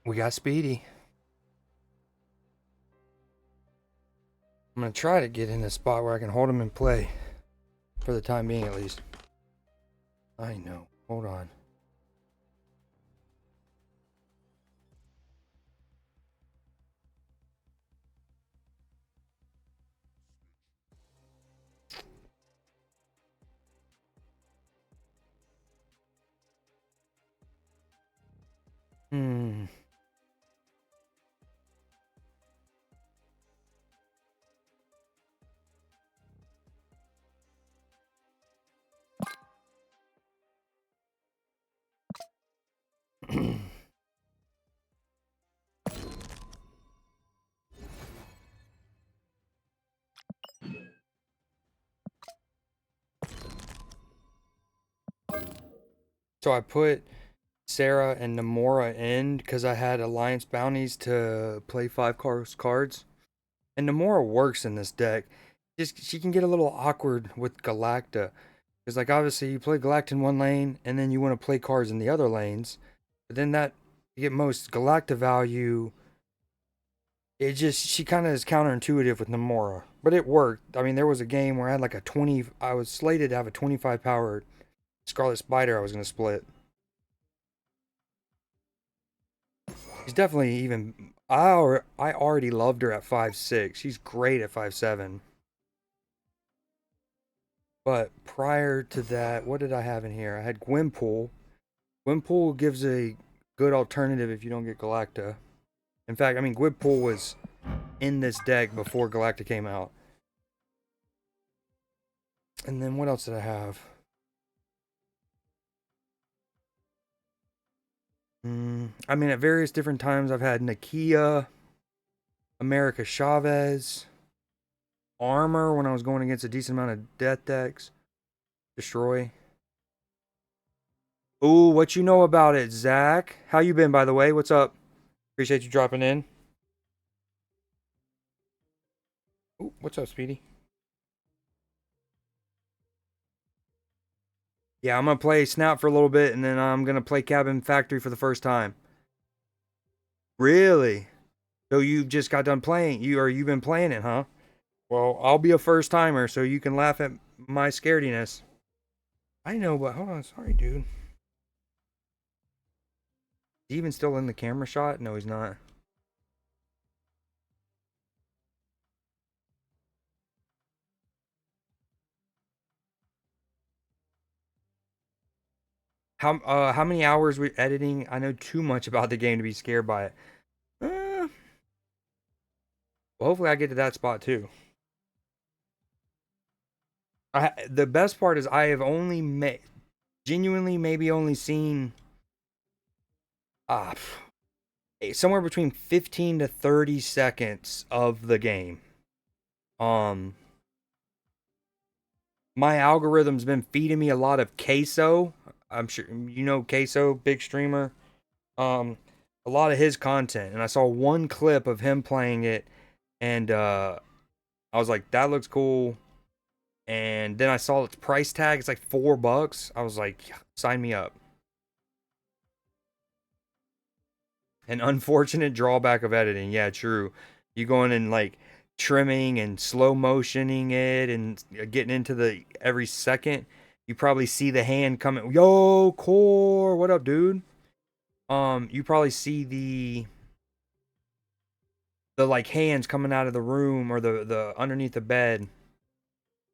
We got Speedy. I'm gonna try to get in a spot where I can hold him and play. For the time being, at least. I know. Hold on. Hmm. So I put Sarah and Namora in because I had Alliance bounties to play 5 cards. And Namora works in this deck. Just she can get a little awkward with Galacta. Because like obviously you play Galacta in one lane and then you want to play cards in the other lanes. But then that you get most Galacta value. It just she kind of is counterintuitive with Namora. But it worked. I mean there was a game where I had like a 20 I was slated to have a 25 power Scarlet Spider I was gonna split. She's definitely even I already loved her at 5'6". She's great at 5'7". But prior to that, what did I have in here? I had Gwynpool. Gwynpool gives a good alternative if you don't get Galacta. In fact, I mean, Gwynpool was in this deck before Galacta came out. And then what else did I have? I mean, at various different times, I've had Nakia, America Chavez, Armor when I was going against a decent amount of death decks. Destroy. Ooh, what you know about it, Zach? How you been, by the way? What's up? Appreciate you dropping in. Ooh, what's up, Speedy? Yeah, I'm gonna play Snap for a little bit, and then I'm gonna play Cabin Factory for the first time. Really? So you've just got done playing? You've been playing it, huh? Well, I'll be a first timer, so you can laugh at my scarediness. I know, but hold on, sorry, dude. Is he even still in the camera shot? No, he's not. How many hours we editing? I know too much about the game to be scared by it. Well, hopefully I get to that spot too. The best part is I have only genuinely maybe only seen uh, somewhere between 15 to 30 seconds of the game. Um, my algorithm's been feeding me a lot of Queso. I'm sure you know Queso, big streamer. Um, a lot of his content, and I saw one clip of him playing it, and I was like, that looks cool. And then I saw its price tag; it's like $4. I was like, sign me up. An unfortunate drawback of editing. Yeah, true. You going and like trimming and slow motioning it and getting into the every second. You probably see the hand coming. Yo, Core, what up, dude? You probably see the like hands coming out of the room or the underneath the bed.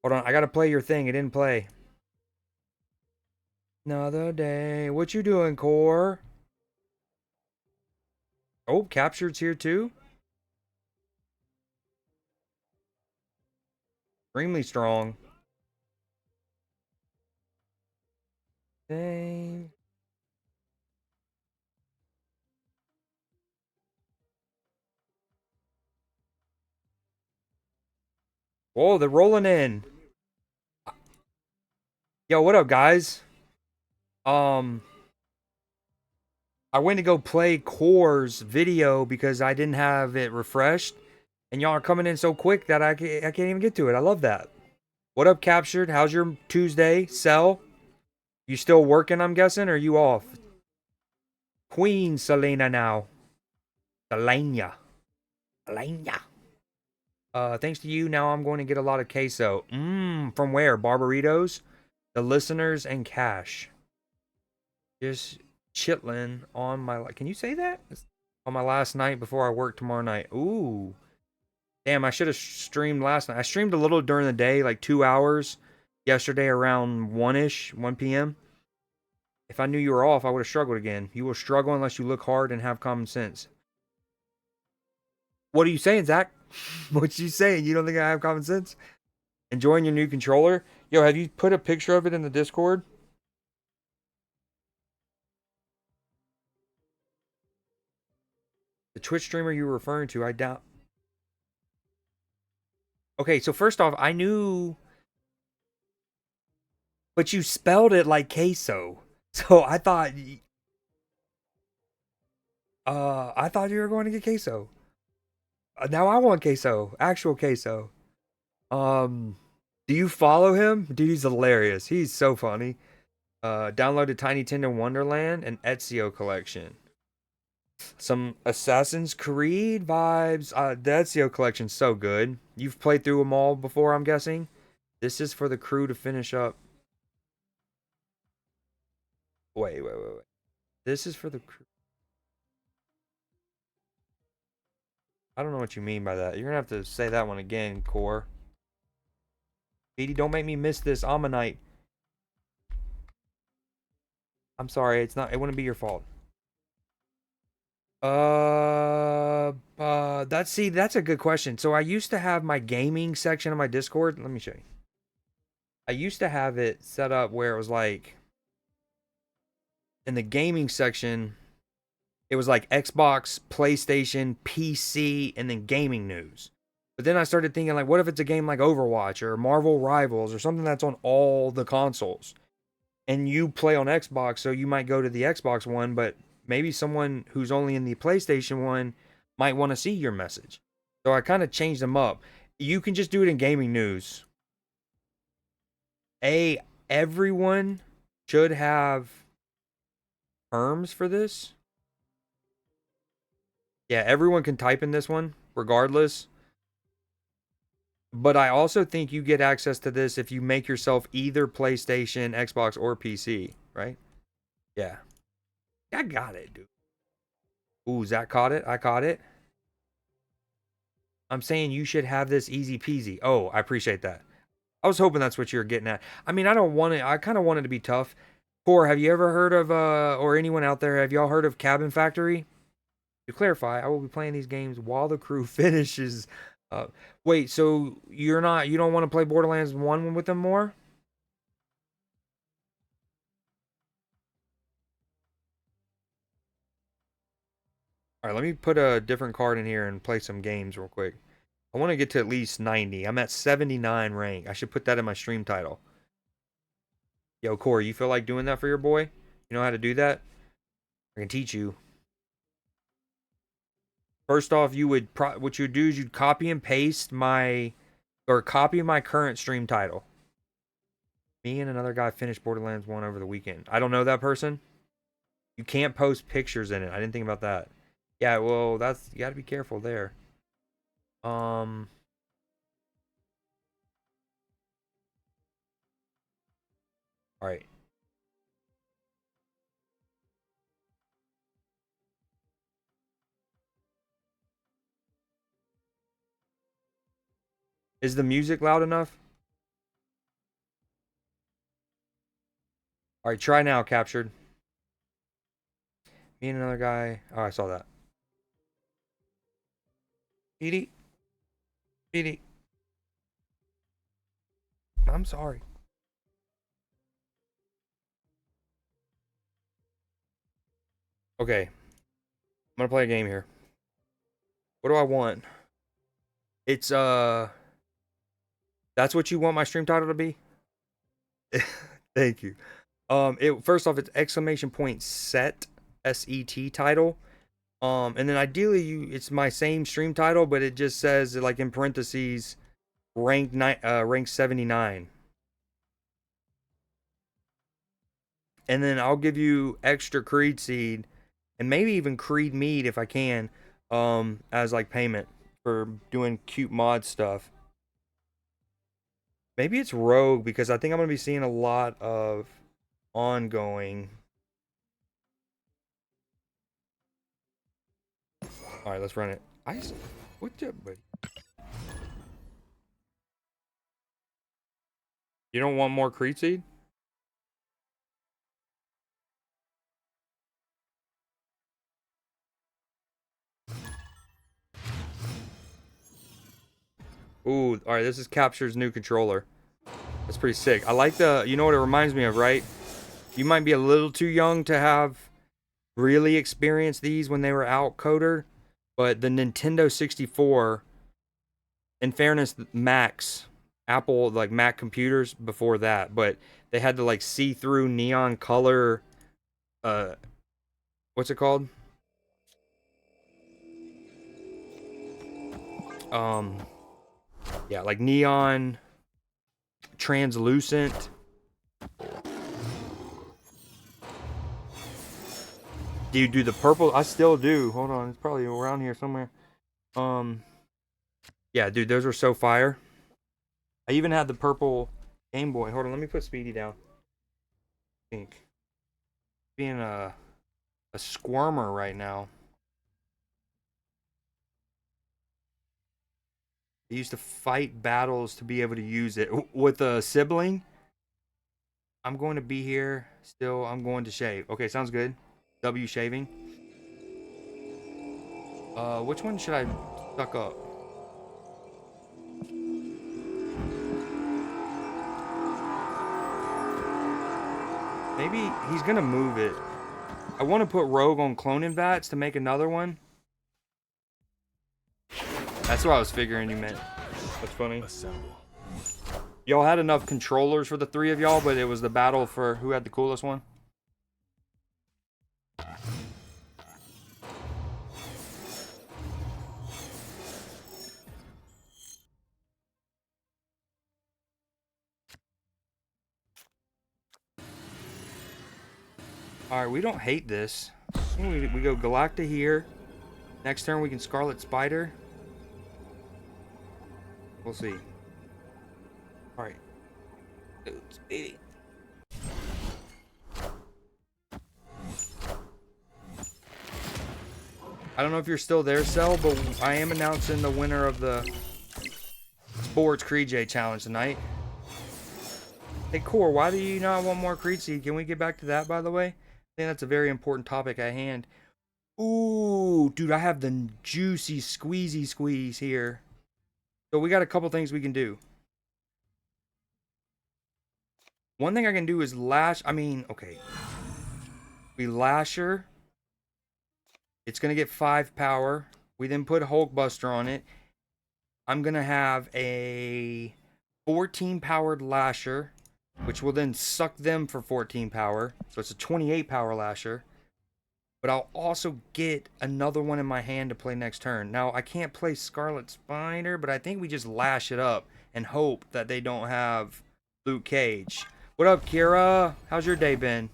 Hold on, I gotta play your thing. It didn't play. Another day. What you doing, Core? Oh, Captured's here too. Extremely strong. Dang. Whoa, they're rolling in. Yo, what up, guys? Um, I went to go play Core's video because I didn't have it refreshed, and y'all are coming in so quick that I can't even get to it. I love that. What up, Captured? How's your Tuesday? Cell? You still working, I'm guessing, or you off? Queen Selena now. Selena. Selena. Thanks to you, now I'm going to get a lot of queso. From where? Barbaritos, the listeners, and cash. Just chitlin on my. Can you say that? On my last night before I work tomorrow night. Ooh. Damn, I should have streamed last night. I streamed a little during the day, like 2 hours yesterday around 1 ish, 1 p.m. If I knew you were off, I would have struggled again. You will struggle unless you look hard and have common sense. What are you saying, Zach? What you saying? You don't think I have common sense? Enjoying your new controller? Yo, have you put a picture of it in the Discord? The Twitch streamer you were referring to, I doubt. Okay, so first off, I knew, but you spelled it like queso. So I thought you were going to get queso. Now I want queso, actual queso. Um, do you follow him? Dude, he's hilarious. He's so funny. Downloaded Tiny Tender Wonderland and Ezio collection. Some Assassin's Creed vibes. The Ezio collection's so good. You've played through them all before, I'm guessing. This is for the crew to finish up. Wait. This is for the crew. I don't know what you mean by that. You're gonna have to say that one again, Core. Edie, don't make me miss this Ammonite. I'm sorry, it's not. It wouldn't be your fault. That's a good question. So I used to have my gaming section of my Discord. Let me show you. I used to have it set up where it was like in the gaming section, it was like Xbox, PlayStation, PC, and then gaming news. But then I started thinking, like, what if it's a game like Overwatch or Marvel Rivals or something that's on all the consoles? And you play on Xbox, so you might go to the Xbox one, but maybe someone who's only in the PlayStation one might want to see your message. So I kind of changed them up. You can just do it in gaming news. Everyone should have terms for this. Yeah, everyone can type in this one, regardless. But I also think you get access to this if you make yourself either PlayStation, Xbox, or PC, right? Yeah. I got it, dude. Ooh, Zach caught it. I caught it. I'm saying you should have this easy peasy. Oh, I appreciate that. I was hoping that's what you were getting at. I mean, I don't want it. I kind of want it to be tough. Core, have you ever heard of, or anyone out there, have y'all heard of Cabin Factory? To clarify, I will be playing these games while the crew finishes. Uh, Wait, so you don't want to play Borderlands 1 with them more? All right, let me put a different card in here and play some games real quick. I want to get to at least 90. I'm at 79 rank. I should put that in my stream title. Yo, Corey, you feel like doing that for your boy? You know how to do that? I can teach you. First off, what you would do is you'd copy and paste copy my current stream title. Me and another guy finished Borderlands 1 over the weekend. I don't know that person. You can't post pictures in it. I didn't think about that. Yeah, well, you got to be careful there. Um, all right. Is the music loud enough? All right, try now, captured. Me and another guy. Oh, I saw that. Edie. Edie. I'm sorry. Okay. I'm gonna play a game here. What do I want? It's that's what you want my stream title to be? Thank you. It first off, it's exclamation point set SET title. And then ideally it's my same stream title, but it just says like in parentheses rank 79. And then I'll give you extra creed seed and maybe even Creed mead if I can, as like payment for doing cute mod stuff. Maybe it's Rogue because I think I'm gonna be seeing a lot of ongoing. All right, let's run it. What's up, buddy? You don't want more Creed seed? Ooh, all right. This is Capture's new controller. That's pretty sick. I like the. You know what it reminds me of, right? You might be a little too young to have really experienced these when they were out, Coder, but the Nintendo 64, in fairness, Macs, Apple, like Mac computers before that, but they had the like see-through neon color, uh, what's it called? Um, yeah, like neon, translucent. Do you do the purple? I still do. Hold on, it's probably around here somewhere. Um, yeah, dude, those were so fire. I even had the purple Game Boy. Hold on, let me put Speedy down. I think being a squirmer right now. I used to fight battles to be able to use it with a sibling. I'm going to be here still. I'm going to shave. Okay, sounds good. W shaving. Which one should I suck up? Maybe he's gonna move it. I want to put Rogue on cloning vats to make another one. That's what I was figuring you meant. That's funny. Y'all had enough controllers for the three of y'all, but it was the battle for who had the coolest one. Alright, we don't hate this. We go Galacta here. Next turn we can Scarlet Spider. We'll see. Alright. Speedy. I don't know if you're still there, Cell, but I am announcing the winner of the Sports Creed J Challenge tonight. Hey, Core, why do you not want more Creed Seed? Can we get back to that, by the way? I think that's a very important topic at hand. Ooh, dude, I have the juicy squeezy squeeze here. So we got a couple things we can do. One thing I can do is lash. Okay. We lasher. It's going to get 5 power. We then put Hulkbuster on it. I'm going to have a 14 powered lasher, which will then suck them for 14 power. So it's a 28 power lasher. But I'll also get another one in my hand to play next turn. Now, I can't play Scarlet Spider, but I think we just lash it up and hope that they don't have Luke Cage. What up, Kira? How's your day been?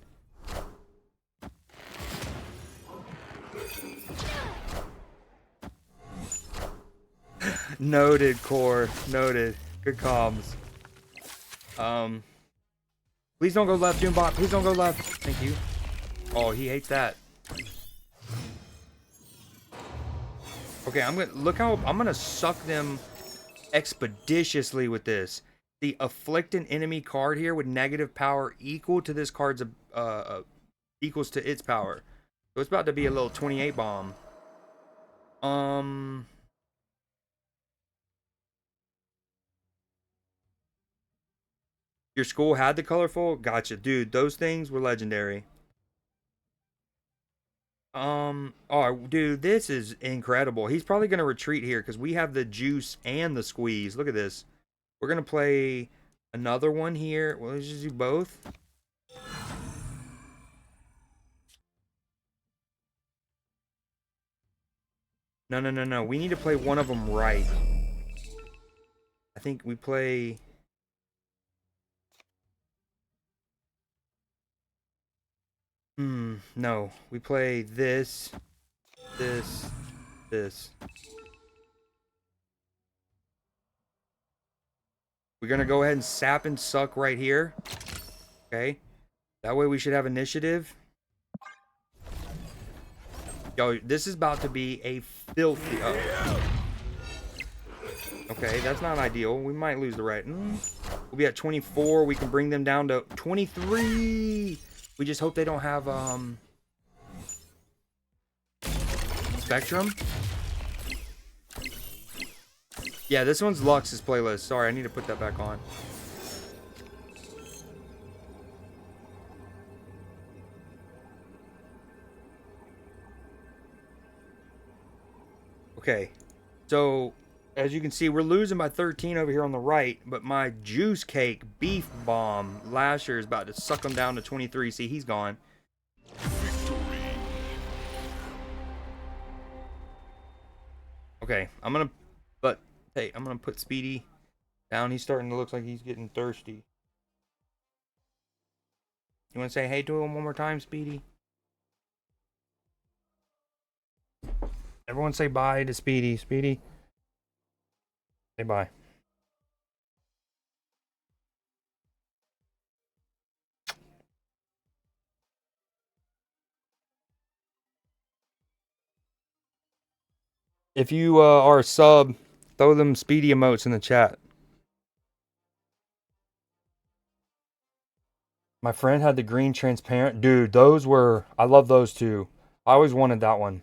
Noted, Core. Noted. Good comms. Please don't go left, Doombot. Please don't go left. Thank you. Oh, he hates that. Okay, I'm gonna suck them expeditiously with this. The afflict an enemy card here with negative power equal to this card's equals to its power. So it's about to be a little 28 bomb. Your school had the colorful? Gotcha, dude. Those things were legendary. Oh, dude, this is incredible. He's probably gonna retreat here because we have the juice and the squeeze. Look at this. We're gonna play another one here. Well, let's just do both. No, no, no, no. We need to play one of them right. I think we play. No, we play this, this, this. We're gonna go ahead and sap and suck right here. Okay. That way we should have initiative. Yo, this is about to be a filthy... Okay, that's not ideal. We might lose the right. We'll be at 24. We can bring them down to 23. We just hope they don't have Spectrum. Yeah, this one's Lux's playlist. Sorry, I need to put that back on. Okay, so as you can see, we're losing by 13 over here on the right, but my Juice Cake Beef Bomb Lasher is about to suck him down to 23. See, he's gone. Okay, I'm gonna put Speedy down. He's starting to look like he's getting thirsty. You want to say hey to him one more time, Speedy? Everyone say bye to Speedy. Speedy, say bye. If you are a sub, throw them Speedy emotes in the chat. My friend had the green transparent. Dude, those were... I love those too. I always wanted that one.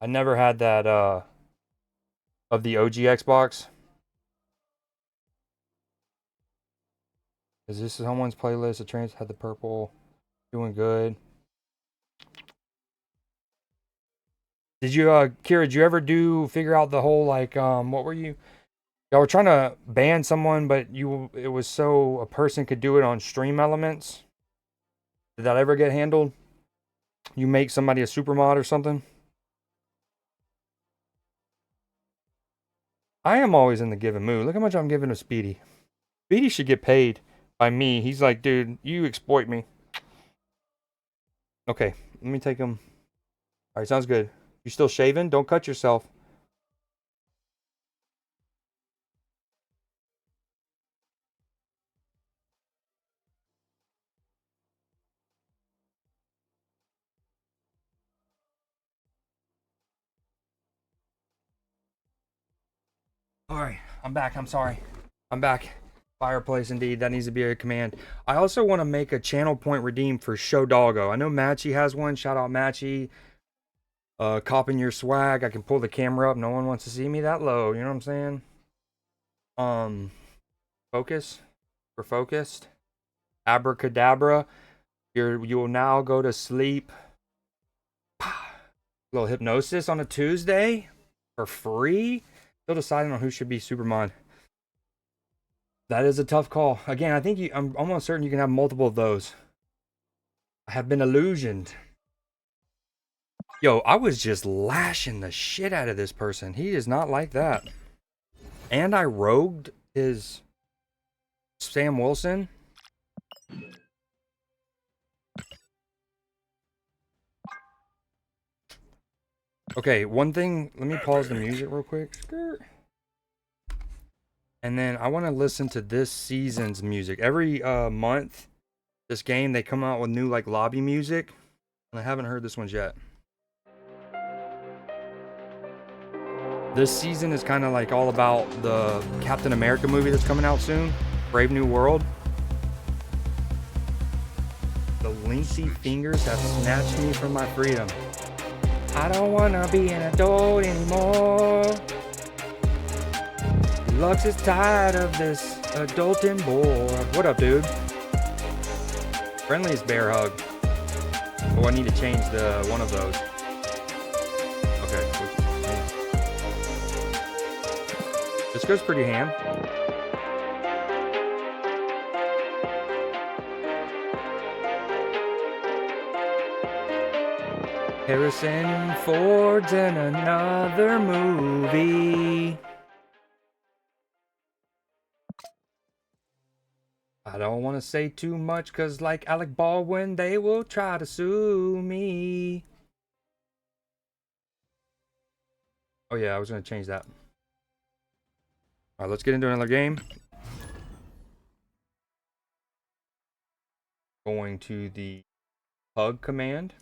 I never had that of the OG Xbox. Is this someone's playlist? The trans had the purple. Doing good. Did you, Kira, did you ever figure out the whole, like, what were you? Y'all were trying to ban someone, but it was so a person could do it on Stream Elements. Did that ever get handled? You make somebody a super mod or something? I am always in the giving mood. Look how much I'm giving to Speedy. Speedy should get paid by me. He's like, dude, you exploit me. Okay, let me take him. All right, sounds good. You still shaving? Don't cut yourself. All right, I'm back. I'm sorry. I'm back. Fireplace, indeed. That needs to be a command. I also want to make a channel point redeem for Show Doggo. I know Matchy has one. Shout out Matchy. Copping your swag. I can pull the camera up. No one wants to see me that low. You know what I'm saying? Focus. We're focused. Abracadabra. You will now go to sleep. Little hypnosis on a Tuesday for free. Still deciding on who should be Supermon. That is a tough call. Again, I think I'm almost certain you can have multiple of those. I have been illusioned. Yo, I was just lashing the shit out of this person. He is not like that. And I rogued his Sam Wilson. Okay, one thing. Let me pause the music real quick. And then I want to listen to this season's music. Every month, this game, they come out with new like lobby music. And I haven't heard this one yet. This season is kind of like all about the Captain America movie that's coming out soon. Brave New World. The lengthy fingers have snatched me from my freedom. I don't want to be an adult anymore. Lux is tired of this adulting boy. What up, dude? Friendliest bear hug. Oh, I need to change the one of those. Okay. This goes pretty ham. Harrison Ford's in another movie. I don't want to say too much because, like Alec Baldwin, they will try to sue me. Oh, yeah, I was going to change that. All right, let's get into another game. Going to the hug command.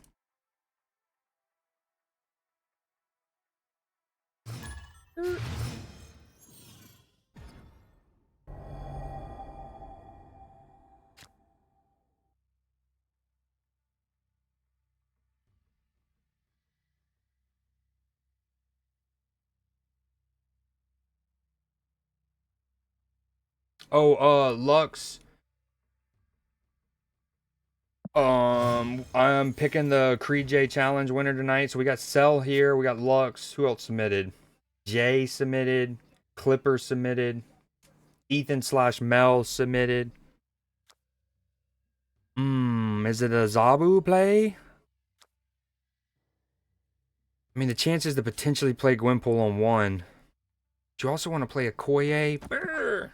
Oh, Lux. I'm picking the Creed J Challenge winner tonight. So we got Cell here. We got Lux. Who else submitted? Jay submitted. Clipper submitted. Ethan/Mel submitted. Is it a Zabu play? I mean, the chances to potentially play Gwynpool on one. Do you also want to play a Koye? Brr.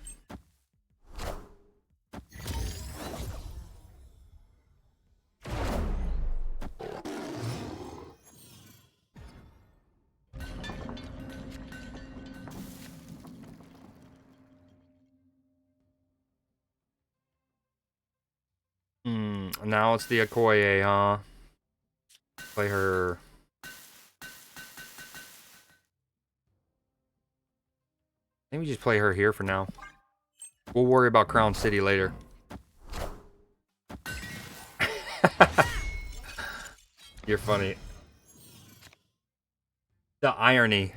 Now it's the Okoye, huh? Play her. Maybe just play her here for now. We'll worry about Crown City later. You're funny. The irony.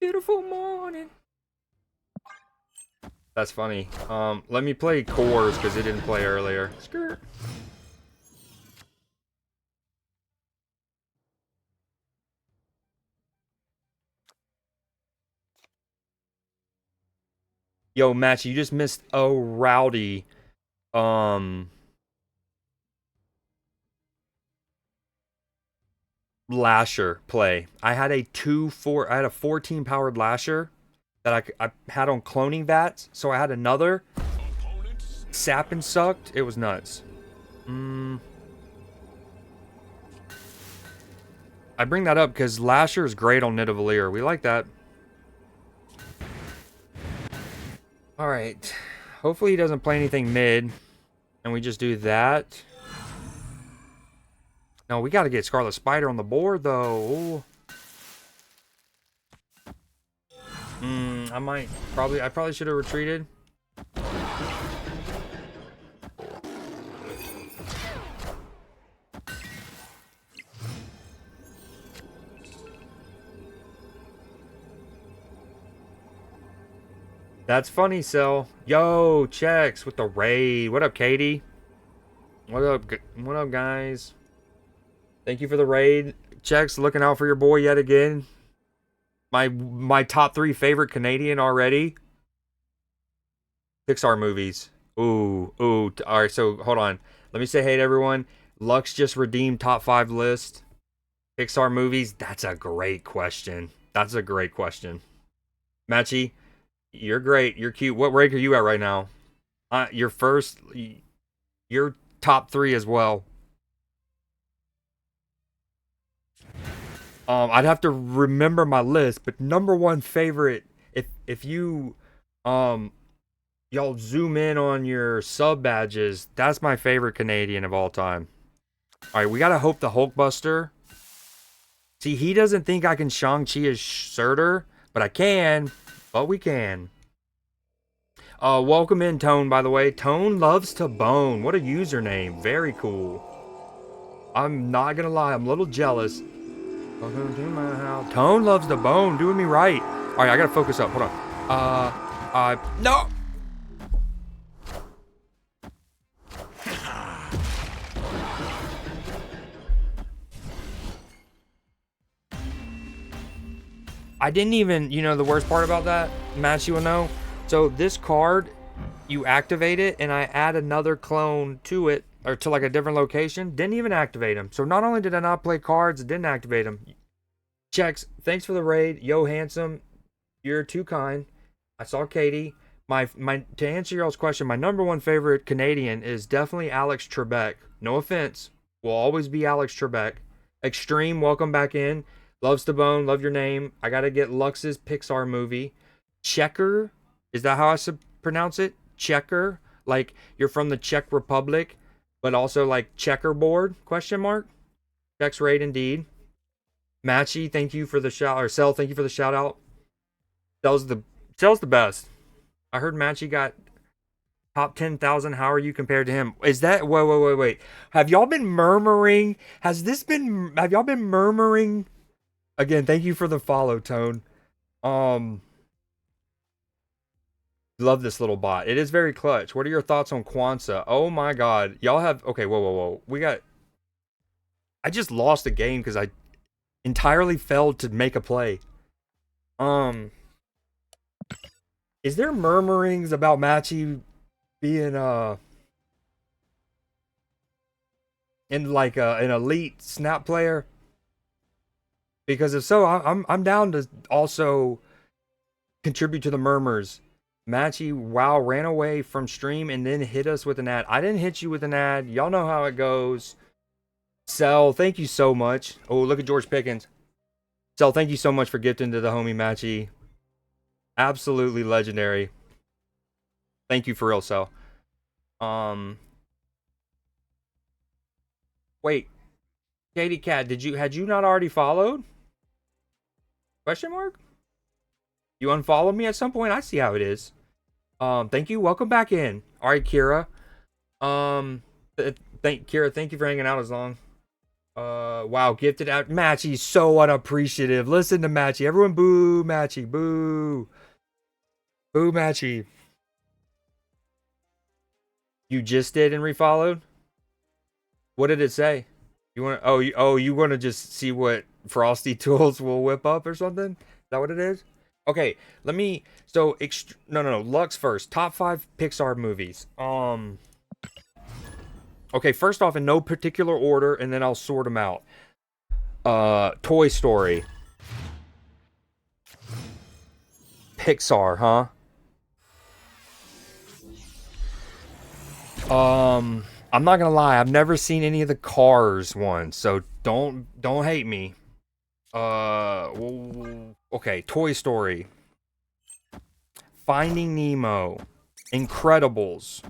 Beautiful morning. That's funny. Let me play Cores because it didn't play earlier. Skirt. Yo, Match, you just missed a rowdy Lasher play. I had a 14 powered Lasher that I had on cloning vats, so I had another sap and sucked. It was nuts. I bring that up because Lasher is great on Nidavellir. We like that. Alright. Hopefully he doesn't play anything mid. And we just do that. No, we got to get Scarlet Spider on the board, though. I probably should have retreated. That's funny, Cell. Yo, Chex with the raid. What up, Katie? What up, guys? Thank you for the raid. Chex, looking out for your boy yet again. My top 3 favorite Canadian already. Pixar Movies. Ooh. All right, so hold on. Let me say hey to everyone. Lux just redeemed top 5 list. Pixar Movies. That's a great question. Matchy, you're great. You're cute. What rank are you at right now? You're top 3 as well. I'd have to remember my list, but number 1 favorite, if you y'all zoom in on your sub badges, that's my favorite Canadian of all time. All right, we gotta hope the Hulkbuster. See, he doesn't think I can Shang-Chi as Surtur, but I can. But we can. Welcome in, Tone, by the way. Tone loves to bone. What a username. Very cool. I'm not gonna lie, I'm a little jealous. Welcome to my house. Tone loves the bone, doing me right. Alright, I gotta focus up. Hold on. No! I didn't even, the worst part about that, Matt, you will know. So this card, you activate it, and I add another clone to it, or to like a different location. Didn't even activate him. So not only did I not play cards, it didn't activate him. Chex, thanks for the raid. Yo, handsome. You're too kind. I saw Katie. My to answer y'all's question, my number one favorite Canadian is definitely Alex Trebek. No offense, will always be Alex Trebek. Extreme, welcome back in. Loves the bone, love your name. I gotta get Lux's Pixar movie. Checker, is that how I should pronounce it? Checker, like you're from the Czech Republic, but also like checkerboard? Question mark. Chex Raid indeed. Matchy, thank you for the shout, or Cell, thank you for the shout out. Cell's the Cell's the best. I heard Matchy got top 10,000. How are you compared to him? Is that wait? Have y'all been murmuring? Have y'all been murmuring? Again, thank you for the follow, Tone. Um Love this little bot. It is very clutch. What are your thoughts on Kwanzaa? Oh my god. Y'all have okay, whoa. I just lost the game because I entirely failed to make a play. Um is there murmurings about Matchy being in like an elite snap player? Because if so, I'm down to also contribute to the murmurs. Matchy, wow, ran away from stream and then hit us with an ad. I didn't hit you with an ad. Y'all know how it goes. Cell, thank you so much. Oh, look at George Pickens. Cell, thank you so much for gifting to the homie Matchy. Absolutely legendary. Thank you for real, Cell. Wait, Katie Cat, had you not already followed? Question mark? You unfollowed me at some point? I see how it is. Thank you. Welcome back in. All right, Kira. Kira, thank you for hanging out as long. Wow, gifted out. Matchy's so unappreciative. Listen to Matchy. Everyone boo Matchy. Boo. Boo Matchy. You just did and refollowed? What did it say? You want to, you want to just see what Frosty Tools will whip up or something? Is that what it is? Okay, let me. So, no. Lux first. Top 5 Pixar movies. Okay, first off, in no particular order, and then I'll sort them out. Toy Story. Pixar, huh? I'm not gonna lie. I've never seen any of the Cars ones, so don't hate me. Okay, Toy Story, Finding Nemo, Incredibles.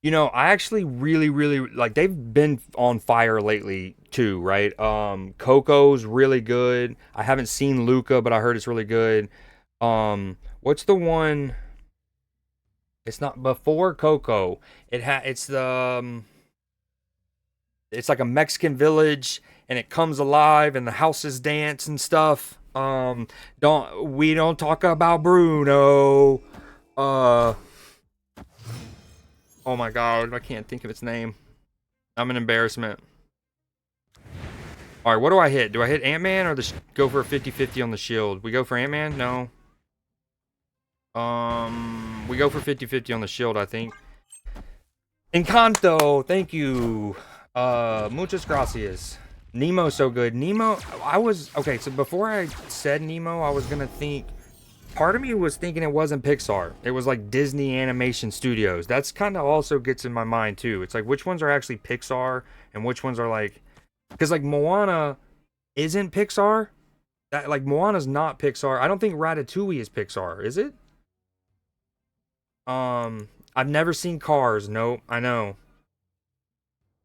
You know, I actually really like they've been on fire lately too, right? Coco's really good. I haven't seen Luca, but I heard it's really good. What's the one? It's not before Coco. It's like a Mexican village and it comes alive and the houses dance and stuff. Don't talk about Bruno. Oh my god, I can't think of its name. I'm an embarrassment. All right, what do I hit? Do I hit Ant-Man or go for a 50-50 on the shield? We go for Ant-Man? No. We go for 50-50 on the shield, I think. Encanto, thank you. Muchas gracias. Nemo's so good. Nemo, okay, so before I said Nemo, I was gonna think, part of me was thinking it wasn't Pixar. It was like Disney Animation Studios. That's kind of also gets in my mind too. It's like, which ones are actually Pixar and which ones are like, because like Moana isn't Pixar. That, like, Moana's not Pixar. I don't think Ratatouille is Pixar, is it? I've never seen Cars. Nope, I know.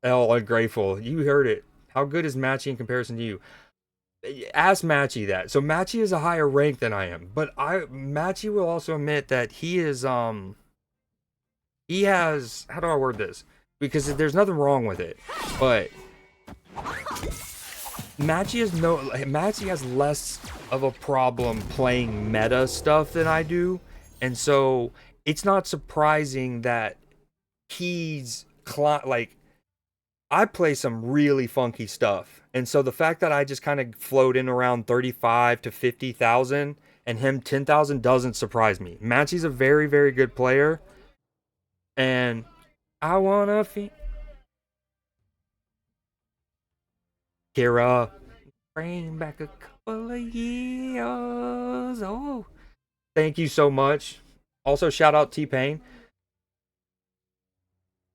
Oh, ungrateful. You heard it. How good is Matchy in comparison to you? Ask Matchy that. So Matchy is a higher rank than I am, but Matchy will also admit that he has, how do I word this? Because there's nothing wrong with it, but Matchy has less of a problem playing meta stuff than I do, and so it's not surprising that he's like, I play some really funky stuff. And so the fact that I just kind of float in around 35 to 50,000 and him 10,000 doesn't surprise me. Matchy's a very, very good player. And I wanna Kira, bring back a couple of years. Oh, thank you so much. Also, shout out T-Pain.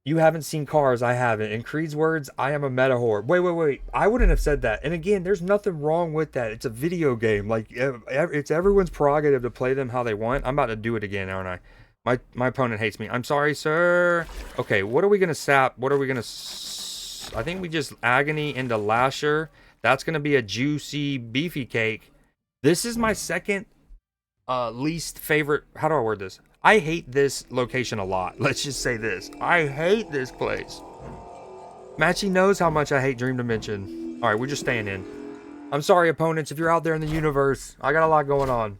You haven't seen Cars, I haven't. In Creed's words, I am a meta whore. Wait. I wouldn't have said that. And again, there's nothing wrong with that. It's a video game. Like, it's everyone's prerogative to play them how they want. I'm about to do it again, aren't I? My opponent hates me. I'm sorry, sir. Okay, what are we going to sap? What are we going to... I think we just Agony into Lasher. That's going to be a juicy, beefy cake. This is my second least favorite... How do I word this? I hate this location a lot. Let's just say this. I hate this place. Matchy knows how much I hate Dream Dimension. Alright, we're just staying in. I'm sorry, opponents, if you're out there in the universe. I got a lot going on.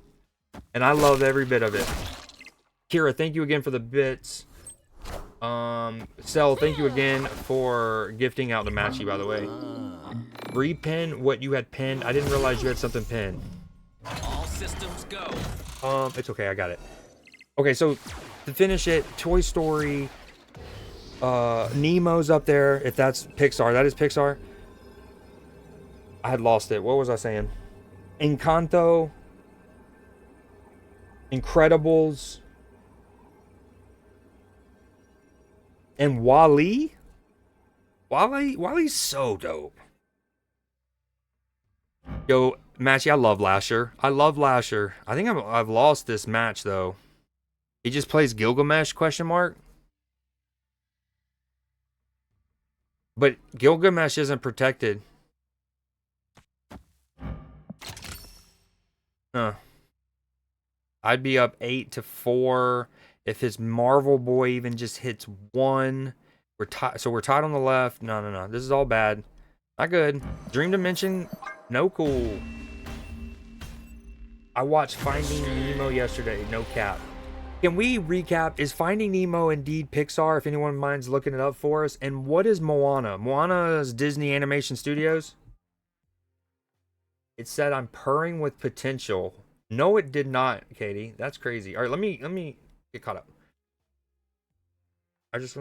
And I love every bit of it. Kira, thank you again for the bits. Cell, thank you again for gifting out the Matchy, by the way. Repin what you had pinned. I didn't realize you had something pinned. All systems go. It's okay, I got it. Okay, so to finish it, Toy Story, Nemo's up there. If that's Pixar, that is Pixar. I had lost it. What was I saying? Encanto, Incredibles, and Wall-E. Wall-E's so dope. Yo, Matchy, I love Lasher. I think I've lost this match though. He just plays Gilgamesh, question mark. But Gilgamesh isn't protected. I'd be up 8-4 if his Marvel boy even just hits 1. So we're tied on the left. No. This is all bad. Not good. Dream Dimension, no cool. I watched Finding Nemo yesterday. No cap. Can we recap? Is Finding Nemo indeed Pixar, if anyone minds looking it up for us? And what is Moana? Moana is Disney Animation Studios. It said I'm purring with potential. No, it did not, Katie. That's crazy. All right, let me get caught up. I just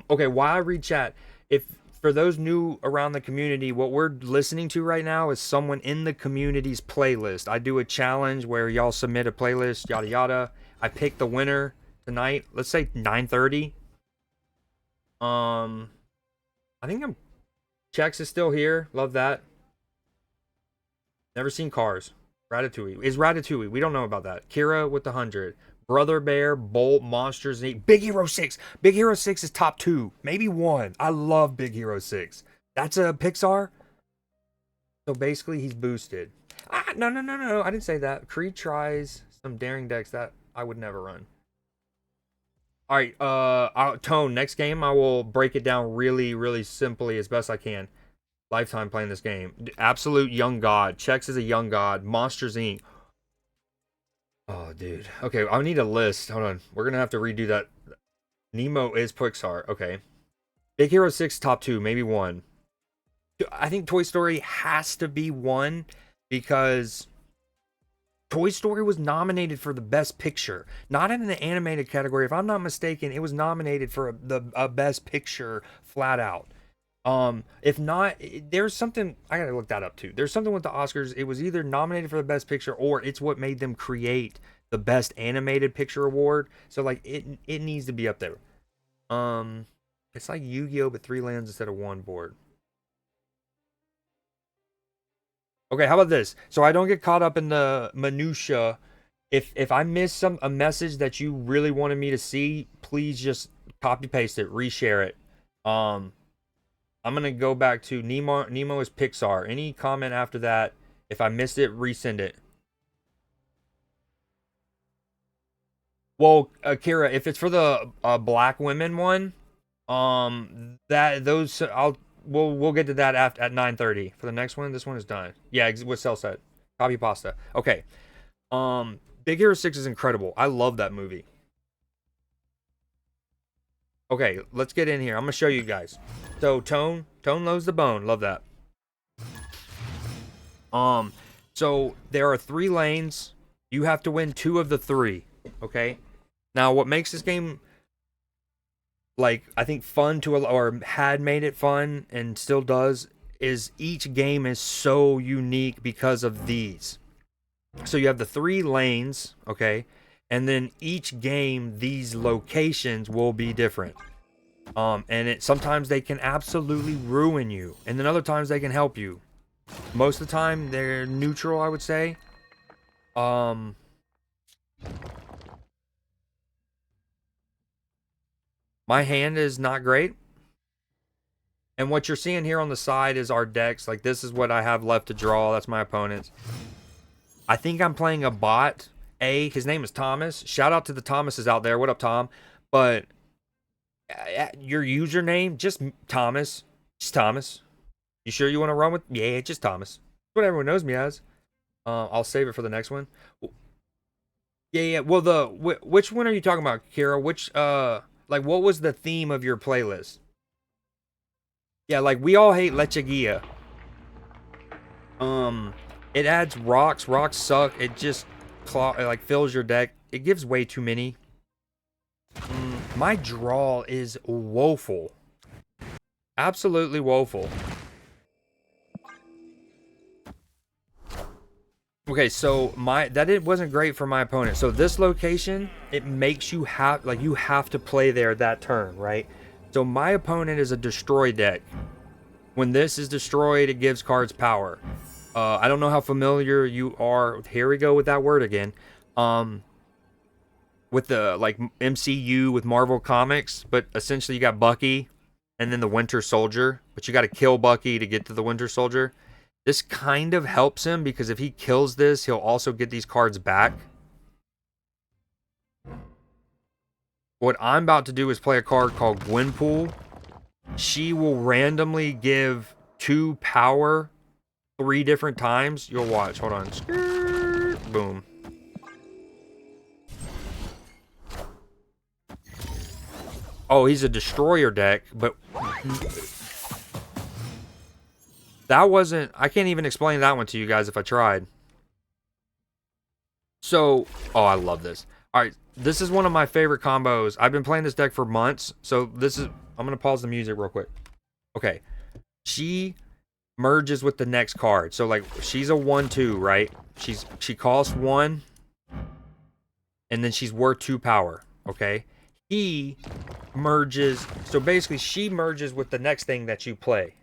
okay, while I read chat, if for those new around the community, what we're listening to right now is someone in the community's playlist. I do a challenge where y'all submit a playlist, yada yada. I pick the winner tonight. Let's say 9:30. I think Chex is still here. Love that. Never seen Cars. Ratatouille. Is Ratatouille. We don't know about that. Kira with the 100. Brother Bear, Bolt, Monsters, Inc. Big Hero 6. Big Hero 6 is top 2. Maybe 1. I love Big Hero 6. That's a Pixar? So basically, he's boosted. No. I didn't say that. Creed tries some daring decks that I would never run. Alright, Tone, next game, I will break it down really, really simply as best I can. Lifetime playing this game. Absolute young god. Chex is a young god. Monsters, Inc. Oh, dude. Okay, I need a list. Hold on. We're going to have to redo that. Nemo is Pixar. Okay. Big Hero 6, top 2. Maybe 1. I think Toy Story has to be 1 because Toy Story was nominated for the Best Picture. Not in the animated category. If I'm not mistaken, it was nominated for a Best Picture flat out. If not, there's something I gotta look that up too. There's something with the Oscars. It was either nominated for the Best Picture or it's what made them create the Best Animated Picture award. So like it needs to be up there. It's like Yu-Gi-Oh but 3 lands instead of 1 board. Okay, how about this? So I don't get caught up in the minutia. If I miss a message that you really wanted me to see, please just copy paste it, reshare it. I'm going to go back to Nemo is Pixar. Any comment after that? If I missed it, resend it. Well, Kira, if it's for the black women one, we'll get to that at 9:30. For the next one, this one is done. Yeah, what Cell said. Copy pasta. Okay. Big Hero 6 is incredible. I love that movie. Okay, let's get in here. I'm going to show you guys. So, Tone loads the bone. Love that. So, there are 3 lanes. You have to win 2 of the 3. Okay? Now, what makes this game like I think fun to or had made it fun and still does is each game is so unique because of these. So you have the 3 lanes, okay? And then each game these locations will be different. And it sometimes they can absolutely ruin you, and then other times they can help you. Most of the time they're neutral, I would say. Um my hand is not great. And what you're seeing here on the side is our decks. Like this is what I have left to draw. That's my opponent's. I think I'm playing a bot. His name is Thomas. Shout out to the Thomases out there. What up, Tom? But your username, just Thomas. Just Thomas. You sure you want to run with? Yeah, just Thomas. That's what everyone knows me as. I'll save it for the next one. Yeah. Well, which one are you talking about, Kira? Which like what was the theme of your playlist? Yeah, like we all hate Leche Guia. It adds rocks. Rocks suck. It just like fills your deck. It gives way too many. My draw is woeful. Absolutely woeful. Okay, so it wasn't great for my opponent. So this location, it makes you you have to play there that turn, right? So my opponent is a destroy deck. When this is destroyed, it gives cards power. I don't know how familiar you are. Here we go with that word again. With the like MCU with Marvel Comics, but essentially you got Bucky and then the Winter Soldier, but you got to kill Bucky to get to the Winter Soldier. This kind of helps him because if he kills this, he'll also get these cards back. What I'm about to do is play a card called Gwenpool. She will randomly give 2 power 3 different times. You'll watch. Hold on. Skirt. Boom. Oh, he's a destroyer deck, but that wasn't... I can't even explain that one to you guys if I tried. So, oh, I love this. All right, this is one of my favorite combos. I've been playing this deck for months, so this is... I'm going to pause the music real quick. Okay. She merges with the next card. So, like, she's a 1-2, right? She costs 1, and then she's worth 2 power, okay? He merges... So, basically, she merges with the next thing that you play.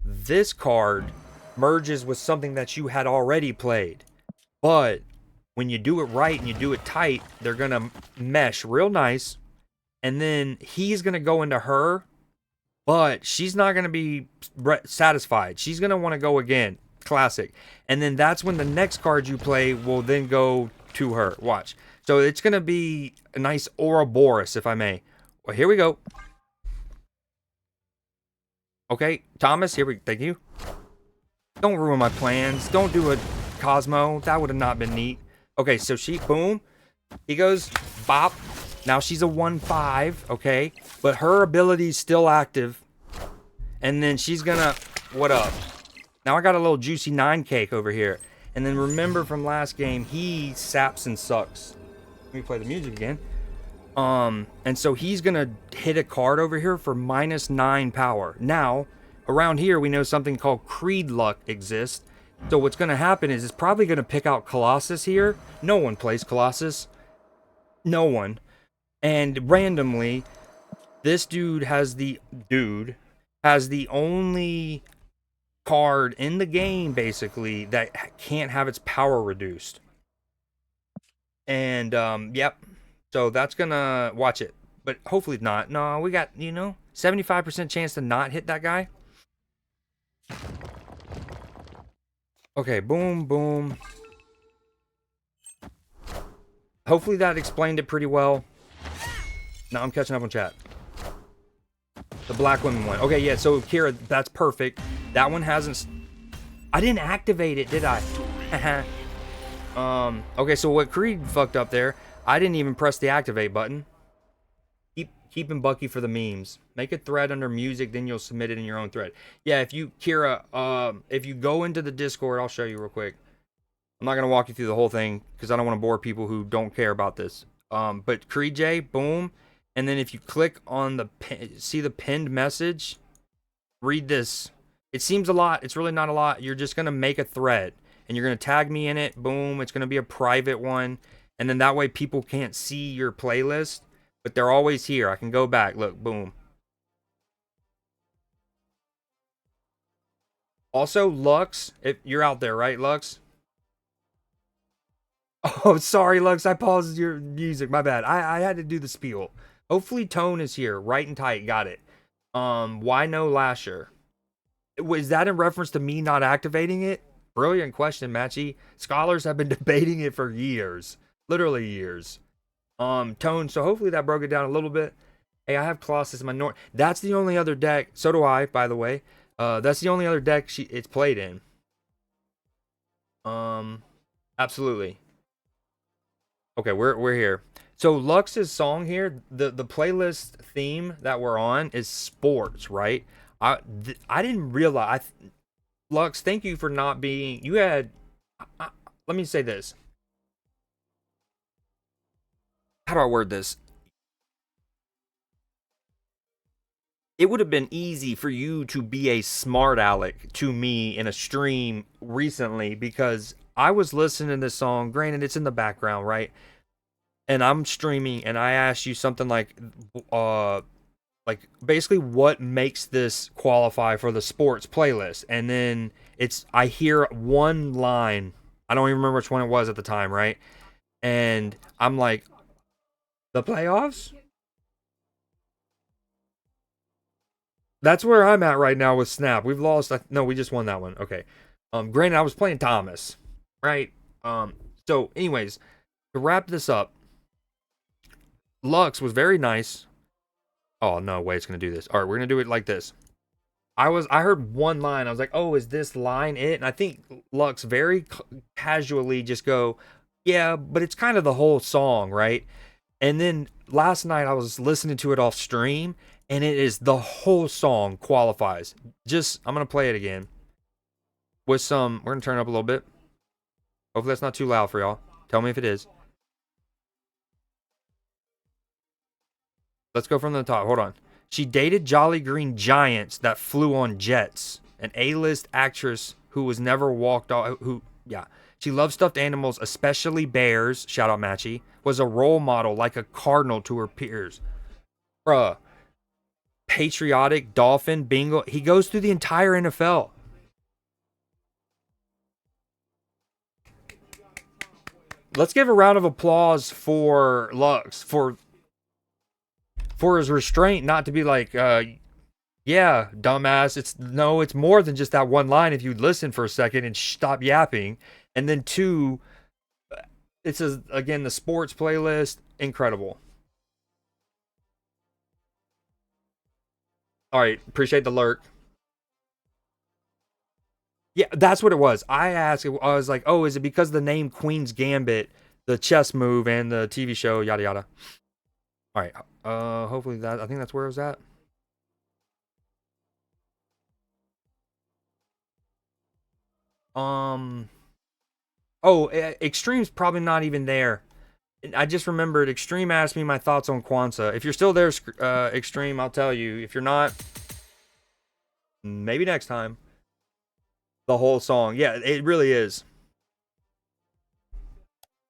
This card merges with something that you had already played. But when you do it right and you do it tight, they're going to mesh real nice. And then he's going to go into her, but she's not going to be satisfied. She's going to want to go again. Classic. And then that's when the next card you play will then go to her. Watch. So it's going to be a nice Ouroboros, if I may. Well, here we go. Okay, Thomas, thank you. Don't ruin my plans. Don't do a Cosmo. That would have not been neat. Okay, so boom. He goes, bop. Now she's a 1-5, okay? But her ability's still active. And then she's gonna, what up? Now I got a little juicy 9 cake over here. And then remember from last game, he saps and sucks. Let me play the music again. And so he's gonna hit a card over here for -9 power. Now, around here we know something called Creed luck exists. So what's gonna happen is it's probably gonna pick out Colossus here. No one plays Colossus. No one. And randomly, this dude has the only card in the game basically that can't have its power reduced. And yep. So that's gonna watch it. But hopefully not. No, we got, 75% chance to not hit that guy. Okay, boom, boom. Hopefully that explained it pretty well. Now I'm catching up on chat. The black women one. Okay, yeah, so Kira, that's perfect. That one hasn't... I didn't activate it, did I? Okay, so what Creed fucked up there, I didn't even press the activate button. Keeping Bucky for the memes. Make a thread under music, then you'll submit it in your own thread. Yeah, if you, Kira, if you go into the Discord, I'll show you real quick. I'm not going to walk you through the whole thing because I don't want to bore people who don't care about this. But Creed J, boom. And then if you click on see the pinned message, read this. It seems a lot. It's really not a lot. You're just going to make a thread and you're going to tag me in it. Boom. It's going to be a private one. And then that way people can't see your playlist, but they're always here. I can go back. Look, boom. Also, Lux, if you're out there, right, Lux? Oh, sorry, Lux. I paused your music. My bad. I had to do the spiel. Hopefully, Tone is here. Right and tight. Got it. Why no Lasher? Was that in reference to me not activating it? Brilliant question, Matchy. Scholars have been debating it for years. Literally years. Tone, so hopefully that broke it down a little bit. Hey, I have Colossus in my North. That's the only other deck. So do I, by the way. That's the only other deck it's played in. Absolutely. Okay, we're here. So Lux's song here, the playlist theme that we're on is sports, right? I didn't realize. Lux, thank you for not being. You had. Let me say this. How do I word this? It would have been easy for you to be a smart aleck to me in a stream recently because I was listening to this song. Granted, it's in the background, right? And I'm streaming, and I asked you something like basically what makes this qualify for the sports playlist, and then I hear one line. I don't even remember which one it was at the time, right? And I'm like, the playoffs? That's where I'm at right now with Snap. We've lost. No, we just won that one. Okay. Granted, I was playing Thomas, right? So, anyways, to wrap this up, Lux was very nice. Oh no way, it's gonna do this. All right, we're gonna do it like this. I heard one line. I was like, oh, is this line it? And I think Lux very casually just go, yeah, but it's kind of the whole song, right? And then last night I was listening to it off stream, and it is the whole song qualifies. I'm gonna play it again with some. We're gonna turn it up a little bit. Hopefully that's not too loud for y'all. Tell me if it is. Let's go from the top. Hold on. She dated Jolly Green Giants that flew on jets. An A-list actress who was never walked off. Yeah. She loves stuffed animals, especially bears. Shout out Matchy. Was a role model like a cardinal to her peers. Bruh. Patriotic, dolphin, bingo. He goes through the entire NFL. Let's give a round of applause for Lux for his restraint, not to be like, yeah, dumbass. It's more than just that one line. If you'd listen for a second and stop yapping, and then two, again the sports playlist, incredible. All right, appreciate the lurk. Yeah, that's what it was. I asked. I was like, oh, is it because of the name Queen's Gambit, the chess move, and the TV show, yada yada. All right. Hopefully I think that's where it was at. Oh, Extreme's probably not even there. I just remembered Extreme asked me my thoughts on Kwanzaa. If you're still there, Extreme, I'll tell you. If you're not, maybe next time. The whole song. Yeah, it really is.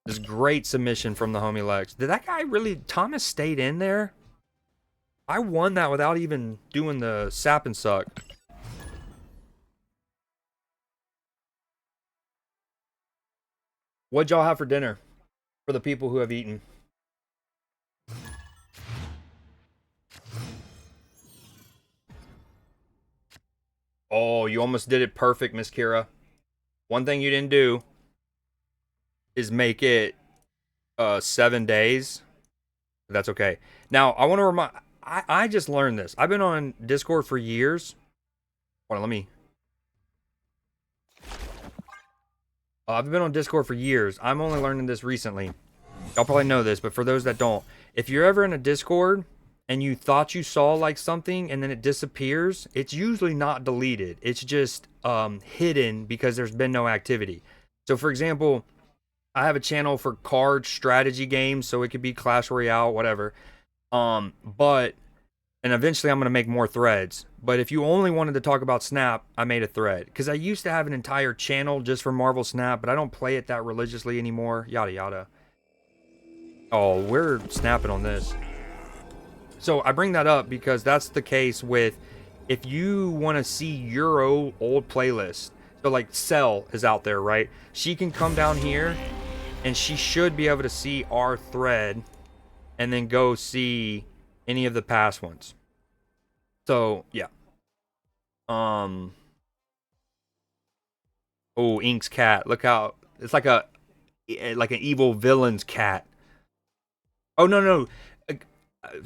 This great submission from the homie Lex. Did that guy really... Thomas stayed in there? I won that without even doing the sap and suck. What'd y'all have for dinner? For the people who have eaten. Oh, you almost did it perfect, Miss Kira. One thing you didn't do is make it 7 days. That's okay. Now, I want to remind... I just learned this. I've been on Discord for years. Hold on, let me... I've been on Discord for years. I'm only learning this recently. Y'all probably know this, but for those that don't, if you're ever in a Discord and you thought you saw like something and then it disappears, it's usually not deleted. It's just hidden because there's been no activity. So for example, I have a channel for card strategy games, so it could be Clash Royale, whatever. But and eventually I'm gonna make more threads. But if you only wanted to talk about Snap, I made a thread because I used to have an entire channel just for Marvel Snap, but I don't play it that religiously anymore. Yada yada. Oh, we're snapping on this. So I bring that up because that's the case with if you want to see your old playlist. So like Cell is out there, right? She can come down here and she should be able to see our thread and then go see any of the past ones. So yeah. Oh, Ink's cat. Look how it's like an evil villain's cat. Oh no. Uh,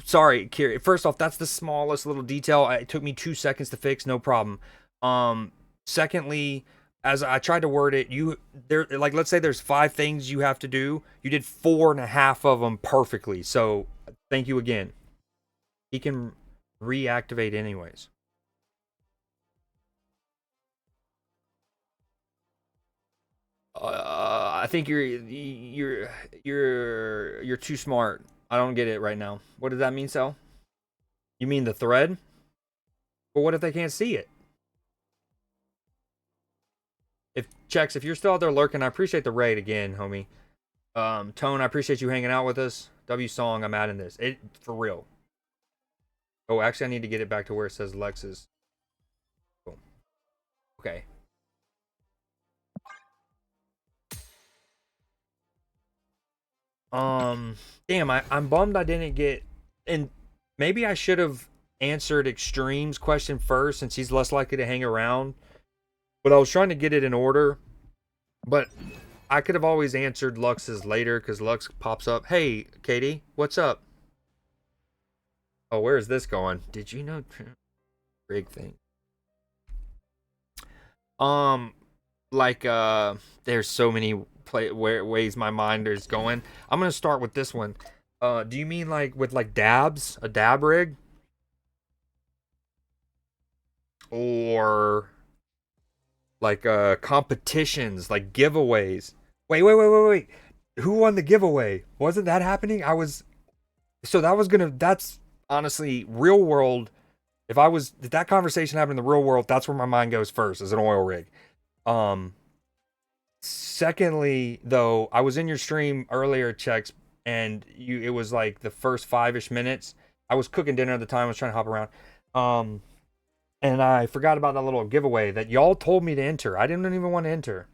Sorry, Kira. First off, that's the smallest little detail. It took me 2 seconds to fix. No problem. Secondly, as I tried to word it, like let's say there's 5 things you have to do. You did 4.5 of them perfectly. So thank you again. He can reactivate anyways. I think you're too smart. I don't get it right now. What does that mean, Sal? You mean the thread? But what if they can't see it? If Chex, if you're still out there lurking, I appreciate the raid again, homie. Tone, I appreciate you hanging out with us. W Song, I'm adding this. It for real. Oh, actually, I need to get it back to where it says Lexus. Cool. Okay. Damn, I'm bummed I didn't get, and maybe I should have answered Extreme's question first since he's less likely to hang around. But I was trying to get it in order. But I could have always answered Lux's later because Lux pops up. Hey, Katie, what's up? Oh, where is this going? Did you know? Big thing. Like there's so many ways my mind is going. I'm gonna start with this one. Do you mean like with like dabs, a dab rig, or like competitions, like giveaways? Wait. Who won the giveaway? Wasn't that happening? That's honestly real world. If that conversation happened in the real world, that's where my mind goes first, as an oil rig. Secondly, though, I was in your stream earlier, Chex, and it was like the first 5-ish minutes. I was cooking dinner at the time, I was trying to hop around. And I forgot about that little giveaway that y'all told me to enter. I didn't even want to enter.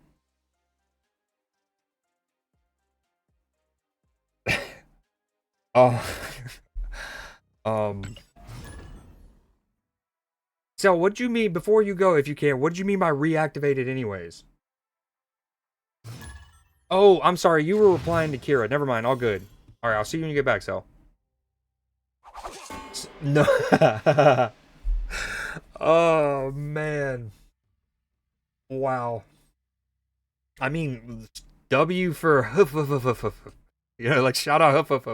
Oh. So what do you mean, before you go, if you can, what did you mean by reactivated anyways? Oh, I'm sorry, you were replying to Kira. Never mind, all good. Alright, I'll see you when you get back, Sal. No. Oh, man. Wow. I mean, W for hoof, you know, like shout out hoof.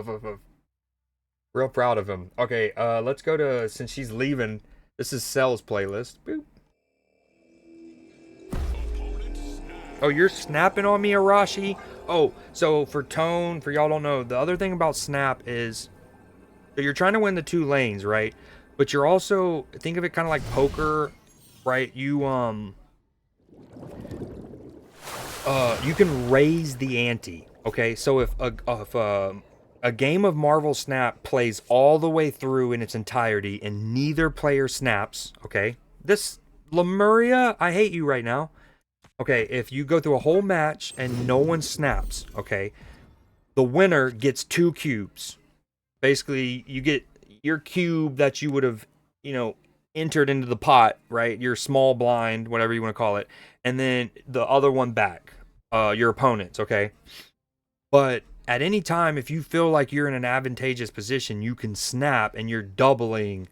Real proud of him. Okay, let's go to, since she's leaving, this is Cell's playlist. Boop. Oh, you're snapping on me, Arashi? Oh, so for Tone, for y'all don't know, the other thing about Snap is, so you're trying to win the 2 lanes, right? But you're also, think of it kind of like poker, right? You can raise the ante, okay? So if a game of Marvel Snap plays all the way through in its entirety and neither player snaps, okay? This, Lemuria, I hate you right now. Okay, if you go through a whole match and no one snaps, okay, the winner gets 2 cubes. Basically, you get your cube that you would have, entered into the pot, right? Your small blind, whatever you want to call it, and then the other one back, your opponent's, okay? But at any time, if you feel like you're in an advantageous position, you can snap and you're doubling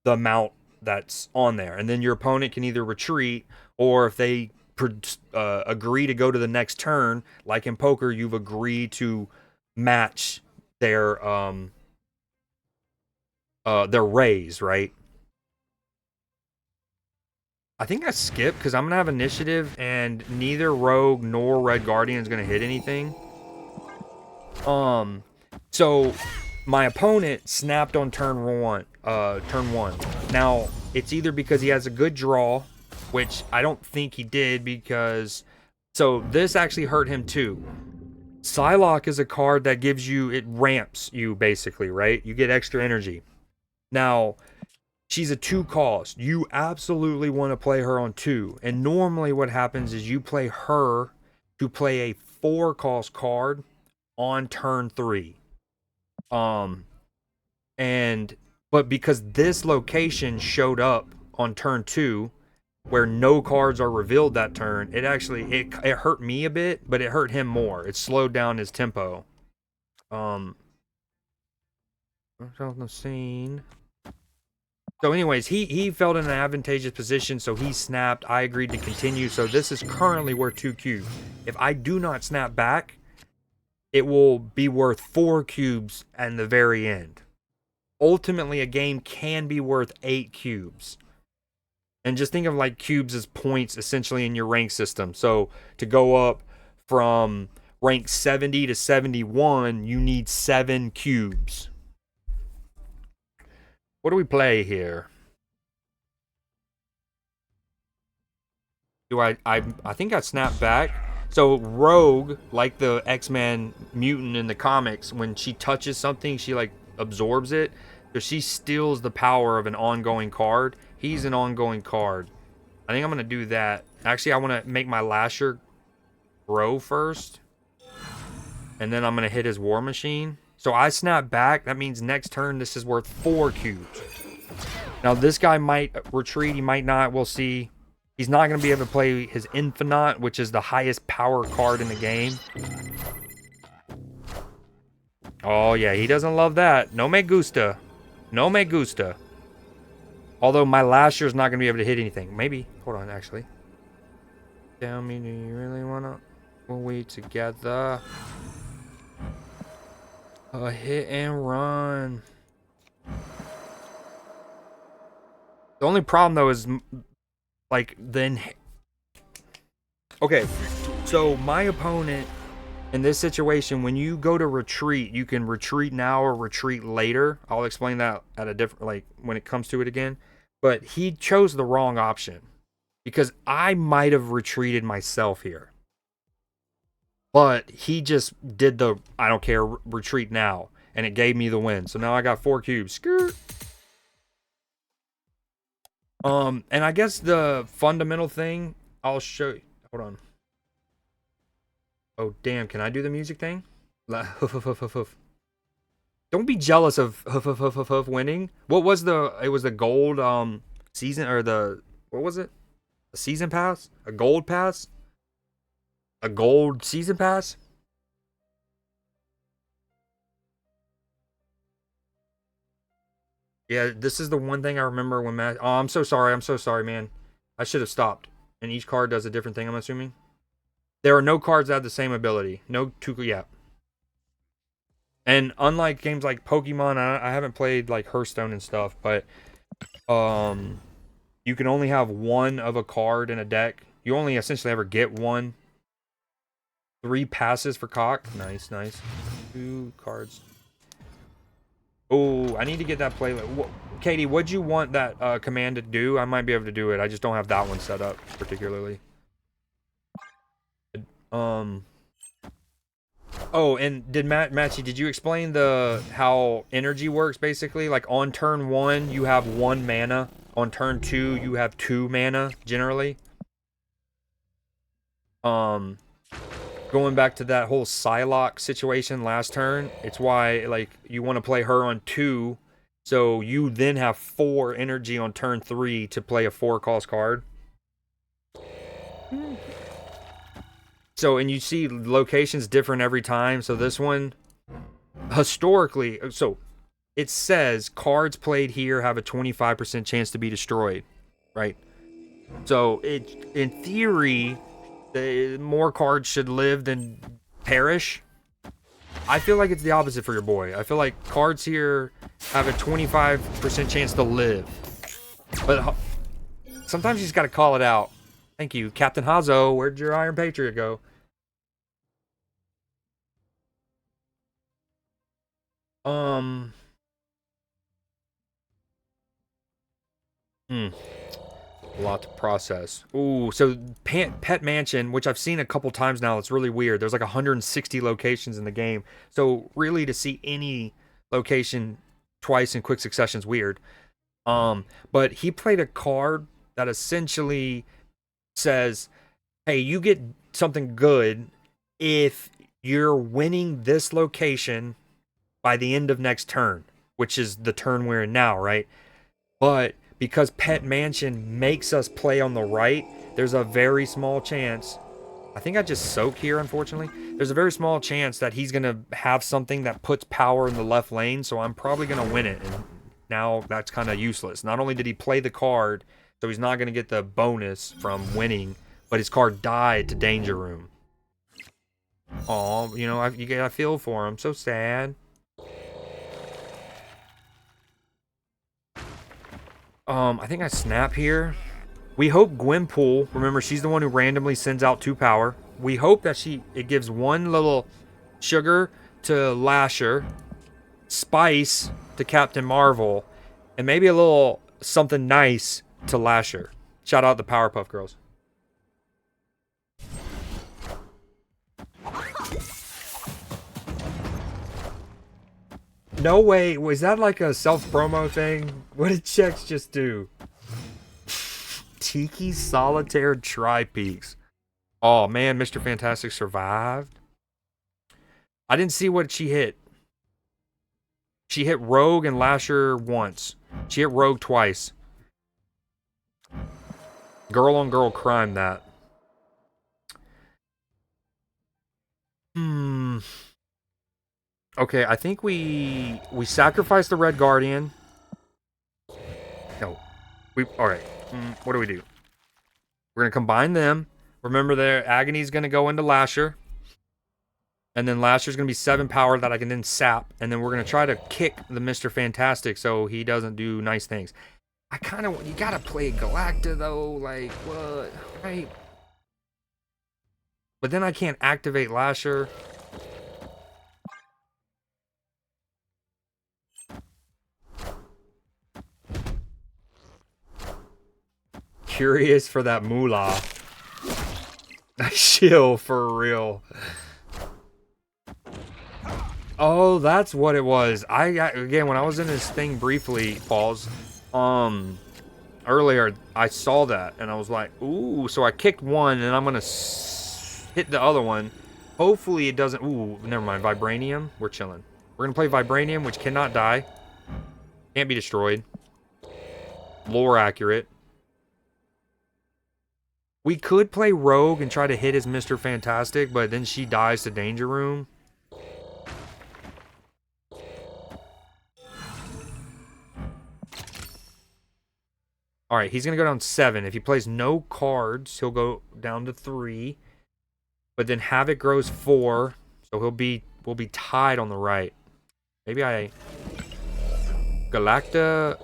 the amount that's on there. And then your opponent can either retreat, or if they agree to go to the next turn, like in poker, you've agreed to match their raise, right? I think I skipped because I'm gonna have initiative and neither Rogue nor Red Guardian is gonna hit anything. So my opponent snapped on turn one. Now, it's either because he has a good draw, which I don't think he did because... So, this actually hurt him too. Psylocke is a card that gives you... It ramps you, basically, right? You get extra energy. Now, she's a 2 cost. You absolutely want to play her on 2. And normally what happens is you play her to play a 4 cost card on turn 3. But because this location showed up on turn 2, where no cards are revealed that turn, it actually it hurt me a bit, but it hurt him more. It slowed down his tempo. On the scene. So anyways, he felt in an advantageous position, so he snapped. I agreed to continue, so this is currently worth 2 cubes. If I do not snap back, it will be worth 4 cubes at the very end. Ultimately, a game can be worth 8 cubes. And just think of like cubes as points essentially in your rank system. So to go up from rank 70 to 71, you need 7 cubes. What do we play here? I think I snapped back. So Rogue, like the X-Men mutant in the comics, when she touches something, she like absorbs it. So she steals the power of an ongoing card. He's an ongoing card. I think I'm going to do that. Actually, I want to make my Lasher grow first. And then I'm going to hit his War Machine. So I snap back. That means next turn, this is worth 4 cubes. Now, this guy might retreat. He might not. We'll see. He's not going to be able to play his Infinite, which is the highest power card in the game. Oh, yeah. He doesn't love that. No me gusta. No me gusta. Although my Lasher is not going to be able to hit anything. Maybe. Hold on, actually. Tell me, do you really want to... Will we together? A hit and run. The only problem, though, is... Like, then... Okay. So, my opponent... In this situation, when you go to retreat, you can retreat now or retreat later. I'll explain that at a different, like, when it comes to it again. But he chose the wrong option. Because I might have retreated myself here. But he just did the, I don't care, retreat now. And it gave me the win. So now I got 4 cubes. Skirt. And I guess the fundamental thing, I'll show you. Hold on. Oh, damn. Can I do the music thing? Don't be jealous of winning. What was the... It was the gold season... Or the... What was it? A season pass? A gold pass? A gold season pass? Yeah, this is the one thing I remember when Matt... Oh, I'm so sorry. I'm so sorry, man. I should have stopped. And each card does a different thing, I'm assuming. There are no cards that have the same ability. No two... Yeah. And unlike games like Pokemon, I haven't played like Hearthstone and stuff, but you can only have one of a card in a deck. You only essentially ever get one. 3 passes for cock. Nice, nice. 2 cards. Oh, I need to get that play. Katie, what'd you want that command to do? I might be able to do it. I just don't have that one set up particularly. Oh, and did Matchy, did you explain how energy works basically? Like on turn 1, you have 1 mana. On turn 2, you have 2 mana generally. Going back to that whole Psylocke situation last turn, it's why like you want to play her on 2, so you then have 4 energy on turn 3 to play a 4-cost card. So, and you see locations different every time. So this one, historically, so it says cards played here have a 25% chance to be destroyed, right? So in theory, more cards should live than perish. I feel like it's the opposite for your boy. I feel like cards here have a 25% chance to live. But sometimes you just got to call it out. Thank you. Captain Hazo, where'd your Iron Patriot go? Um, hmm, a lot to process. Ooh, so Pet Mansion, which I've seen a couple times now, it's really weird. There's like 160 locations in the game. So really to see any location twice in quick succession is weird. But he played a card that essentially says, "Hey, you get something good if you're winning this location by the end of next turn," which is the turn we're in now, right? But because Pet Mansion makes us play on the right, there's a very small chance. I think I just soak here, unfortunately. There's a very small chance that he's going to have something that puts power in the left lane, so I'm probably going to win it. And now that's kind of useless. Not only did he play the card, so he's not going to get the bonus from winning, but his card died to Danger Room. Oh, I feel for him. So sad. I think I snap here. We hope Gwynpool, remember she's the one who randomly sends out 2 power. We hope that it gives 1 little sugar to Lasher, spice to Captain Marvel, and maybe a little something nice to Lasher. Shout out the Powerpuff Girls. No way, was that like a self-promo thing? What did Chex just do? Tiki Solitaire Tri-Peaks. Oh man, Mr. Fantastic survived. I didn't see what she hit. She hit Rogue and Lasher once. She hit Rogue twice. Girl on girl crime that. Okay, I think we sacrifice the Red Guardian. No. Alright. What do? We're gonna combine them. Remember their Agony's gonna go into Lasher. And then Lasher's gonna be 7 power that I can then sap. And then we're gonna try to kick the Mr. Fantastic so he doesn't do nice things. You gotta play Galacta though, like, what? Right? But then I can't activate Lasher. Curious for that moolah. Chill for real. Oh, that's what it was. Again, when I was in this thing briefly, pause. Earlier I saw that and I was like, ooh. So I kicked one and I'm gonna hit the other one. Hopefully it doesn't. Ooh, never mind. Vibranium. We're chilling. We're gonna play Vibranium, which cannot die, can't be destroyed. Lore accurate. We could play Rogue and try to hit his Mr. Fantastic, but then she dies to Danger Room. Alright, he's going to go down 7. If he plays no cards, he'll go down to 3. But then Havoc grows 4. So we'll be tied on the right. Maybe I... Galacta.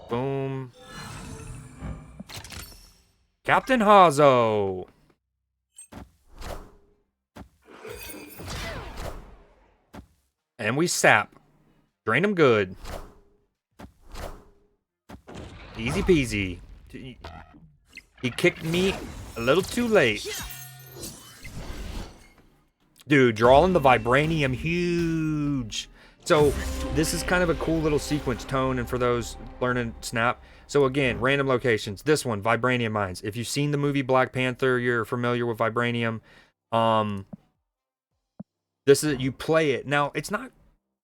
Boom. Captain Hazo. And we sap. Drain him good. Easy peasy. He kicked me a little too late. Dude, drawing the Vibranium, huge. So this is kind of a cool little sequence tone, and for those learning Snap. So again, random locations. This one, Vibranium Mines. If you've seen the movie Black Panther, you're familiar with Vibranium. This is, you play it. Now, it's not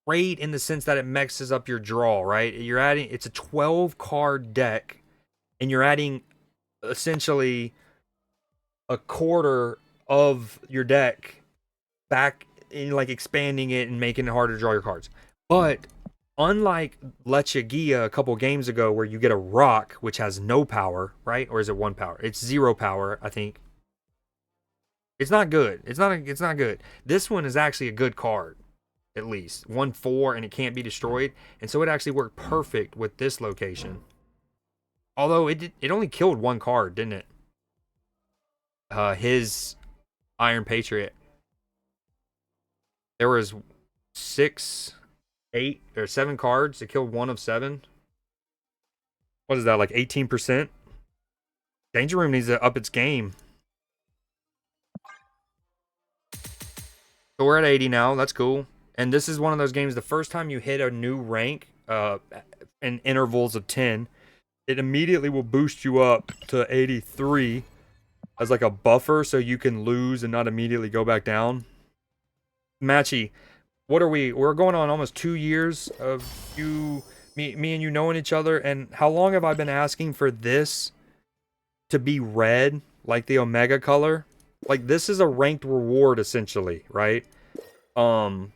great in the sense that it mixes up your draw, right? It's a 12 card deck, and you're adding essentially a quarter of your deck back in, like expanding it and making it harder to draw your cards. But unlike Leche Guia a couple games ago where you get a rock which has no power, right? Or is it 1 power? It's 0 power, I think. It's not good. It's not good. This one is actually a good card. At least 1/4, and it can't be destroyed, and so it actually worked perfect with this location. Although it only killed 1 card, didn't it? His Iron Patriot. There was 6. 8 or 7 cards. It killed one of 7. What is that, like 18%? Danger Room needs to up its game. So we're at 80 now. That's cool. And this is one of those games, the first time you hit a new rank in intervals of 10, it immediately will boost you up to 83 as like a buffer so you can lose and not immediately go back down. Matchy, what are we? We're going on almost 2 years of me and you knowing each other. And how long have I been asking for this to be red, like the Omega color? Like, this is a ranked reward essentially, right? Um,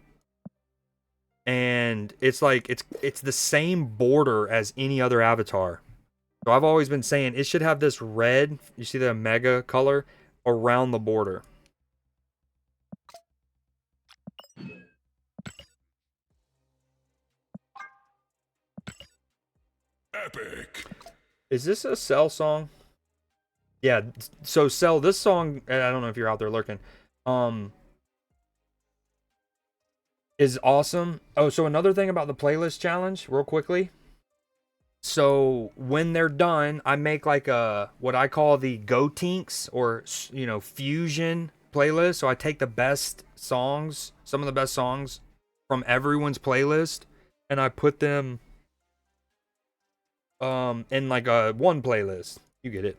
and it's like it's the same border as any other avatar. So I've always been saying it should have this red, you see the Omega color around the border. Epic. Is this a Cell song? Yeah, so Cell, this song, I don't know if you're out there lurking, is awesome. Oh, so another thing about the playlist challenge, real quickly. So when they're done, I make like a what I call the Go Tinks, or fusion playlist. So I take the best songs, some of the best songs from everyone's playlist, and I put them in like a one playlist. You get it.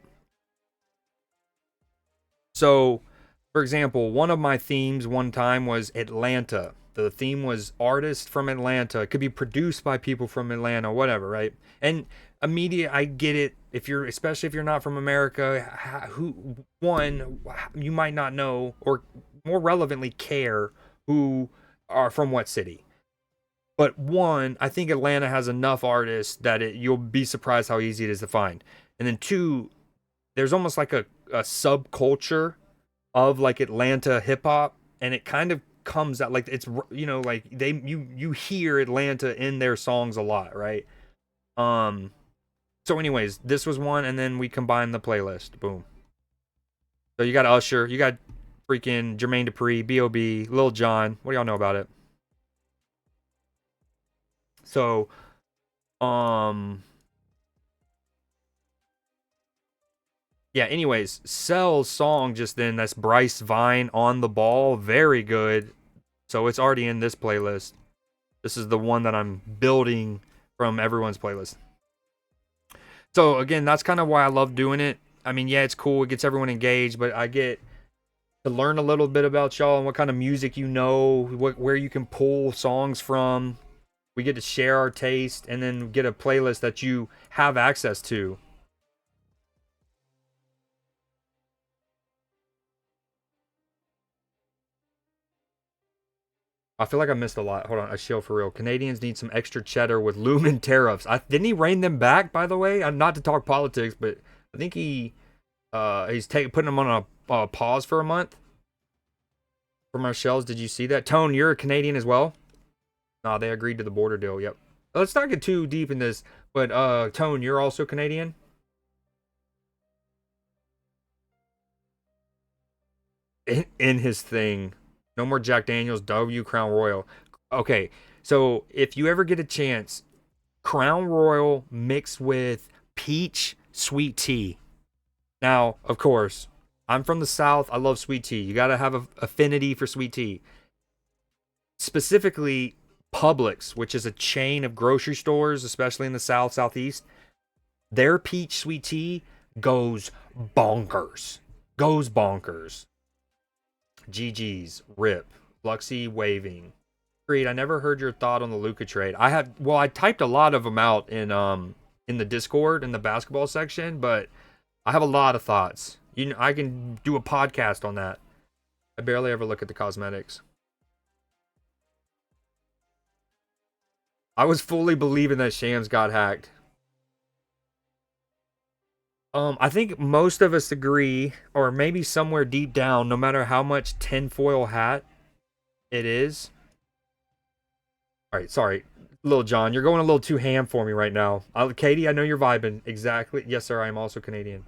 So, for example, one of my themes one time was Atlanta. The theme was artists from Atlanta. It could be produced by people from Atlanta, whatever, right? And immediate, I get it. If you're, especially if you're not from America, you might not know, or more relevantly, care who are from what city. But one, I think Atlanta has enough artists that you'll be surprised how easy it is to find. And then two, there's almost like a subculture of like Atlanta hip hop, and it kind of comes out like it's like you hear Atlanta in their songs a lot, right? So anyways, this was one, and then we combined the playlist. Boom. So you got Usher, you got freaking Jermaine Dupri, B.O.B., Lil Jon. What do y'all know about it? So yeah, anyways, Cell's song just then, that's Bryce Vine, On the Ball, very good. So it's already in this playlist. This is the one that I'm building from everyone's playlist. So again, that's kind of why I love doing it. I mean, yeah, it's cool. It gets everyone engaged, but I get to learn a little bit about y'all and what kind of music you know, where you can pull songs from. We get to share our taste and then get a playlist that you have access to. I feel like I missed a lot. Hold on, I chill for real. Canadians need some extra cheddar with looming tariffs. Didn't he rein them back, by the way? Not to talk politics, but I think he's putting them on a pause for a month. For Marshall's, did you see that? Tone, you're a Canadian as well? Nah, they agreed to the border deal. Yep. Let's not get too deep in this, but Tone, you're also Canadian? In his thing. No more Jack Daniels, W Crown Royal. Okay, so if you ever get a chance, Crown Royal mixed with peach sweet tea. Now, of course, I'm from the South. I love sweet tea. You got to have an affinity for sweet tea. Specifically, Publix, which is a chain of grocery stores, especially in the South, Southeast, their peach sweet tea goes bonkers. Goes bonkers. GG's, rip. Luxy waving. Creed, I never heard your thought on the Luka trade. I typed a lot of them out in the Discord in the basketball section, but I have a lot of thoughts. I can do a podcast on that. I barely ever look at the cosmetics. I was fully believing that Shams got hacked. I think most of us agree, or maybe somewhere deep down, no matter how much tinfoil hat it is. All right, sorry, Lil John, you're going a little too ham for me right now. Katie, I know you're vibing. Exactly. Yes, sir, I am also Canadian.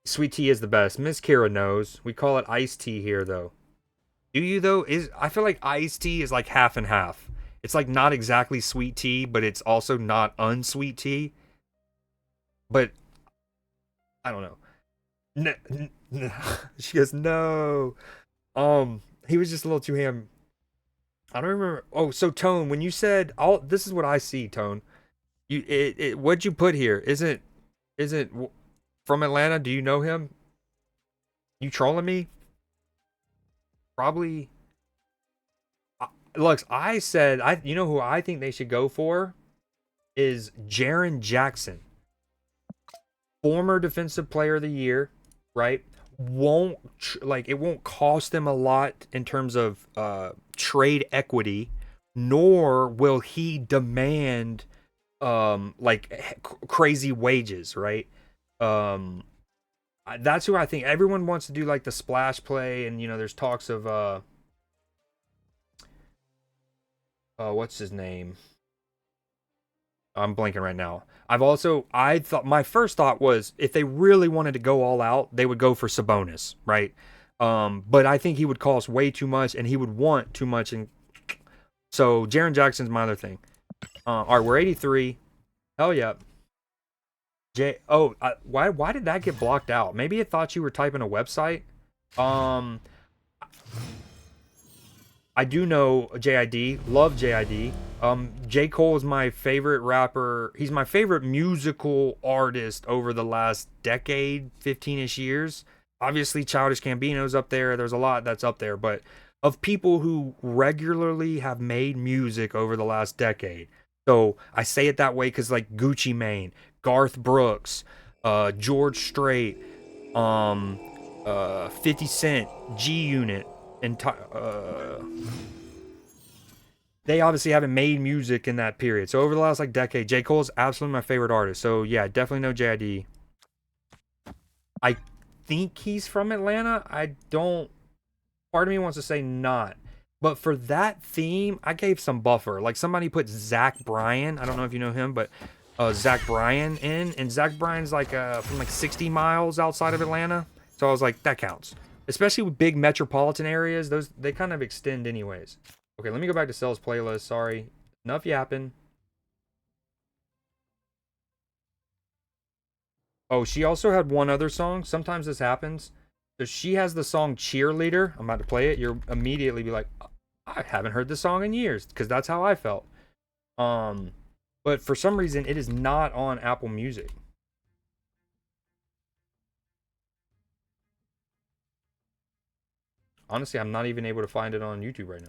Sweet tea is the best. Miss Kira knows. We call it iced tea here, though. Do you though? I feel like iced tea is like half and half. It's like not exactly sweet tea, but it's also not unsweet tea. But I don't know. She goes, no. He was just a little too ham. I don't remember. Oh, so Tone, when you said all, this is what I see, Tone. What'd you put here? Isn't from Atlanta? Do you know him? You trolling me? Probably. Lux, I said, you know who I think they should go for is Jaren Jackson, former Defensive Player of the Year, right? Won't like it won't cost them a lot in terms of trade equity, nor will he demand crazy wages, right? Um, that's who I think everyone wants to do like the splash play, and there's talks of what's his name? I'm blanking right now. I thought my first thought was if they really wanted to go all out, they would go for Sabonis, right? But I think he would cost way too much, and he would want too much, and so Jaren Jackson's my other thing. All right, we're 83. Hell yeah. Why did that get blocked out? Maybe it thought you were typing a website. Um, I do know JID. Love JID. J. Cole is my favorite rapper. He's my favorite musical artist over the last decade, 15-ish years. Obviously, Childish Gambino's up there. There's a lot that's up there. But of people who regularly have made music over the last decade. So I say it that way because like Gucci Mane, Garth Brooks, George Strait, 50 Cent, G Unit, and they obviously haven't made music in that period. So over the last like decade, J. Cole is absolutely my favorite artist. So yeah, definitely know JID. I think he's from Atlanta. I don't. Part of me wants to say not. But for that theme, I gave some buffer. Like somebody put Zach Bryan. I don't know if you know him, but Zach Bryan in, and Zach Bryan's like from like 60 miles outside of Atlanta. So I was like, that counts. Especially with big metropolitan areas, those they kind of extend anyways. Okay, let me go back to Cell's playlist. Sorry, enough yapping. Oh, she also had one other song. Sometimes this happens. So she has the song Cheerleader. I'm about to play it. You'll immediately be like, I haven't heard this song in years, because that's how I felt. But for some reason, it is not on Apple Music. Honestly, I'm not even able to find it on YouTube right now.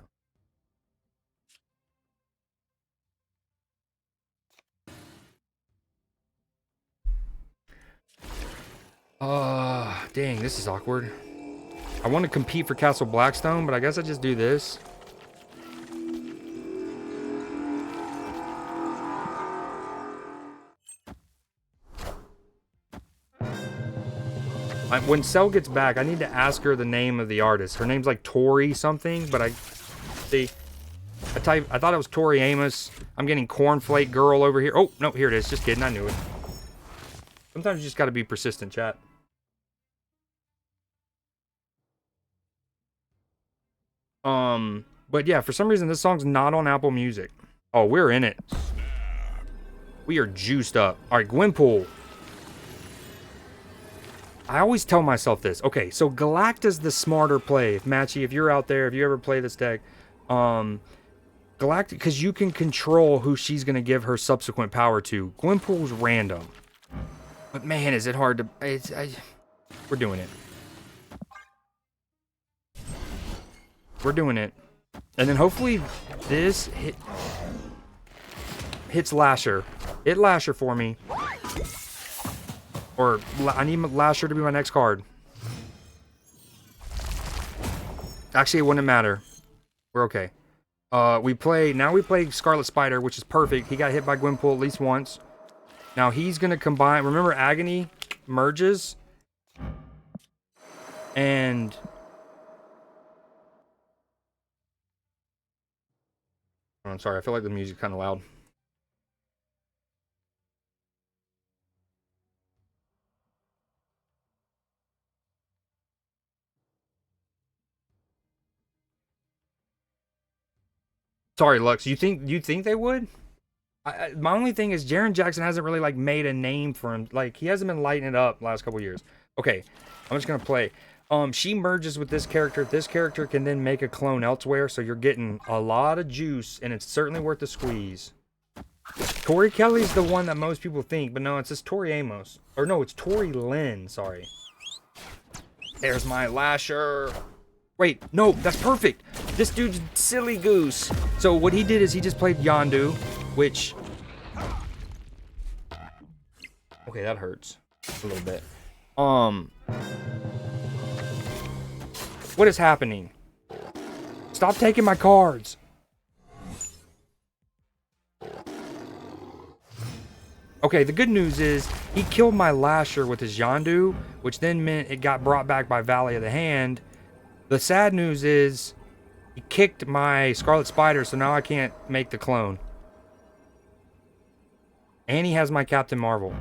Dang, this is awkward. I want to compete for Castle Blackstone, but I guess I just do this. When Cell gets back, I need to ask her the name of the artist. Her name's like Tori something, but I thought it was Tori Amos. I'm getting Cornflake Girl over here. Oh, no, here it is. Just kidding. I knew it. Sometimes you just got to be persistent, chat. But yeah, for some reason, this song's not on Apple Music. Oh, we're in it. We are juiced up. All right, Gwenpool. I always tell myself this. Okay, so Galacta's the smarter play. Matchy, if you're out there, if you ever play this deck, Galacta, because you can control who she's going to give her subsequent power to. Gwenpool's random. But man, is it hard to... we're doing it. We're doing it. And then hopefully this hits Lasher. Hit Lasher for me. Or I need Lasher to be my next card. Actually, it wouldn't matter. We're okay. We play Scarlet Spider, which is perfect. He got hit by Gwenpool at least once. Now he's gonna combine. Remember, Agony merges, and oh, I'm sorry. I feel like the music's kind of loud. Sorry, Lux. You think they would? My only thing is Jaren Jackson hasn't really like made a name for him. Like he hasn't been lighting it up last couple years. Okay, I'm just gonna play. She merges with this character. This character can then make a clone elsewhere, so you're getting a lot of juice, and it's certainly worth the squeeze. Tori Kelly's the one that most people think, but no, it's just Tori Amos. Or no, it's Tori Lynn, sorry. There's my Lasher. Wait, no, that's perfect. This dude's silly goose. So what he did is he just played Yondu, which... Okay, that hurts a little bit. What is happening? Stop taking my cards. Okay, the good news is he killed my Lasher with his Yondu, which then meant it got brought back by Valley of the Hand. The sad news is he kicked my Scarlet Spider, so now I can't make the clone. And he has my Captain Marvel.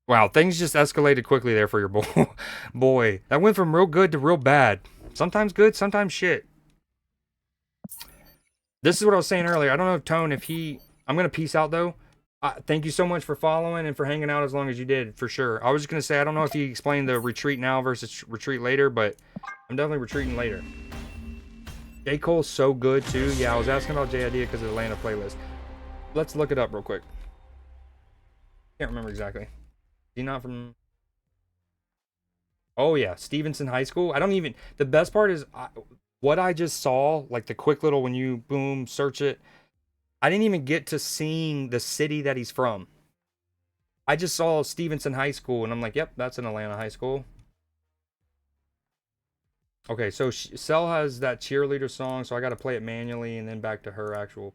Wow, things just escalated quickly there for your boy. That went from real good to real bad. Sometimes good, sometimes shit. This is what I was saying earlier. I don't know, Tone, if he... I'm going to peace out, though. Thank you so much for following and for hanging out as long as you did, for sure. I was just going to say, I don't know if he explained the retreat now versus retreat later, but I'm definitely retreating later. J. Cole's so good, too. Yeah, I was asking about J. Idea because of the Atlanta playlist. Let's look it up real quick. Can't remember exactly. Is he not from... Oh, yeah. Stevenson High School. I don't even... The best part is what I just saw, like the quick little when you, boom, search it. I didn't even get to seeing the city that he's from. I just saw Stevenson High School, and I'm like, yep, that's an Atlanta high school. Okay, so Cell has that cheerleader song, so I got to play it manually, and then back to her actual...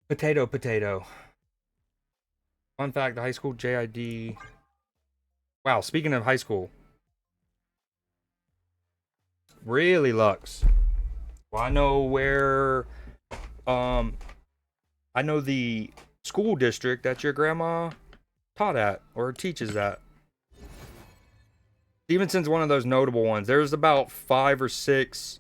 Potato, potato. Fun fact, the high school JID... Wow, speaking of high school. Really, Lux. Well, I know where... I know the school district that your grandma taught at, or teaches at. Stevenson's one of those notable ones. There's about 5 or 6...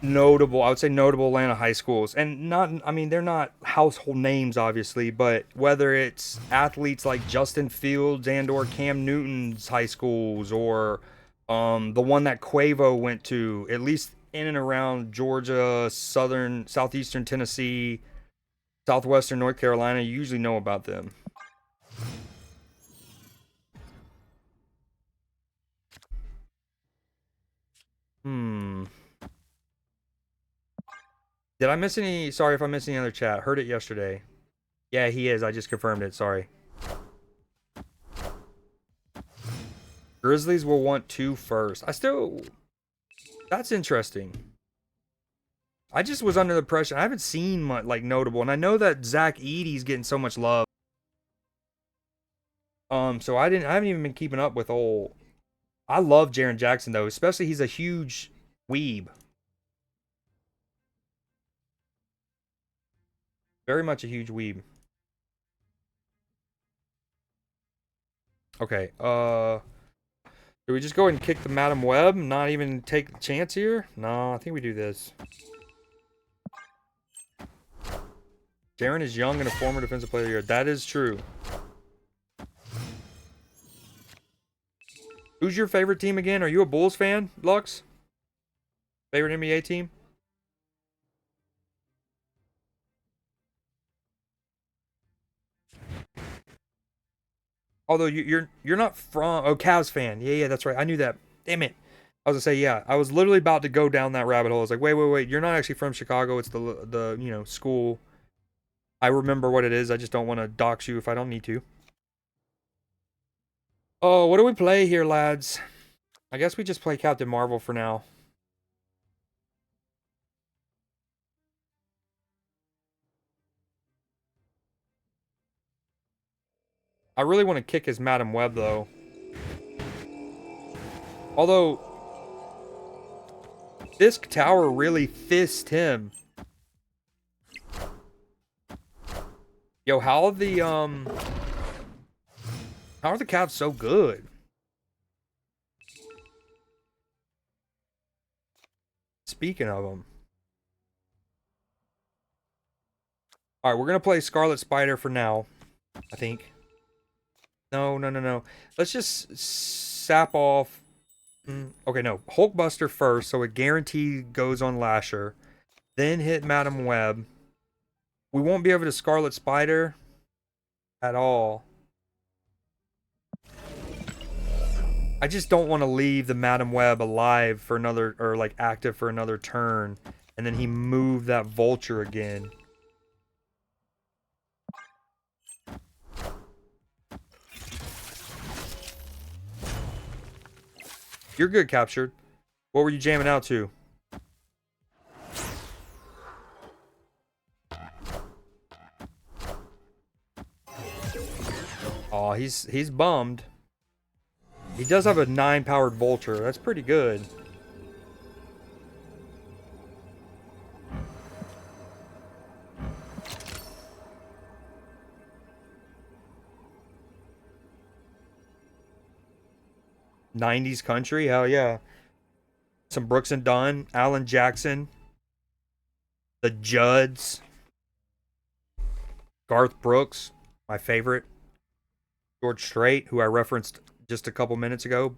notable, I would say notable Atlanta high schools, and not, I mean, they're not household names obviously, but whether it's athletes like Justin Fields and or Cam Newton's high schools, or the one that Quavo went to, at least in and around Georgia, southeastern Tennessee, southwestern North Carolina, you usually know about them. Did I miss any? Sorry if I missed any other chat. Heard it yesterday. Yeah, he is. I just confirmed it. Sorry. Grizzlies will want 2 first. That's interesting. I just was under the impression. I haven't seen much like notable, and I know that Zach Edey's getting so much love. So I haven't even been keeping up with old. I love Jaren Jackson though, especially he's a huge weeb. Very much a huge weeb. Okay, do we just go ahead and kick the Madam Web? Not even take the chance here? No, I think we do this. Jaren is young and a former defensive player of the year. That is true. Who's your favorite team again? Are you a Bulls fan, Lux? Favorite NBA team? Although you're not from... Oh, Cavs fan. Yeah, that's right. I knew that. Damn it. I was gonna say, yeah. I was literally about to go down that rabbit hole. I was like, wait. You're not actually from Chicago. It's the you know, school. I remember what it is. I just don't want to dox you if I don't need to. Oh, what do we play here, lads? I guess we just play Captain Marvel for now. I really want to kick his Madam Web, though. Although, this tower really fist him. Yo, how are the Cavs so good? Speaking of them. All right, we're going to play Scarlet Spider for now, I think. No, no, no, no. Let's just sap off. Okay, no. Hulkbuster first, so it guaranteed goes on Lasher. Then hit Madam Web. We won't be able to Scarlet Spider at all. I just don't want to leave the Madam Web alive for another, or like active for another turn. And then he moved that Vulture again. You're good, Captured. What were you jamming out to? Oh, he's bummed. He does have a 9-powered Vulture. That's pretty good. '90s country, hell yeah. Some Brooks and Dunn, Alan Jackson, the Judds, Garth Brooks, my favorite, George Strait, who I referenced just a couple minutes ago.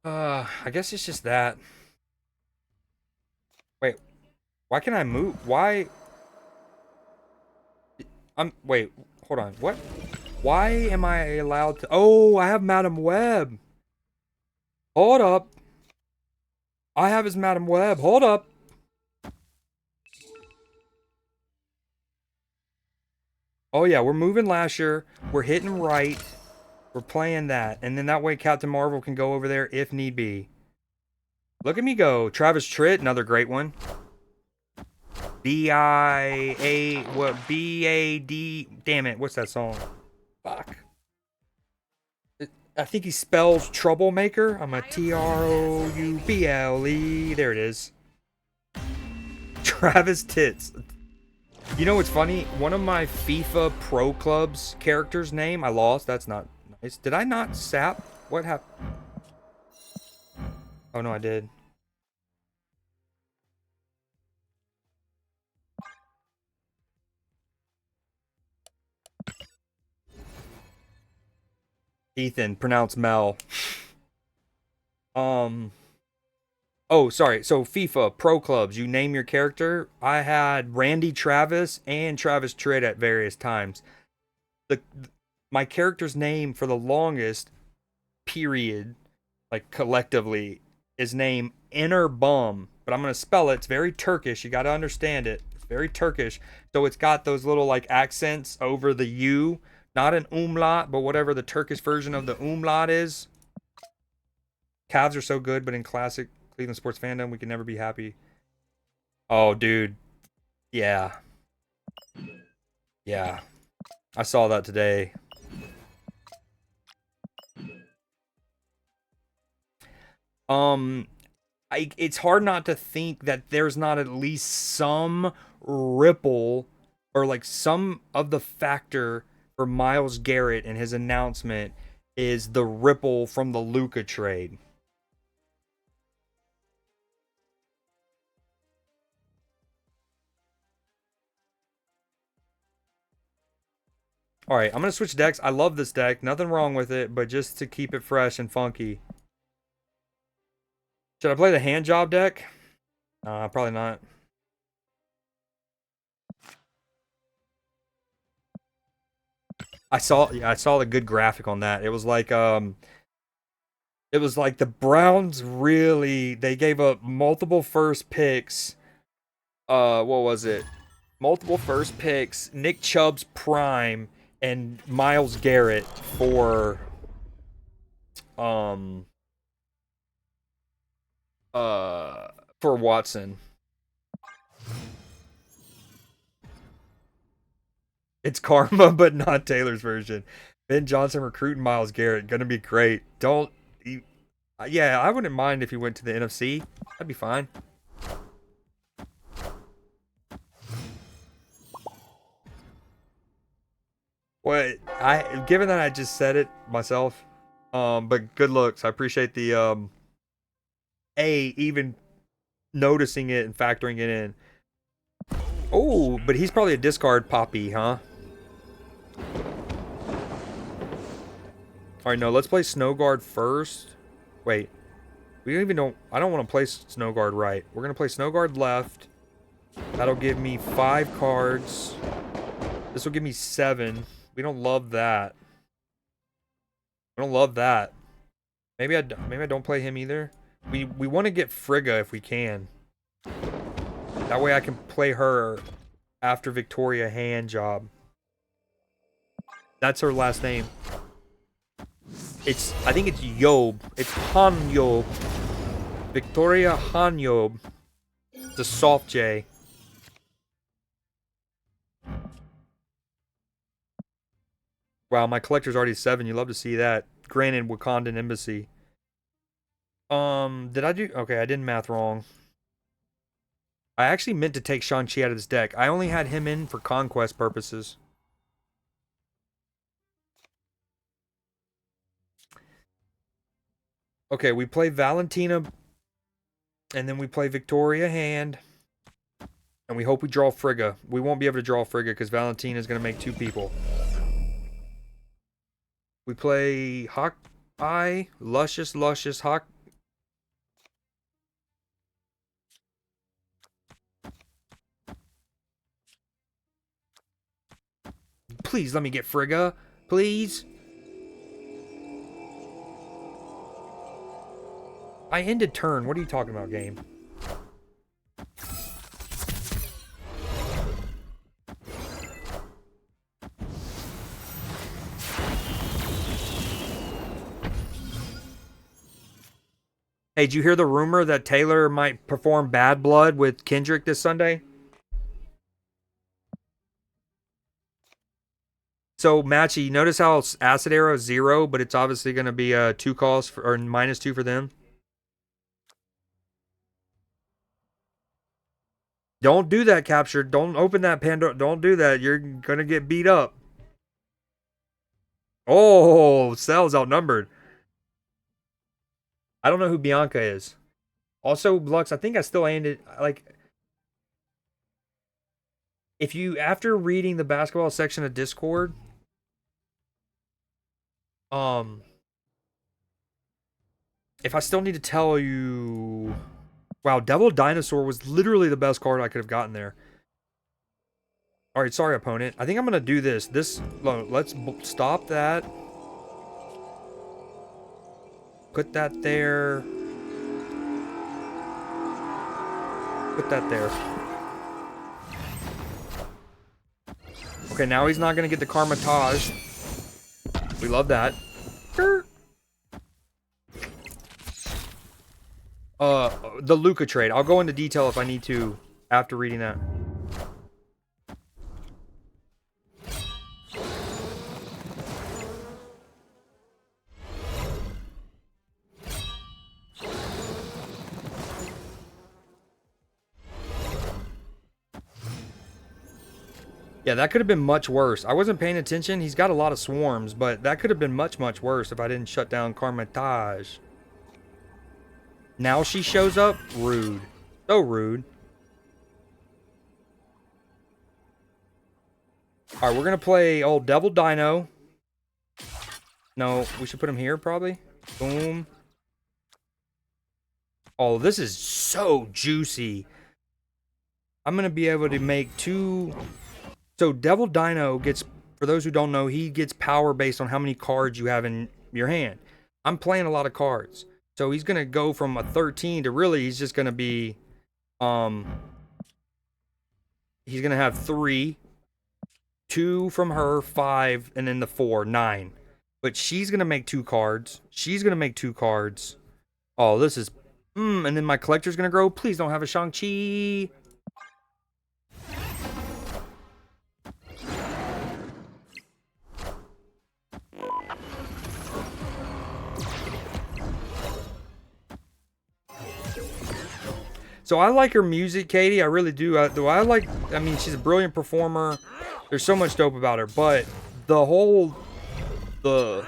I guess it's just that. Wait, why can I move? Why? Wait, hold on. What? Why am I allowed to? Oh, I have Madam Web. Hold up. I have his Madam Web. Hold up. Oh yeah, we're moving Lasher. We're hitting right. We're playing that. And then that way Captain Marvel can go over there if need be. Look at me go. Travis Tritt, another great one. B-I-A, damn it, what's that song? Fuck. I think he spells troublemaker. I'm a Trouble. There it is. Travis Tits. You know what's funny? One of my FIFA Pro Clubs characters' name, I lost. That's not nice. Did I not sap? What happened? Oh no, I did. Ethan, pronounced Mel. Oh, sorry. So FIFA Pro Clubs, you name your character. I had Randy Travis and Travis Tritt at various times. The my character's name for the longest period, like collectively, is named Inner Bum. But I'm gonna spell it. It's very Turkish. You gotta understand it. It's very Turkish. So it's got those little like accents over the U. Not an umlaut, but whatever the Turkish version of the umlaut is. Cavs are so good, but in classic Cleveland sports fandom, we can never be happy. Oh, dude. Yeah. Yeah. I saw that today. It's hard not to think that there's not at least some ripple or like some of the factor for Myles Garrett and his announcement is the ripple from the Luka trade. All right, I'm going to switch decks. I love this deck. Nothing wrong with it, but just to keep it fresh and funky. Should I play the hand job deck? Probably not. I saw the good graphic on that. It was like the Browns really, they gave up multiple first picks. What was it? Multiple first picks, Nick Chubb's prime, and Myles Garrett for Watson. It's karma, but not Taylor's version. Ben Johnson recruiting Myles Garrett, gonna be great. Yeah, I wouldn't mind if he went to the NFC. That'd be fine. Well, given that I just said it myself, but good looks. I appreciate the even noticing it and factoring it in. Oh, but he's probably a discard poppy, huh? All right, no, let's play Snow Guard first. Wait, we don't even know. I don't want to play Snow Guard right. We're gonna play Snow Guard left. That'll give me 5 cards. This will give me 7. We don't love that. We don't love that. Maybe I don't play him either. We want to get Frigga if we can. That way I can play her after Victoria Hand job. That's her last name. I think it's Yob. It's Han Yob. Victoria Han Yob. It's a soft J. Wow, my collector's already 7. You love to see that. Granted, Wakandan Embassy. Did I do... Okay, I didn't math wrong. I actually meant to take Shang-Chi out of this deck. I only had him in for conquest purposes. Okay, we play Valentina, and then we play Victoria Hand, and we hope we draw Frigga. We won't be able to draw Frigga because Valentina is going to make 2 people. We play Hawkeye, Luscious Hawk. Please let me get Frigga, please. I ended turn. What are you talking about, game? Hey, did you hear the rumor that Taylor might perform Bad Blood with Kendrick this Sunday? So, Matchy, notice how Acid Arrow is 0, but it's obviously going to be 2 calls for, or -2 for them. Don't do that, Capture. Don't open that Pandora. Don't do that. You're going to get beat up. Oh, Cell's outnumbered. I don't know who Bianca is. Also, Lux, I think I still aimed it, like... If you, after reading the basketball section of Discord... If I still need to tell you... Wow, Devil Dinosaur was literally the best card I could have gotten there. Alright, sorry, opponent. I think I'm going to do this. Let's stop that. Put that there. Put that there. Okay, now he's not going to get the Karmatage. We love that. The Luca trade. I'll go into detail if I need to after reading that. Yeah, that could have been much worse. I wasn't paying attention. He's got a lot of swarms, but that could have been much, much worse if I didn't shut down Karmatage. Now she shows up? Rude. So rude. Alright, we're going to play old Devil Dino. No, we should put him here, probably. Boom. Oh, this is so juicy. I'm going to be able to make 2... So Devil Dino gets, for those who don't know, he gets power based on how many cards you have in your hand. I'm playing a lot of cards. So he's going to go from a 13 to really he's just going to be, he's going to have 3, 2 from her, 5, and then the 4, 9. But she's going to make 2 cards. She's going to make 2 cards. Oh, this is, and then my collector's going to grow. Please don't have a Shang-Chi. So I like her music, Katie. I really do. I mean, she's a brilliant performer. There's so much dope about her. But the whole the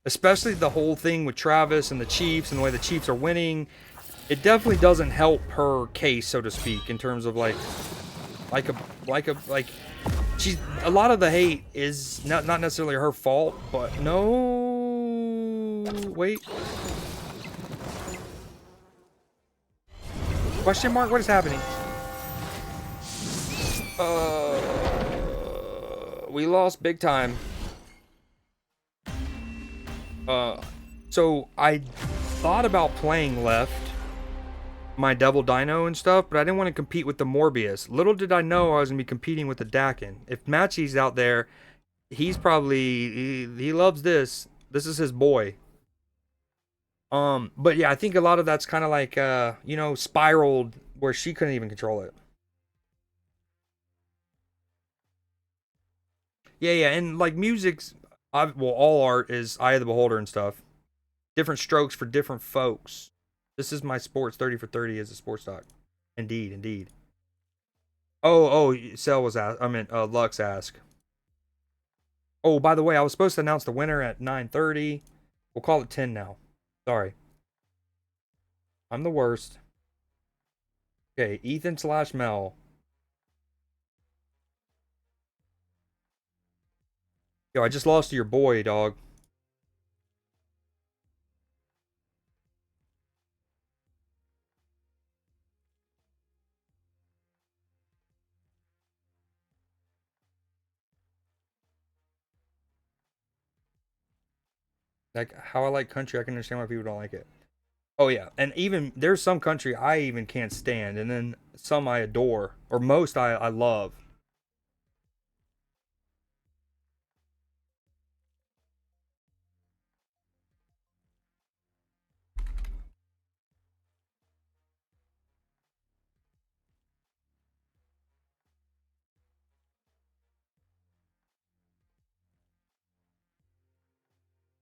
especially the whole thing with Travis and the Chiefs and the way the Chiefs are winning, it definitely doesn't help her case, so to speak, in terms of like she's a lot of the hate is not necessarily her fault, but no, wait, question mark, what is happening? We lost big time. So I thought about playing left my Devil Dino and stuff, but I didn't want to compete with the Morbius. Little did I know I was gonna be competing with the Dakin. If Matchy's out there, he's probably he loves this. This is his boy. But yeah, I think a lot of that's kind of like you know, spiraled where she couldn't even control it. Yeah, and like music's, well, all art is eye of the beholder and stuff. Different strokes for different folks. This is my sports 30 for 30 as a sports doc. Indeed, indeed. Oh, Cell was asked. I mean, Lux asked. Oh, by the way, I was supposed to announce the winner at 9:30. We'll call it 10 now. Sorry. I'm the worst. Okay, Ethan / Mel. Yo, I just lost to your boy, dog. Like, how I like country, I can understand why people don't like it. Oh, yeah. And even, there's some country I even can't stand. And then some I adore. Or most I love.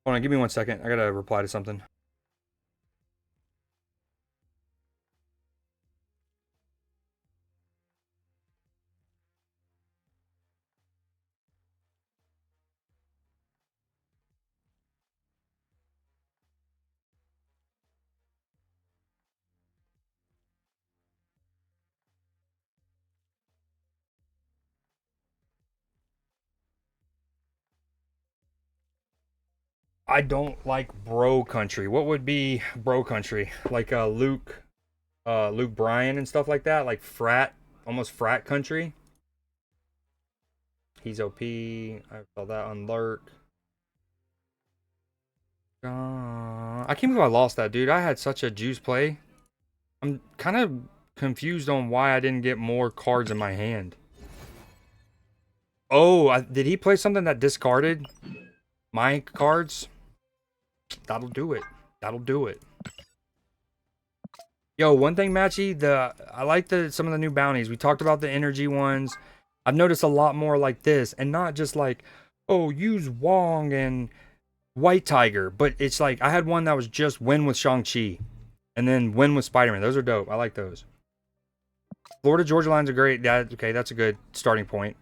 Hold on, give me 1 second. I gotta reply to something. I don't like bro country. What would be bro country? Like Luke Bryan and stuff like that? Like frat, almost frat country? He's OP. I saw that on Lurk. I can't believe I lost that, dude. I had such a juice play. I'm kind of confused on why I didn't get more cards in my hand. Oh, did he play something that discarded my cards? That'll do it. That'll do it. Yo, one thing, Matchy, I like some of the new bounties. We talked about the energy ones. I've noticed a lot more like this, and not just like, oh, use Wong and White Tiger, but it's like I had one that was just win with Shang-Chi, and then win with Spider-Man. Those are dope. I like those. Florida Georgia lines are great. Okay, that's a good starting point.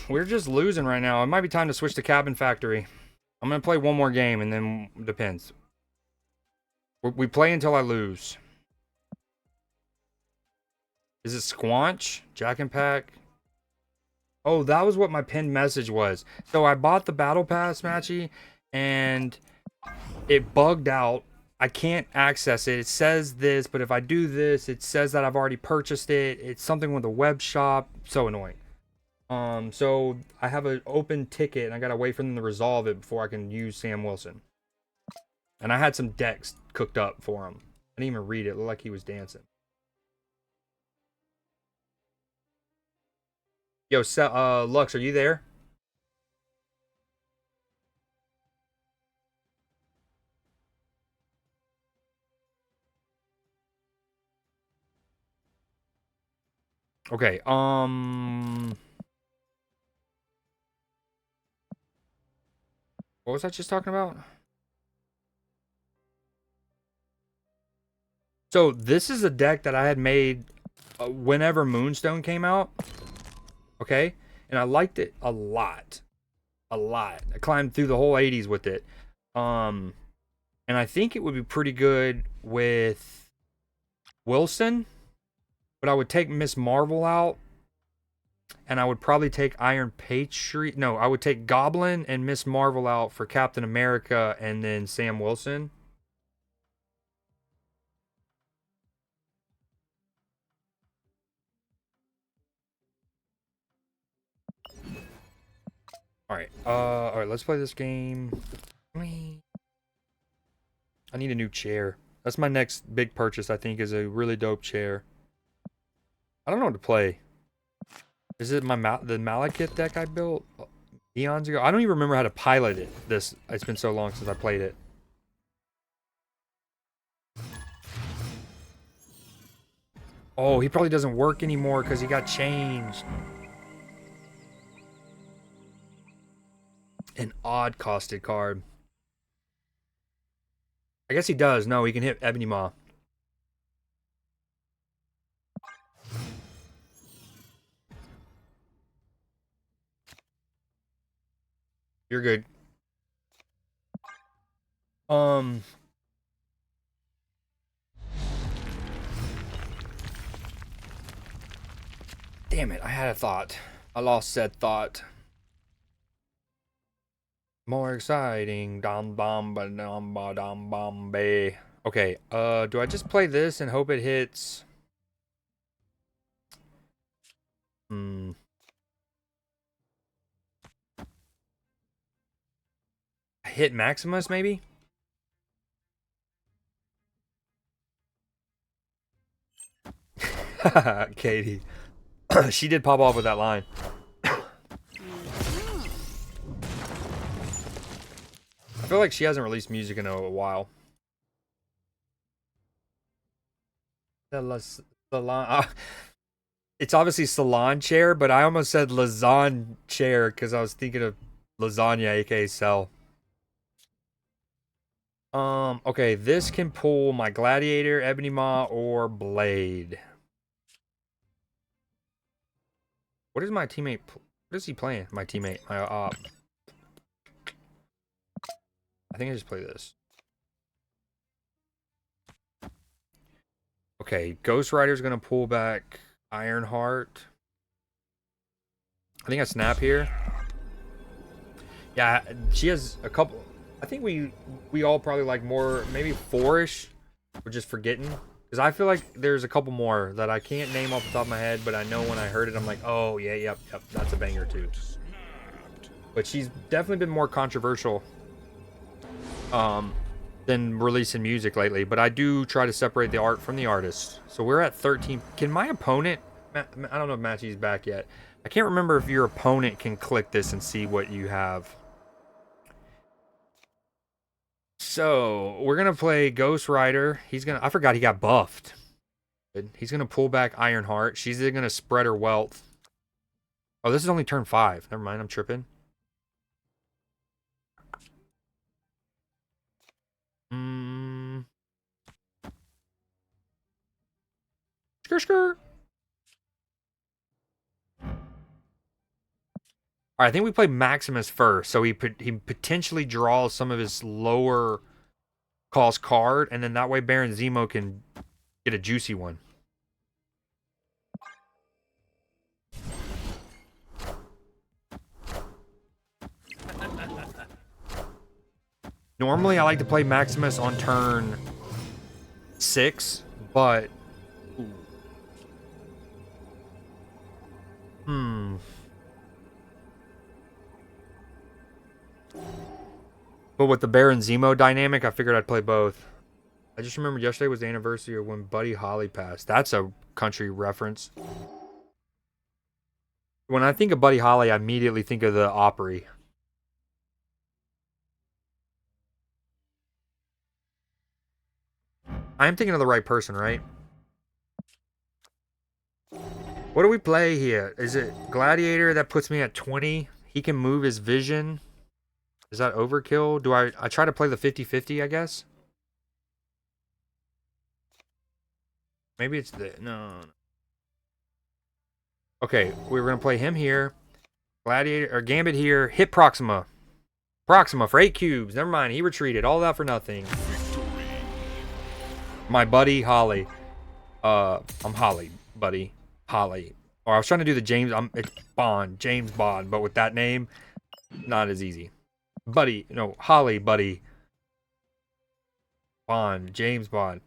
We're just losing right now. It might be time to switch to Cabin Factory. I'm gonna play one more game, and then depends. We play until I lose. Is it Squanch? Jack and Pack? Oh, that was what my pinned message was. So I bought the Battle Pass, Matchy, and it bugged out. I can't access it. It says this, but if I do this, it says that I've already purchased it. It's something with a web shop. So annoying. So I have an open ticket, and I gotta wait for them to resolve it before I can use Sam Wilson. And I had some decks cooked up for him. I didn't even read it. It looked like he was dancing. Yo, Lux, are you there? Okay, what was I just talking about? So this is a deck that I had made whenever Moonstone came out. Okay, and I liked it a lot, a lot. I climbed through the whole 80s with it. And I think it would be pretty good with Wilson, but I would take Miss Marvel out, and I would probably take Iron Patriot. No, I would take Goblin and Miss Marvel out for Captain America, and then Sam Wilson. All right, let's play this game. I need a new chair. That's my next big purchase, I think, is a really dope chair. I don't know what to play. Is it the Malekith deck I built eons ago? I don't even remember how to pilot it. It's been so long since I played it. Oh, he probably doesn't work anymore because he got changed. An odd costed card. I guess he does. No, he can hit Ebony Maw. You're good. Damn it, I had a thought. I lost said thought. More exciting. Dom bom ba dom ba dom bom bay. Okay, do I just play this and hope it hits? Hit Maximus, maybe? Katie. She did pop off with that line. I feel like she hasn't released music in a while. It's obviously salon chair, but I almost said lasagna chair because I was thinking of lasagna, aka Cell. Okay, this can pull my Gladiator, Ebony Maw, or Blade. What is my teammate? What is he playing? My teammate, my I think I just play this. Okay, Ghost Rider's gonna pull back Ironheart. I think I snap here. Yeah, she has a couple. I think we all probably like more, maybe 4-ish. We're just forgetting. Because I feel like there's a couple more that I can't name off the top of my head, but I know when I heard it, I'm like, oh, yeah, yep, that's a banger too. But she's definitely been more controversial than releasing music lately. But I do try to separate the art from the artist. So we're at 13. Can my opponent, I don't know if Matthew's back yet. I can't remember if your opponent can click this and see what you have. So we're gonna play Ghost Rider. I forgot he got buffed. He's gonna pull back Ironheart. She's either gonna spread her wealth. Oh, this is only turn 5. Never mind, I'm tripping. Skr. All right, I think we play Maximus first, so he potentially draws some of his lower cost card, and then that way Baron Zemo can get a juicy one. Normally, I like to play Maximus on turn 6, but But with the Baron Zemo dynamic, I figured I'd play both. I just remember yesterday was the anniversary of when Buddy Holly passed. That's a country reference. When I think of Buddy Holly, I immediately think of the Opry. I am thinking of the right person, right? What do we play here? Is it Gladiator that puts me at 20? He can move his vision. Is that overkill? Do I try to play the 50-50, I guess? Maybe it's the no. Okay, we were gonna play him here. Gladiator or Gambit here. Hit Proxima. Proxima for 8 cubes. Never mind. He retreated. All that for nothing. My buddy Holly. I'm Holly, buddy. Holly. Or I was trying to do the James. It's Bond. James Bond, but with that name, not as easy. Buddy. No, Holly, buddy. Bond. James Bond.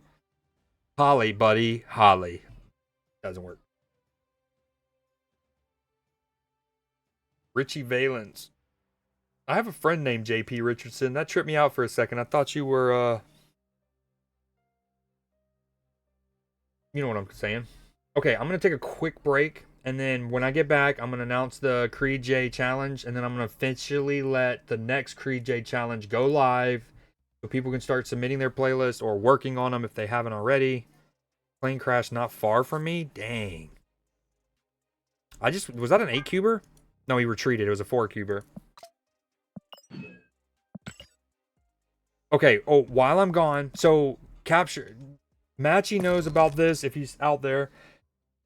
Holly, buddy. Holly. Doesn't work. Richie Valens. I have a friend named JP Richardson. That tripped me out for a second. I thought you were, you know what I'm saying. Okay, I'm going to take a quick break. And then when I get back, I'm going to announce the Creed J challenge. And then I'm going to officially let the next Creed J challenge go live. So people can start submitting their playlists or working on them if they haven't already. Plane crash not far from me? Dang. Was that an 8-cuber? No, he retreated. It was a 4-cuber. Okay, oh, while I'm gone, so capture. Matchy knows about this if he's out there.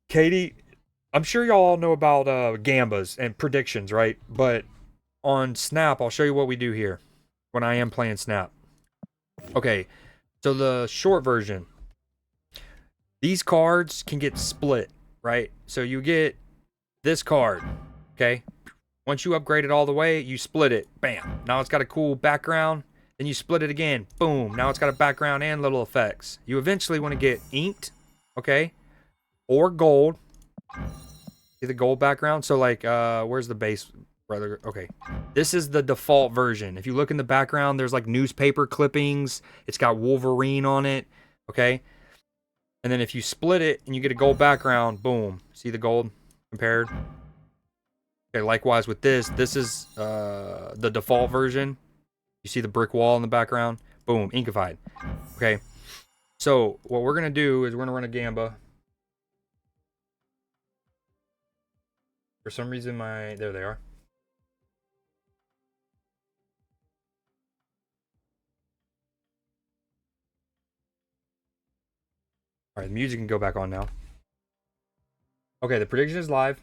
Katie, I'm sure y'all all know about gambas and predictions, right? But on Snap, I'll show you what we do here when I am playing Snap. Okay, so the short version. These cards can get split, right? So you get this card, okay? Once you upgrade it all the way, you split it. Bam. Now it's got a cool background. Then you split it again. Boom. Now it's got a background and little effects. You eventually want to get inked, okay? Or gold. See the gold background? So like, where's the base, brother? Okay. This is the default version. If you look in the background, there's like newspaper clippings. It's got Wolverine on it, okay? And then if you split it and you get a gold background, boom. See the gold compared? Okay, likewise with this is the default version. You see the brick wall in the background? Boom, inkified. Okay, so what we're going to do is we're going to run a gamba. For some reason there they are. All right, the music can go back on now. Okay, the prediction is live.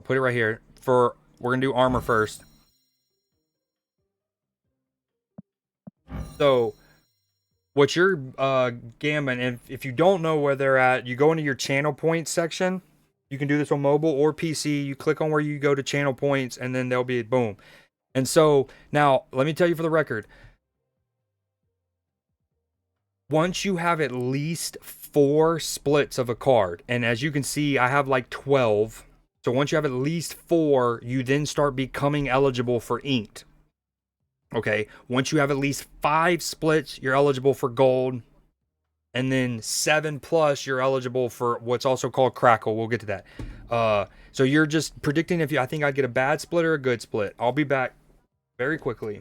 I'll put it right here. We're going to do armor first. So, what you're gambling, and if you don't know where they're at, you go into your channel points section. You can do this on mobile or PC. You click on where you go to channel points, and then there'll be boom. And so, now, let me tell you for the record. Once you have at least 4 splits of a card, and as you can see, I have like 12. So once you have at least 4, you then start becoming eligible for inked. Okay, once you have at least 5 splits, you're eligible for gold. And then 7 plus, you're eligible for what's also called crackle. We'll get to that. So you're just predicting I think I'd get a bad split or a good split. I'll be back very quickly.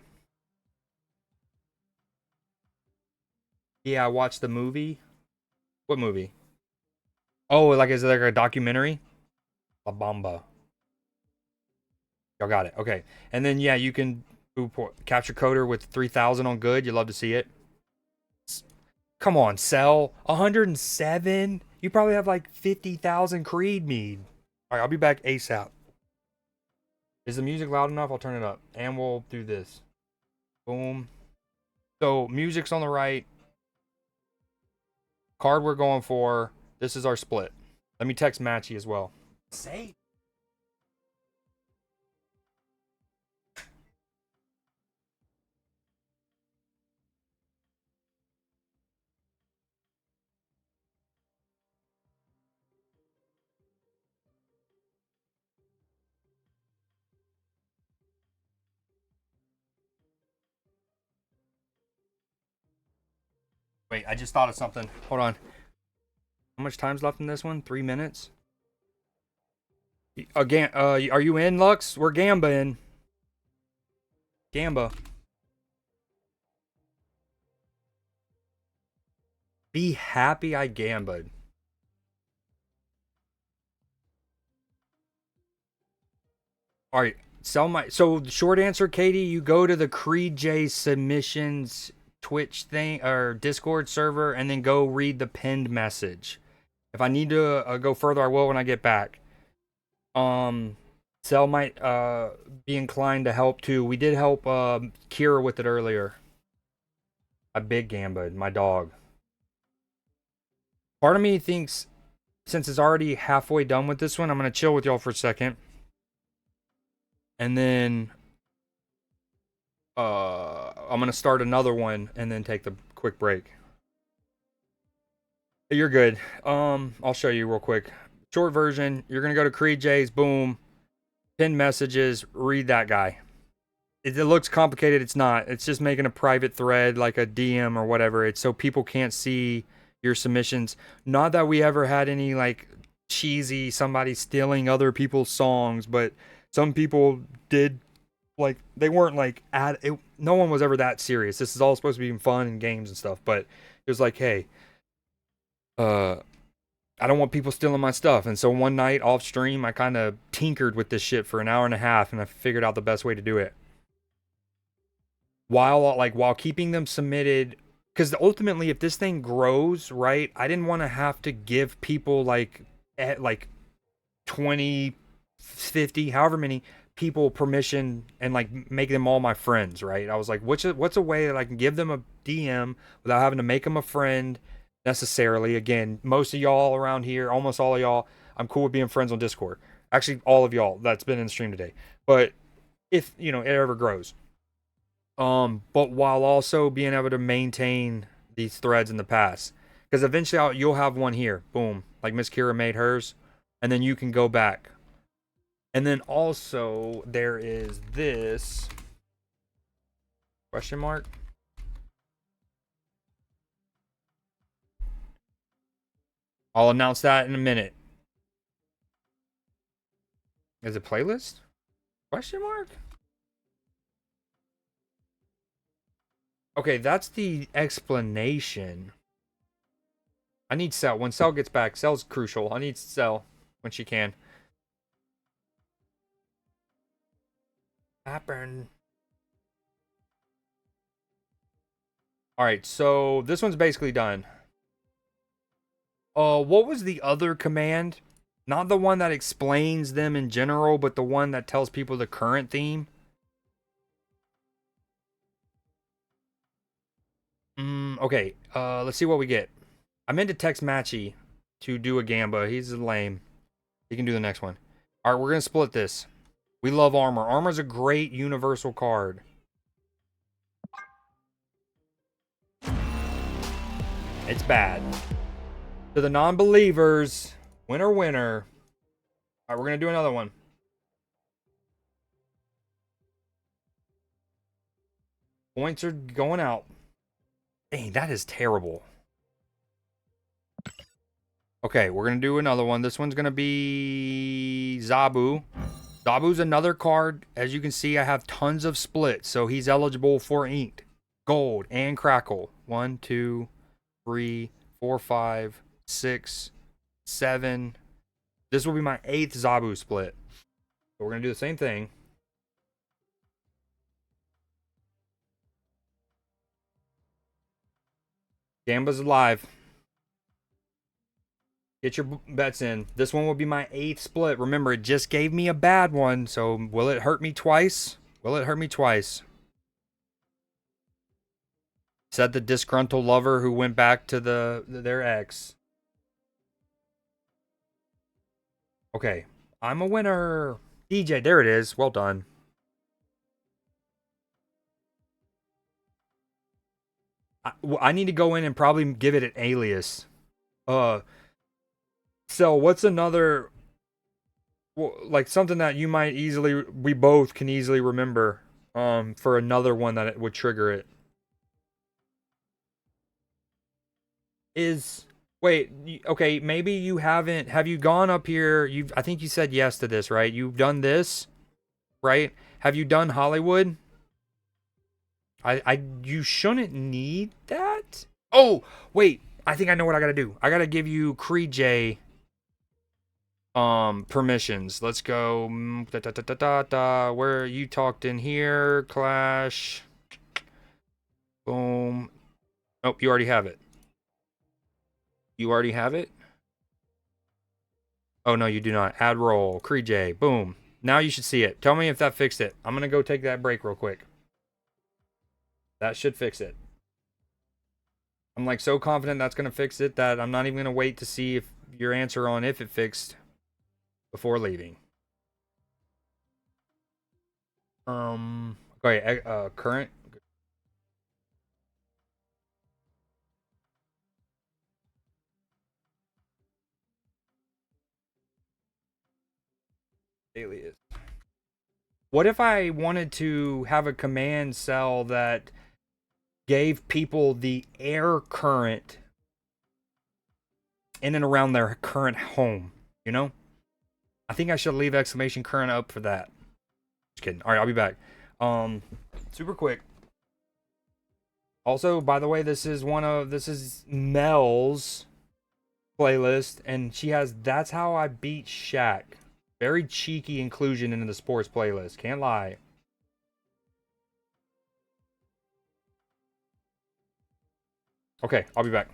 Yeah, I watched the movie. What movie? Oh, is it like a documentary? La Bamba. Y'all got it. Okay. And then, yeah, you can capture coder with 3,000 on good. You love to see it. Come on, sell 107. You probably have like 50,000 Creed mead. All right, I'll be back ASAP. Is the music loud enough? I'll turn it up. And we'll do this. Boom. So, music's on the right. Card we're going for. This is our split. Let me text Matchy as well. Say. Wait, I just thought of something. Hold on. How much time's left in this one? 3 minutes? Again, are you in, Lux? We're Gamba in. Gamba. Be happy I gamba'd. Alright, so the short answer, Katie, you go to the Creed J submissions Twitch thing or Discord server and then go read the pinned message. If I need to go further, I will when I get back. Cell might be inclined to help too. We did help Kira with it earlier. A big Gamba, my dog. Part of me thinks since it's already halfway done with this one, I'm gonna chill with y'all for a second. And then I'm gonna start another one and then take the quick break. You're good. I'll show you real quick. Short version, you're gonna go to Creed J's, boom, pin messages, read that guy. It looks complicated, it's not. It's just making a private thread like a DM or whatever. It's so people can't see your submissions. Not that we ever had any like cheesy somebody stealing other people's songs, but some people did. Like they weren't like no one was ever that serious. This is all supposed to be fun and games and stuff, but it was like, hey, I don't want people stealing my stuff. And so one night off stream, I kind of tinkered with this shit for an hour and a half, and I figured out the best way to do it while keeping them submitted. Because ultimately, if this thing grows, right, I didn't want to have to give people like 20, 50, however many people permission and like make them all my friends, right? I was like, what's a way that I can give them a DM without having to make them a friend necessarily? Again, most of y'all around here, almost all of y'all, I'm cool with being friends on Discord. Actually, all of y'all that's been in the stream today. But if it ever grows, but while also being able to maintain these threads in the past, because eventually you'll have one here, boom, like Miss Kira made hers, and then you can go back. And then also there is this question mark. I'll announce that in a minute. Is it playlist? Question mark? Okay, that's the explanation. I need Cell. When Cell gets back, Cell's crucial. I need Cell when she can. Happen. Alright, so this one's basically done. What was the other command? Not the one that explains them in general, but the one that tells people the current theme. Okay, let's see what we get. I meant to text Matchy to do a Gamba. He's lame. He can do the next one. Alright, we're going to split this. We love Armor. Armor's a great universal card. It's bad. To the non-believers, winner, winner. Alright, we're going to do another one. Points are going out. Dang, that is terrible. Okay, we're going to do another one. This one's going to be Zabu. Zabu's another card. As you can see, I have tons of splits, so he's eligible for Inked, Gold, and Crackle. 1, 2, 3, 4, 5, 6, 7. This will be my 8th Zabu split. So we're going to do the same thing. Gamba's alive. Get your bets in. This one will be my 8th split. Remember, it just gave me a bad one, so will it hurt me twice? Will it hurt me twice? Said the disgruntled lover who went back to their ex. Okay, I'm a winner. DJ, there it is. Well done. I need to go in and probably give it an alias. So what's another, like something that you might we both can easily remember, for another one that it would trigger it? Wait, okay, maybe you haven't, have you gone up here? I think you said yes to this, right? You've done this, right? Have you done Hollywood? You shouldn't need that. Oh, wait, I think I know what I gotta do. I gotta give you Creed J permissions. Let's go. Where you talked in here, Clash. Boom. Oh, you already have it. You already have it? Oh, no, you do not. Add roll. Cree J. Boom. Now you should see it. Tell me if that fixed it. I'm going to go take that break real quick. That should fix it. I'm like so confident that's going to fix it that I'm not even going to wait to see if your answer on if it fixed before leaving. Okay, current. Alias. What if I wanted to have a command cell that gave people the air current in and around their current home? You know? I think I should leave exclamation current up for that. Just kidding. All right, I'll be back. Super quick. Also, by the way, this is Mel's playlist, and she has That's How I Beat Shaq. Very cheeky inclusion into the sports playlist. Can't lie. Okay, I'll be back.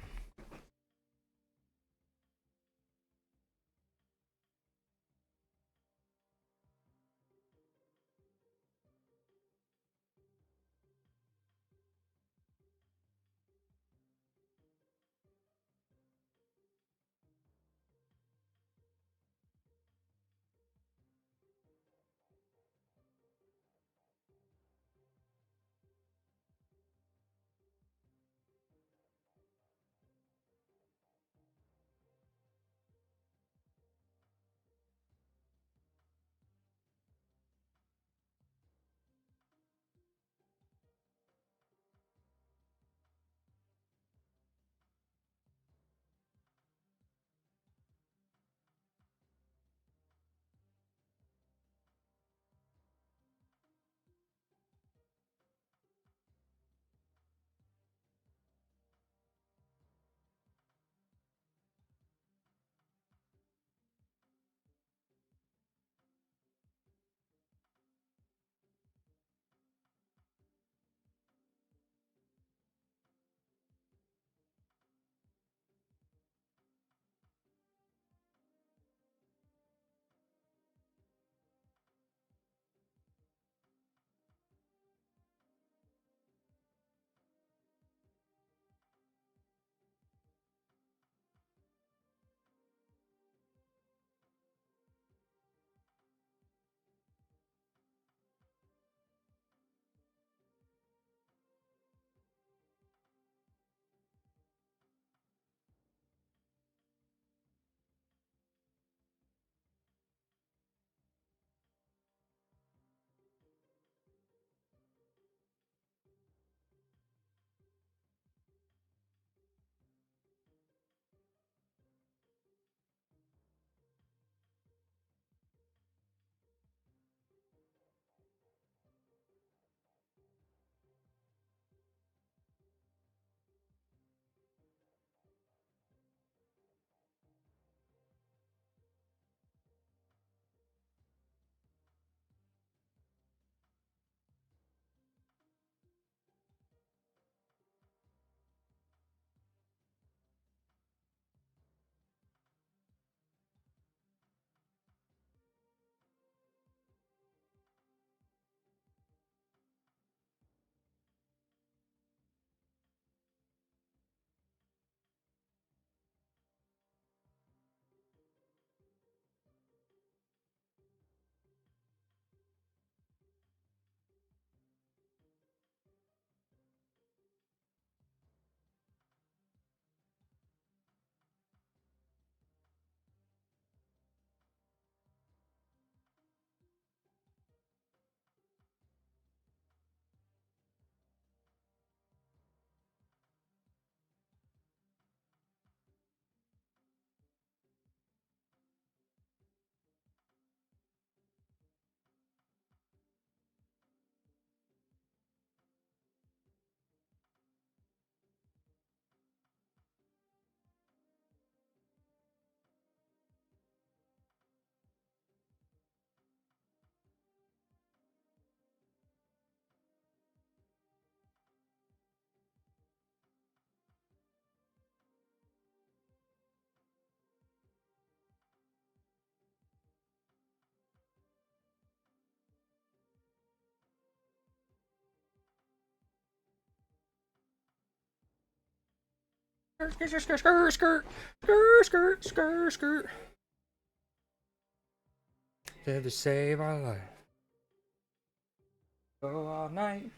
skirt, skirt, skirt, skirt, skirt, skirt, skirt, skirt. To save our life. Go all night.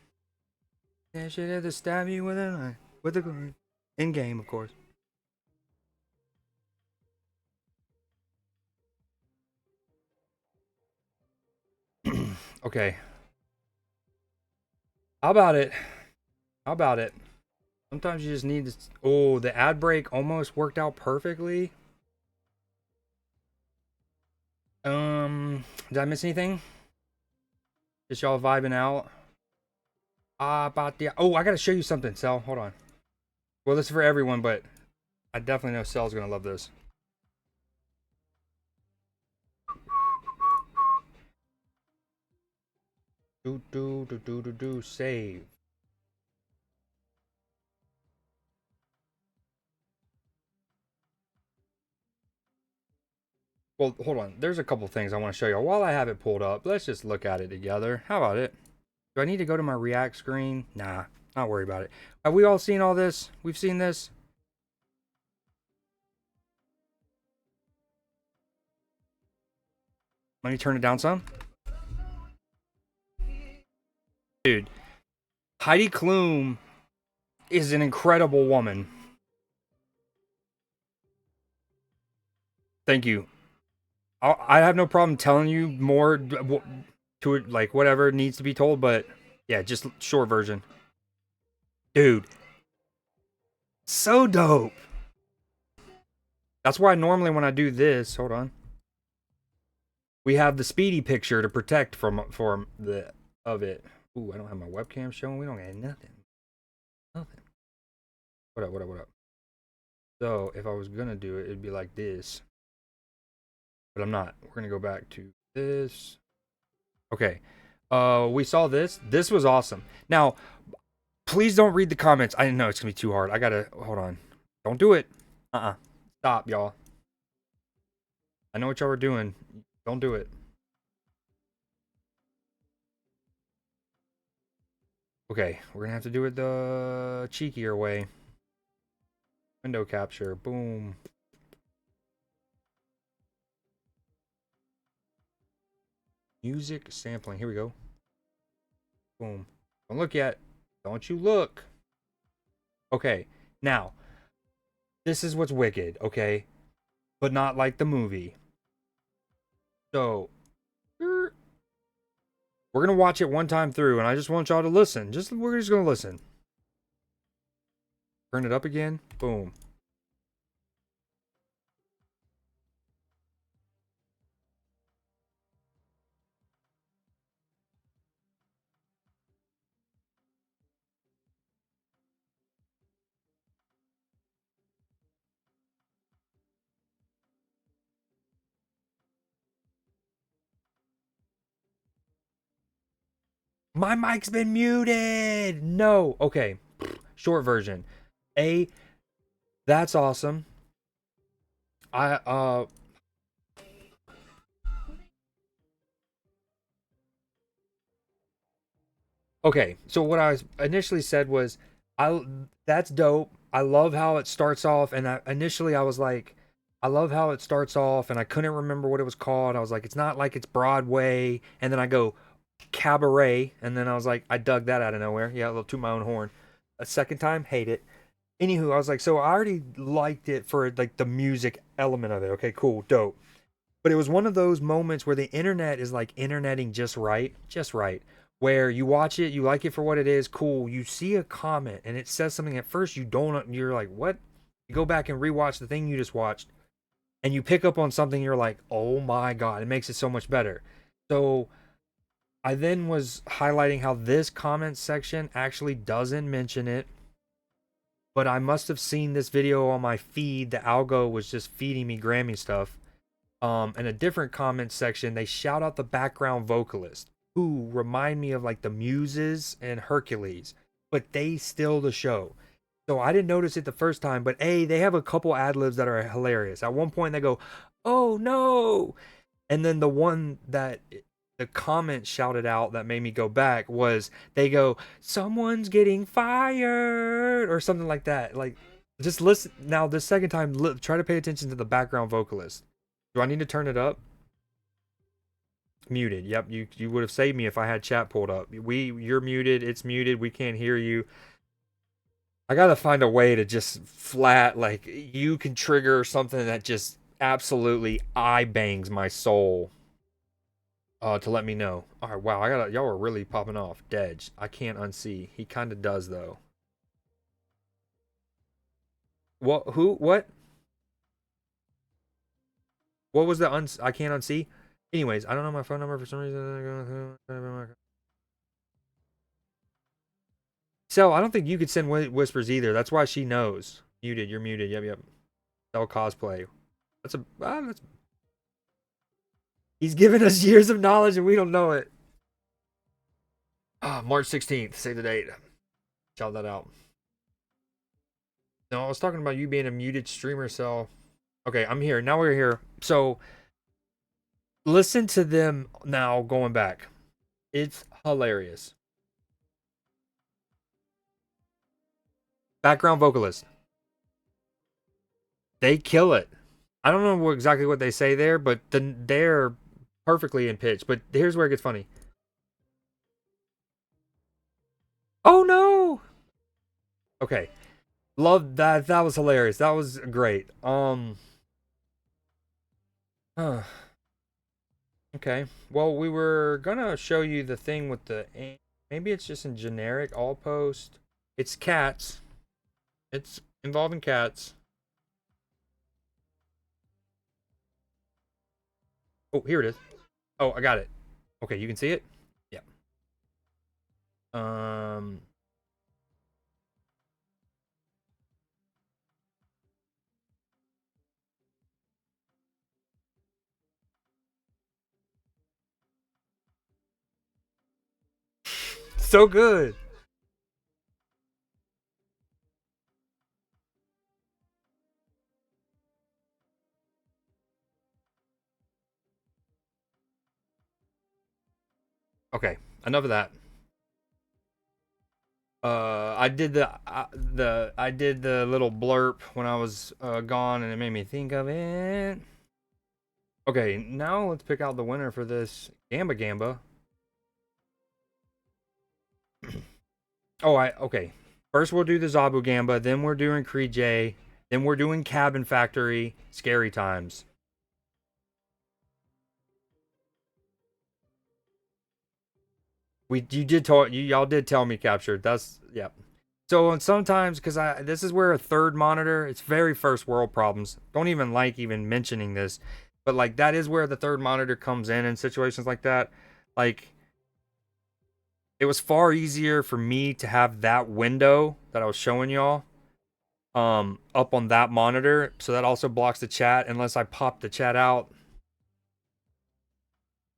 And she had to stab you with a knife. With a gun. In game, of course. Okay. How about it? How about it? Sometimes you just need to. Oh, the ad break almost worked out perfectly. Did I miss anything? Just y'all vibing out? About the. Oh, I gotta show you something, Cell. Hold on. Well, this is for everyone, but I definitely know Cell's gonna love this. Save. Well, hold on. There's a couple things I want to show you. While I have it pulled up, let's just look at it together. How about it? Do I need to go to my React screen? Nah, not worry about it. Have we all seen all this? We've seen this? Let me turn it down some. Dude, Heidi Klum is an incredible woman. Thank you. I have no problem telling you more to it, like whatever needs to be told, but yeah, just short version. Dude, so dope. That's why normally when I do this, hold on, we have the speedy picture to protect from of it. Ooh, I don't have my webcam showing. We don't get nothing. Nothing. What up? What up? What up? So if I was gonna do it, it'd be like this. But I'm not. We're gonna go back to this. Okay. We saw this. This was awesome. Now, please don't read the comments. I know it's gonna be too hard. I gotta hold on. Don't do it. Stop, y'all. I know what y'all are doing. Don't do it. Okay, we're gonna have to do it the cheekier way. Window capture. Boom. Music sampling. Here we go. Boom. Don't look yet. Don't you look. Okay, now, this is what's wicked, okay? But not like the movie. So, we're going to watch it one time through, and I just want y'all to listen. We're just going to listen. Turn it up again. Boom. My mic's been muted. No. Okay. Short version. That's awesome. Okay, so what I initially said was, that's dope. I love how it starts off, and initially I was like, I love how it starts off, and I couldn't remember what it was called. I was like, it's not like it's Broadway, and then I go cabaret, and then I was like, I dug that out of nowhere. Yeah, a little to my own horn. A second time, hate it. Anywho, I was like, so I already liked it for like the music element of it. Okay, cool, dope. But it was one of those moments where the internet is like interneting just right. Where you watch it, you like it for what it is, cool. You see a comment and it says something at first you're like, what? You go back and rewatch the thing you just watched, and you pick up on something, you're like, oh my God, it makes it so much better. So I then was highlighting how this comment section actually doesn't mention it, but I must have seen this video on my feed. The algo was just feeding me Grammy stuff. In a different comment section, they shout out the background vocalist, who remind me of like the Muses and Hercules, but they steal the show. So I didn't notice it the first time, but they have a couple ad libs that are hilarious. At one point, they go, "Oh no!" And then the one that the comment shouted out that made me go back was, they go, "Someone's getting fired," or something like that. Like, Just listen now. The second time, try to pay attention to the background vocalist. Do I need to turn it up? Muted. Yep. You would have saved me if I had chat pulled up. You're muted. It's muted. We can't hear you. I gotta find a way to just flat like you can trigger something that just absolutely eye bangs my soul. To let me know. All right. Wow. Y'all are really popping off. Dedge. I can't unsee. He kind of does though. What? Who? What? What was the I can't unsee? Anyways, I don't know my phone number for some reason. So I don't think you could send whispers either. That's why she knows. Muted. You're muted. Yep. Cell cosplay. That's. He's given us years of knowledge and we don't know it. March 16th. Save the date. Shout that out. No, I was talking about you being a muted streamer, so. Okay, I'm here. Now we're here. So, listen to them now going back. It's hilarious. Background vocalist. They kill it. I don't know exactly what they say there, but they're perfectly in pitch. But here's where it gets funny. Oh no! Okay. Love that. That was hilarious. That was great. Okay. Well, we were gonna show you the thing with the maybe it's just in generic all post. It's cats. It's involving cats. Oh, here it is. Oh, I got it. Okay, you can see it? Yeah. So good. Okay, enough of that. I did the little blurb when I was gone, and it made me think of it. Okay, now let's pick out the winner for this Gamba. Okay. First we'll do the Zabu Gamba, then we're doing Creed J, then we're doing Cabin Factory, Scary Times. Y'all did tell me captured. That's yep. So sometimes because this is where a third monitor, it's very first world problems. Don't even like even mentioning this, but like that is where the third monitor comes in situations like that. Like it was far easier for me to have that window that I was showing y'all up on that monitor, so that also blocks the chat unless I pop the chat out.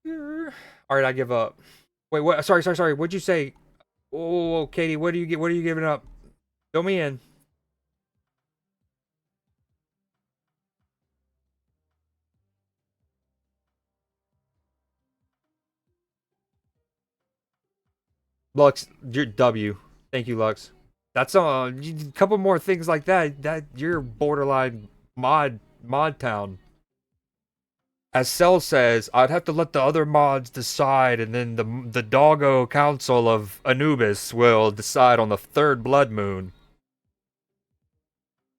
All right, I give up. Wait, what? Sorry. What'd you say? Oh, Katie, what do you get? What are you giving up? Fill me in. Lux, you're W. Thank you, Lux. That's a couple more things like that. That you're borderline mod town. As Cell says, I'd have to let the other mods decide, and then the doggo council of Anubis will decide on the third blood moon.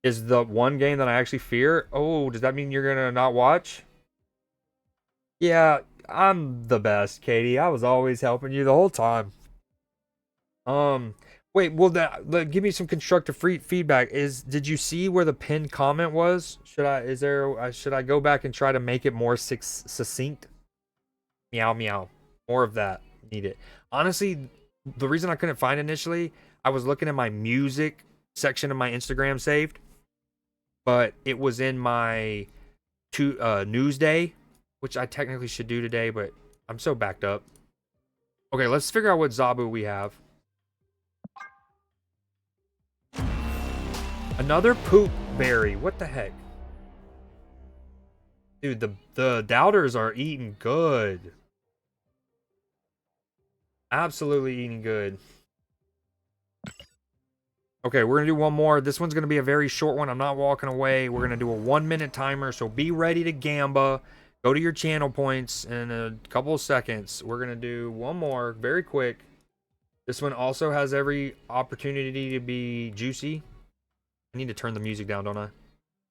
Is the one game that I actually fear? Oh, does that mean you're gonna not watch? Yeah, I'm the best, Katie. I was always helping you the whole time. Wait, well, give me some constructive feedback. Did you see where the pinned comment was? Should I go back and try to make it more succinct? Meow meow. More of that. Need it. Honestly, the reason I couldn't find it initially, I was looking at my music section of my Instagram saved, but it was in my news day, which I technically should do today, but I'm so backed up. Okay, let's figure out what Zabu we have. Another poop berry. What the heck? Dude, the doubters are eating good. Absolutely eating good. Okay, we're gonna do one more. This one's gonna be a very short one. I'm not walking away. We're gonna do a 1-minute timer, so be ready to gamba. Go to your channel points in a couple of seconds. We're gonna do one more, very quick. This one also has every opportunity to be juicy. I need to turn the music down, don't I? It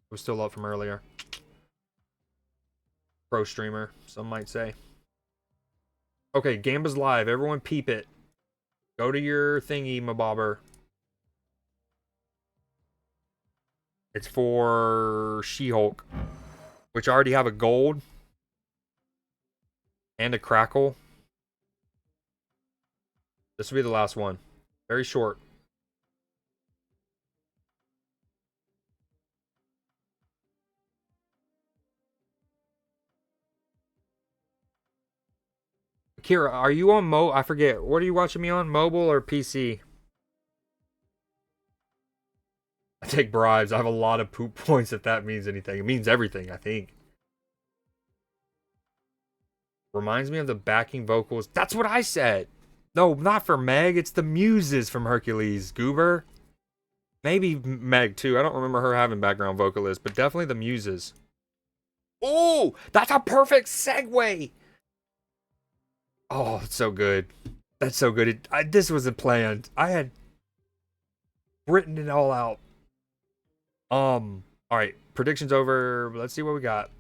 was still up from earlier. Pro streamer, some might say. Okay, Gamba's live. Everyone peep it. Go to your thingy, my bobber. It's for She-Hulk, which I already have a gold and a crackle. This will be the last one. Very short. Kira, are you on I forget. What are you watching me on? Mobile or PC? I take bribes. I have a lot of poop points if that means anything. It means everything, I think. Reminds me of the backing vocals. That's what I said. No, not for Meg. It's the muses from Hercules. Goober. Maybe Meg, too. I don't remember her having background vocalists, but definitely the muses. Oh, that's a perfect segue. Oh, it's so good. That's so good. This wasn't planned. I had written it all out. All right. Predictions over. Let's see what we got.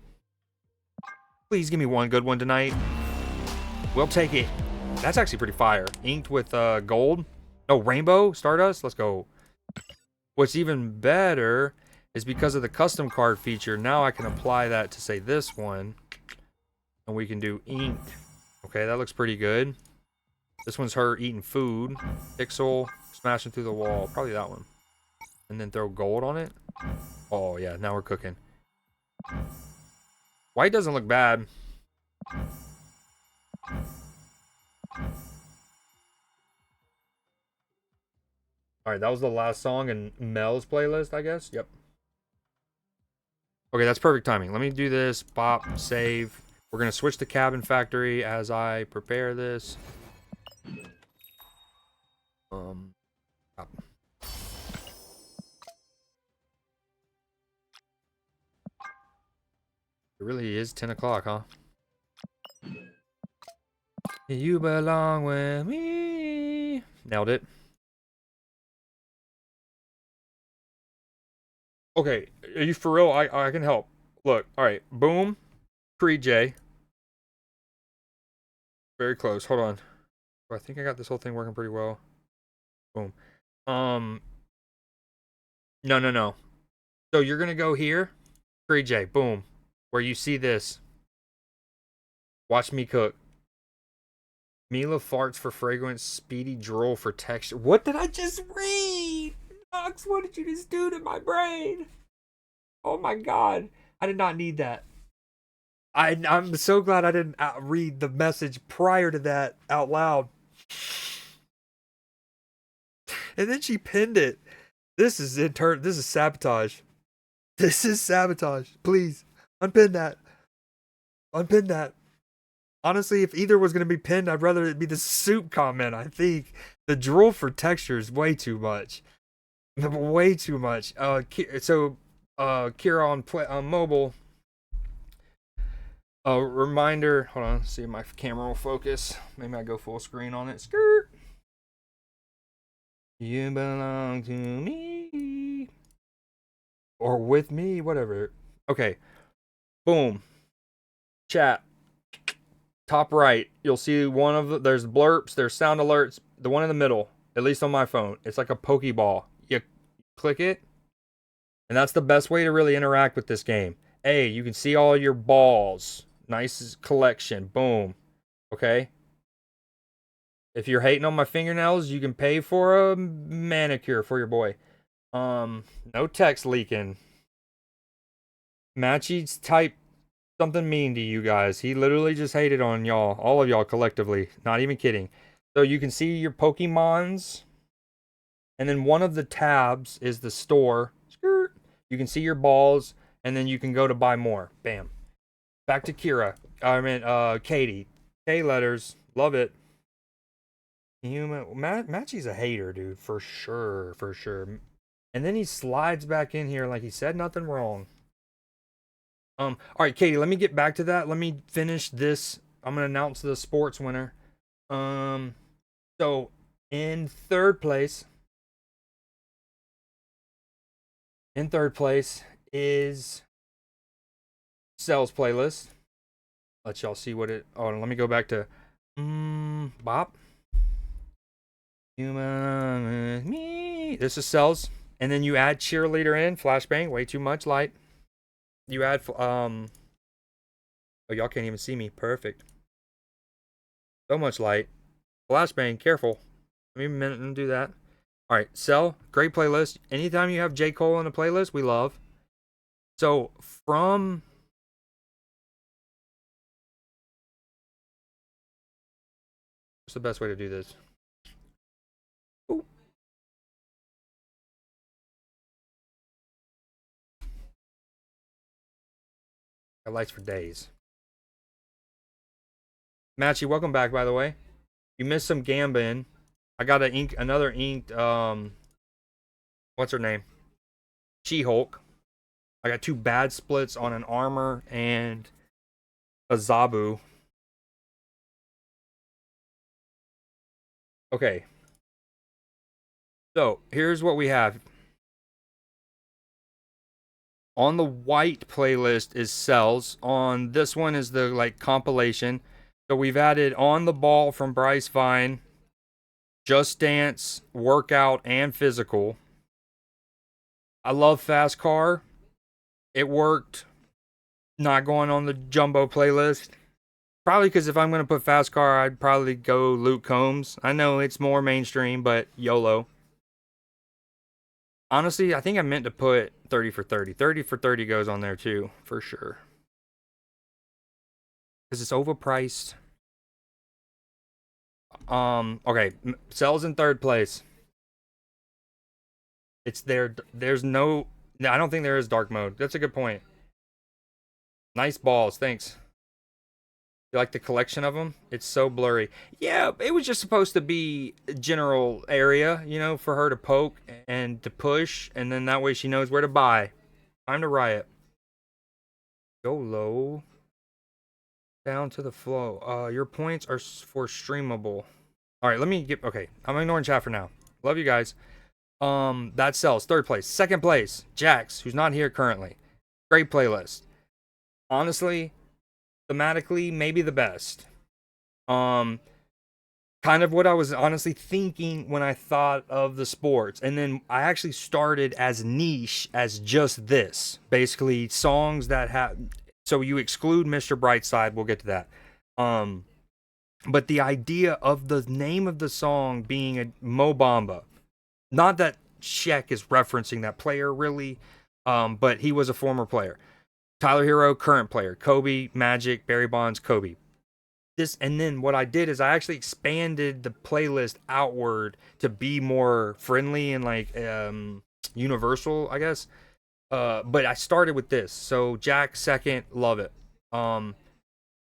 Please give me one good one tonight. We'll take it. That's actually pretty fire. Inked with gold. No, rainbow stardust. Let's go. What's even better is because of the custom card feature, now I can apply that to, say, this one. And we can do inked. Okay, that looks pretty good. This one's her eating food. Pixel smashing through the wall. Probably that one. And then throw gold on it. Oh, yeah, now we're cooking. White doesn't look bad. Alright, that was the last song in Mel's playlist, I guess. Yep. Okay, that's perfect timing. Let me do this. Bop, save. We're going to switch to Cabin Factory as I prepare this. Bop. It really is 10 o'clock, huh? You belong with me. Nailed it. Okay, are you for real? I can help. Look, all right. Boom. Creed J. Very close. Hold on. I think I got this whole thing working pretty well. Boom. No. So you're gonna go here. Creed J. Boom. Where you see this. Watch me cook. Mila farts for fragrance, speedy drool for texture. What did I just read? Knox, what did you just do to my brain? Oh my god. I did not need that. I'm so glad I didn't read the message prior to that out loud. And then she pinned it. This is sabotage. This is sabotage. Please, unpin that. Unpin that. Honestly, if either was going to be pinned, I'd rather it be the soup comment, I think. The drool for texture is way too much. Way too much. Kira on mobile. A reminder. Hold on. See if my camera will focus. Maybe I go full screen on it. Skirt. You belong to me. Or with me. Whatever. Okay. Boom. Chat. Top right. You'll see one of the. There's blurps. There's sound alerts. The one in the middle. At least on my phone. It's like a Pokeball. You click it. And that's the best way to really interact with this game. Hey, you can see all your balls. Nice collection. Boom. Okay. If you're hating on my fingernails, you can pay for a manicure for your boy. No text leaking. Matchy's type something mean to you guys. He literally just hated on y'all. All of y'all collectively. Not even kidding. So you can see your Pokemons. And then one of the tabs is the store. You can see your balls. And then you can go to buy more. Bam. Back to Kira. Katie. K letters. Love it. Matchy's a hater, dude, for sure, for sure. And then he slides back in here like he said nothing wrong. All right, Katie, let me get back to that. Let me finish this. I'm gonna announce the sports winner. Um, so in third place, is Cell's playlist. Let y'all see what it. Oh, let me go back to Bop. Human with me. This is Cells, and then you add cheerleader in flashbang. Way too much light. You add Oh, y'all can't even see me. Perfect. So much light. Flashbang. Careful. Give me a minute and do that. All right, Cell. Great playlist. Anytime you have J. Cole on the playlist, we love. So from what's the best way to do this? Ooh. Got lights for days. Matchy, welcome back, by the way. You missed some Gambin. I got another inked, what's her name? She-Hulk. I got 2 bad splits on an armor and a Zabu. Okay. So, here's what we have. On the white playlist is Cells. On this one is the like compilation. So we've added On the Ball from Bryce Vine, Just Dance, Workout, and Physical. I love Fast Car. It worked. Not going on the jumbo playlist. Probably because if I'm going to put Fast Car, I'd probably go Luke Combs. I know it's more mainstream, but YOLO. Honestly, I think I meant to put 30 for 30. 30 for 30 goes on there too, for sure. Because it's overpriced. Okay, Cells in third place. It's there. There's no. I don't think there is dark mode. That's a good point. Nice balls, thanks. You like the collection of them? It's so blurry. Yeah, it was just supposed to be a general area, you know, for her to poke and to push, and then that way she knows where to buy. Time to riot. Go low. Down to the flow. Your points are for streamable. All right, let me get. Okay, I'm ignoring chat for now. Love you guys. That Sells. Third place. Second place, Jax, who's not here currently. Great playlist. Honestly, thematically, maybe the best. Kind of what I was honestly thinking when I thought of the sports. And then I actually started as niche as just this. Basically, songs that have. So you exclude Mr. Brightside. We'll get to that. But the idea of the name of the song being a Mo Bamba. Not that Shaq is referencing that player really, but he was a former player. Tyler Hero, current player. Kobe, Magic, Barry Bonds, Kobe. And then what I did is I actually expanded the playlist outward to be more friendly and like universal, I guess. But I started with this. So Jack second, love it. A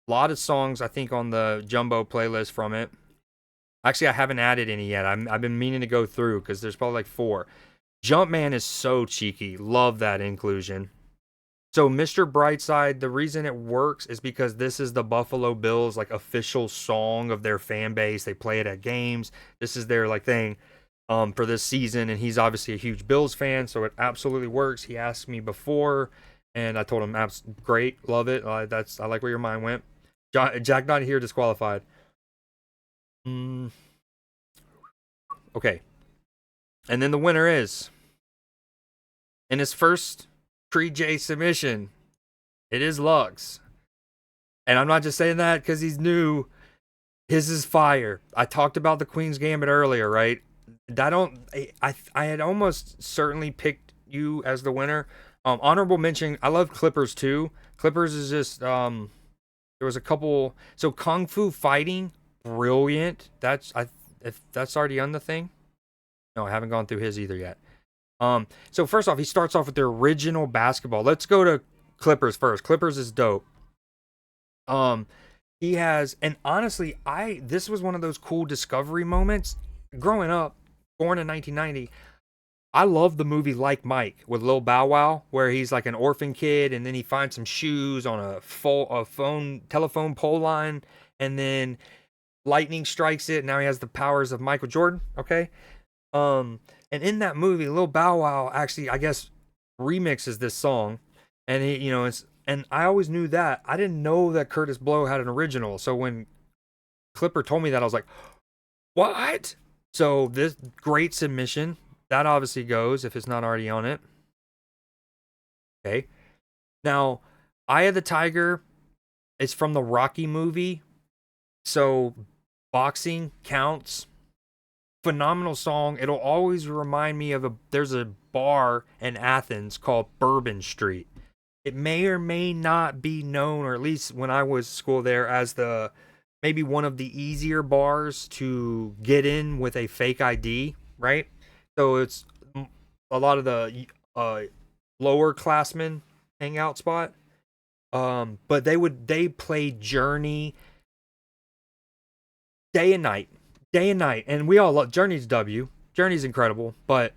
lot of songs I think on the jumbo playlist from it. Actually, I haven't added any yet. I've been meaning to go through because there's probably like 4. Jumpman is so cheeky. Love that inclusion. So Mr. Brightside, the reason it works is because this is the Buffalo Bills like official song of their fan base. They play it at games. This is their like thing for this season, and he's obviously a huge Bills fan, so it absolutely works. He asked me before, and I told him, great, love it. I like where your mind went. Jack not here, disqualified. Okay. And then the winner is, in his first pre-J submission, it is Lux. And I'm not just saying that because he's new. His is fire. I talked about the Queen's Gambit earlier, right? I had almost certainly picked you as the winner. Honorable mention, I love Clippers too. Clippers is just there was a couple. So Kung Fu Fighting, brilliant. If that's already on the thing. No, I haven't gone through his either yet. So first off, he starts off with the original basketball. Let's go to Clippers first. Clippers is dope. He has, and honestly, this was one of those cool discovery moments. Growing up, born in 1990, I love the movie Like Mike with Lil Bow Wow, where he's like an orphan kid, and then he finds some shoes on a phone telephone pole line, and then lightning strikes it. And now he has the powers of Michael Jordan. Okay, and in that movie, Lil Bow Wow actually, I guess, remixes this song, and it's and I always knew that. I didn't know that Curtis Blow had an original. So when Clipper told me that, I was like, what? So this great submission that obviously goes if it's not already on it. Okay. Now, Eye of the Tiger is from the Rocky movie. So boxing counts. Phenomenal song. It'll always remind me of there's a bar in Athens called Bourbon Street. It may or may not be known, or at least when I was school there, as maybe one of the easier bars to get in with a fake ID, right? So it's a lot of the lower classmen hangout spot. But they play Journey day and night, and we all love Journey's W. Journey's incredible, but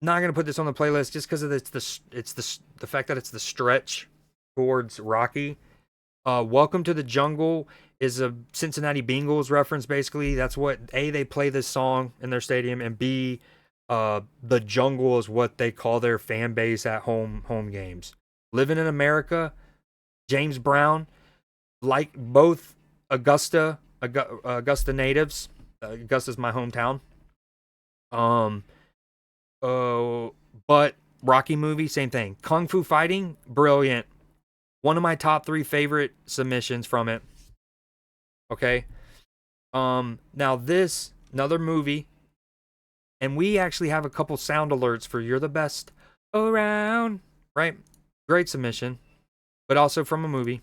not gonna put this on the playlist just because of the fact that it's the stretch towards Rocky. Welcome to the Jungle is a Cincinnati Bengals reference. Basically, that's what they play this song in their stadium, and B, the Jungle is what they call their fan base at home games. Living in America, James Brown, like both Augusta natives. Augusta's my hometown. But Rocky movie, same thing. Kung Fu Fighting, brilliant. One of my top 3 favorite submissions from it. Okay. Now this, another movie, and we actually have a couple sound alerts for You're the Best Around, right? Great submission, but also from a movie.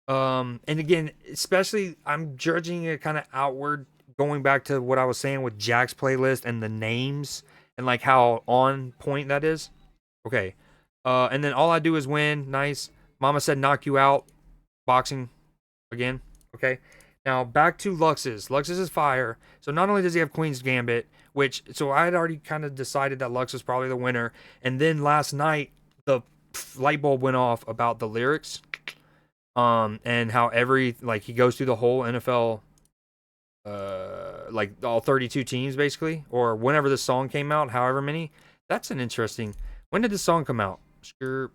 And again, especially I'm judging it kind of outward, going back to what I was saying with Jack's playlist and the names and like how on point that is. Okay. And then All I Do Is Win, nice. Mama Said Knock You Out, boxing again. Okay. Now back to Lux's. Lux's is fire. So not only does he have Queen's Gambit, so I had already kind of decided that Lux was probably the winner. And then last night, the light bulb went off about the lyrics. And how he goes through the whole NFL, like all 32 teams basically, or whenever the song came out, however many. That's an interesting. When did this song come out? Sure.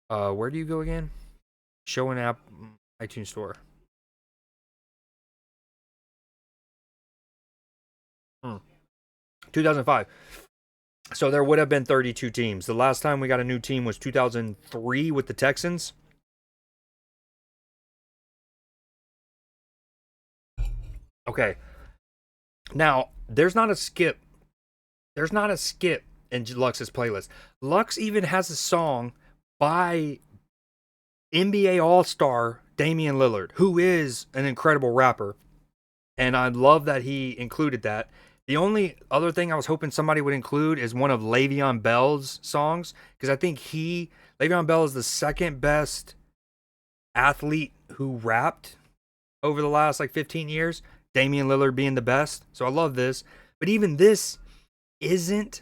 Where do you go again? Show an app, iTunes Store. 2005. So there would have been 32 teams. The last time we got a new team was 2003 with the Texans. Okay. Now, there's not a skip. There's not a skip in Lux's playlist. Lux even has a song by NBA All-Star Damian Lillard, who is an incredible rapper. And I love that he included that. The only other thing I was hoping somebody would include is one of Le'Veon Bell's songs, because I think Le'Veon Bell is the second best athlete who rapped over the last 15 years. Damian Lillard being the best. So I love this. But even this isn't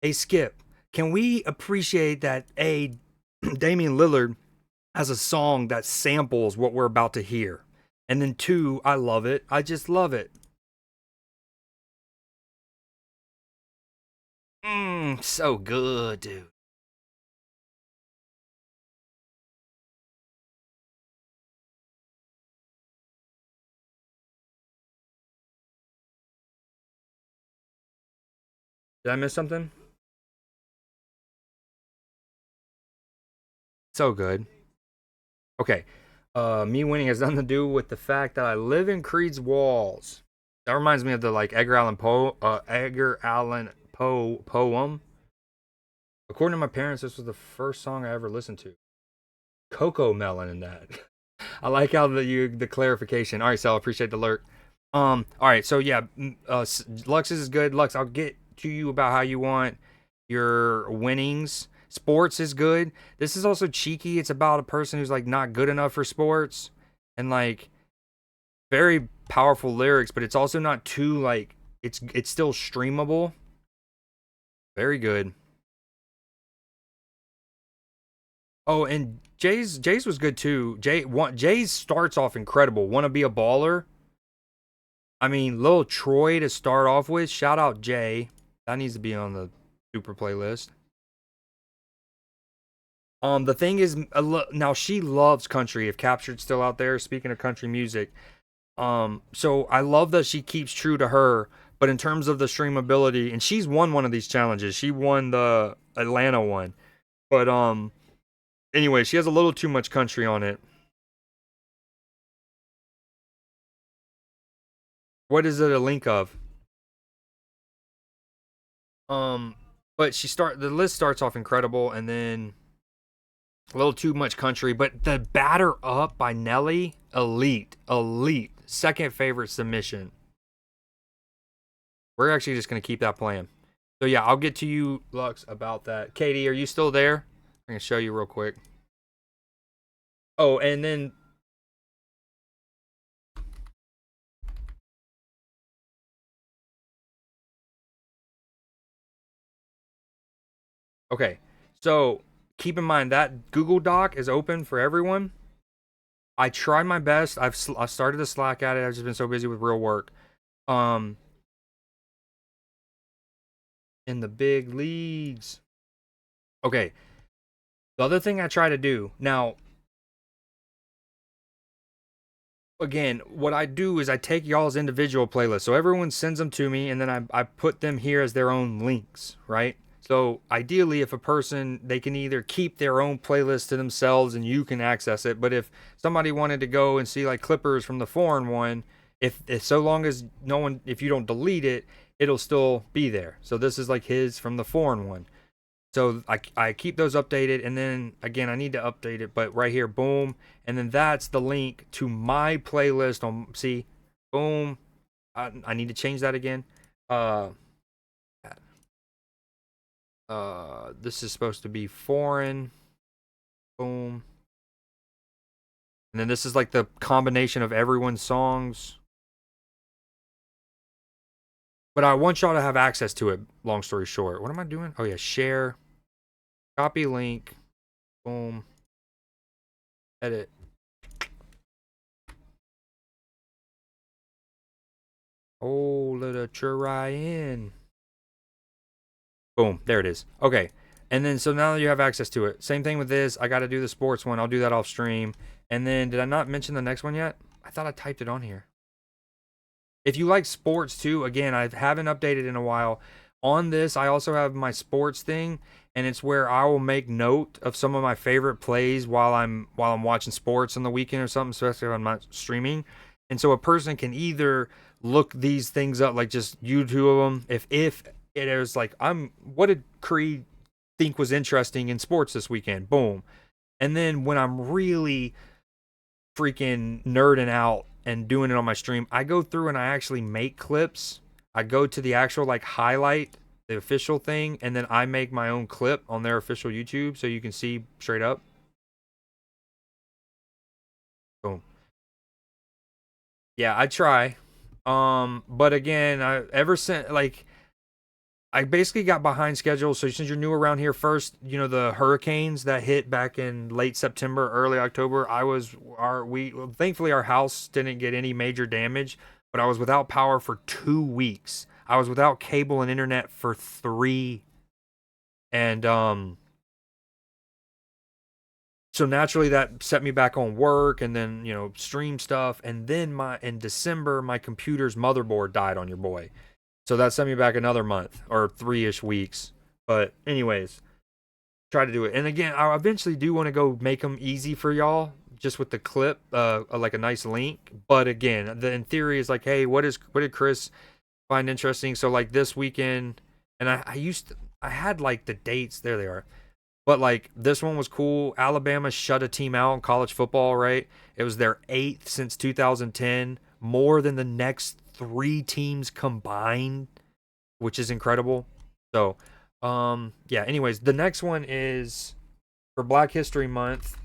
a skip. Can we appreciate that Damian Lillard has a song that samples what we're about to hear? And then 2, I love it. I just love it. So good, dude. Did I miss something? So good. Okay. Me winning has nothing to do with the fact that I live in Creed's walls. That reminds me of the Edgar Allan Poe poem. According to my parents, this was the first song I ever listened to. Coco Melon in that. I like how the clarification. All right, Sal, appreciate the alert. All right, so yeah, Lux's is good. Lux, I'll get to you about how you want your winnings. Sports is good. This is also cheeky. It's about a person who's like not good enough for sports, and like very powerful lyrics, but it's also not too like it's still streamable. Very good. Oh, and Jay's was good too. Jay's starts off incredible. Want to be a baller? I mean, Lil Troy to start off with. Shout out Jay. That needs to be on the super playlist. The thing is, now she loves country. If Captured's still out there, speaking of country music, so I love that she keeps true to her. But in terms of the streamability, and she's won one of these challenges. She won the Atlanta one. But anyway, she has a little too much country on it. What is it a link of? But the list starts off incredible, and then a little too much country. But the Batter Up by Nelly, elite. Second favorite submission. We're actually just gonna keep that playing. So yeah, I'll get to you, Lux, about that. Katie, are you still there? I'm gonna show you real quick. Oh, and then okay. So keep in mind that Google Doc is open for everyone. I tried my best. I started to slack at it. I've just been so busy with real work. In the big leagues. Okay. The other thing I try to do now, again, what I do is I take y'all's individual playlists. So everyone sends them to me, and then I put them here as their own links, right? So ideally, if a person, they can either keep their own playlist to themselves and you can access it. But if somebody wanted to go and see like clippers from the foreign one, if so long as if you don't delete it, it'll still be there. So this is like his from the foreign one. So I keep those updated, and then again I need to update it, but right here, boom, and then that's the link to my playlist on. See, boom. I need to change that again. This is supposed to be foreign. Boom. And then this is like the combination of everyone's songs. But I want y'all to have access to it, long story short. What am I doing? Oh yeah, share. Copy link. Boom. Edit. Oh, let it try in. Boom, there it is. Okay. And then so now that you have access to it, same thing with this. I got to do the sports one. I'll do that off stream. And then did I not mention the next one yet? I thought I typed it on here. If you like sports too, again, I haven't updated in a while. On this, I also have my sports thing, and it's where I will make note of some of my favorite plays while I'm watching sports on the weekend or something, especially if I'm not streaming. And so a person can either look these things up, like just YouTube them. If it is like what did Creed think was interesting in sports this weekend? Boom. And then when I'm really freaking nerding out and doing it on my stream, I go through and I actually make clips. I go to the actual like highlight, the official thing, and then I make my own clip on their official YouTube so you can see straight up. Boom. Yeah, I try. But again, ever since like I basically got behind schedule. So since you're new around here, first, the hurricanes that hit back in late September, early October, thankfully our house didn't get any major damage, but I was without power for 2 weeks. I was without cable and internet for 3. And so naturally that set me back on work and then, stream stuff. And then in December, my computer's motherboard died on your boy. So that sent me back another month or 3-ish weeks. But anyways, try to do it. And again, I eventually do want to go make them easy for y'all, just with the clip, like a nice link. But again, in theory is like, hey, what did Chris find interesting? So like this weekend, and I had like the dates, there they are. But like this one was cool. Alabama shut a team out in college football, right? It was their 8th since 2010, more than the next 3 teams combined, which is incredible. So Yeah, anyways, the next one is for Black History Month.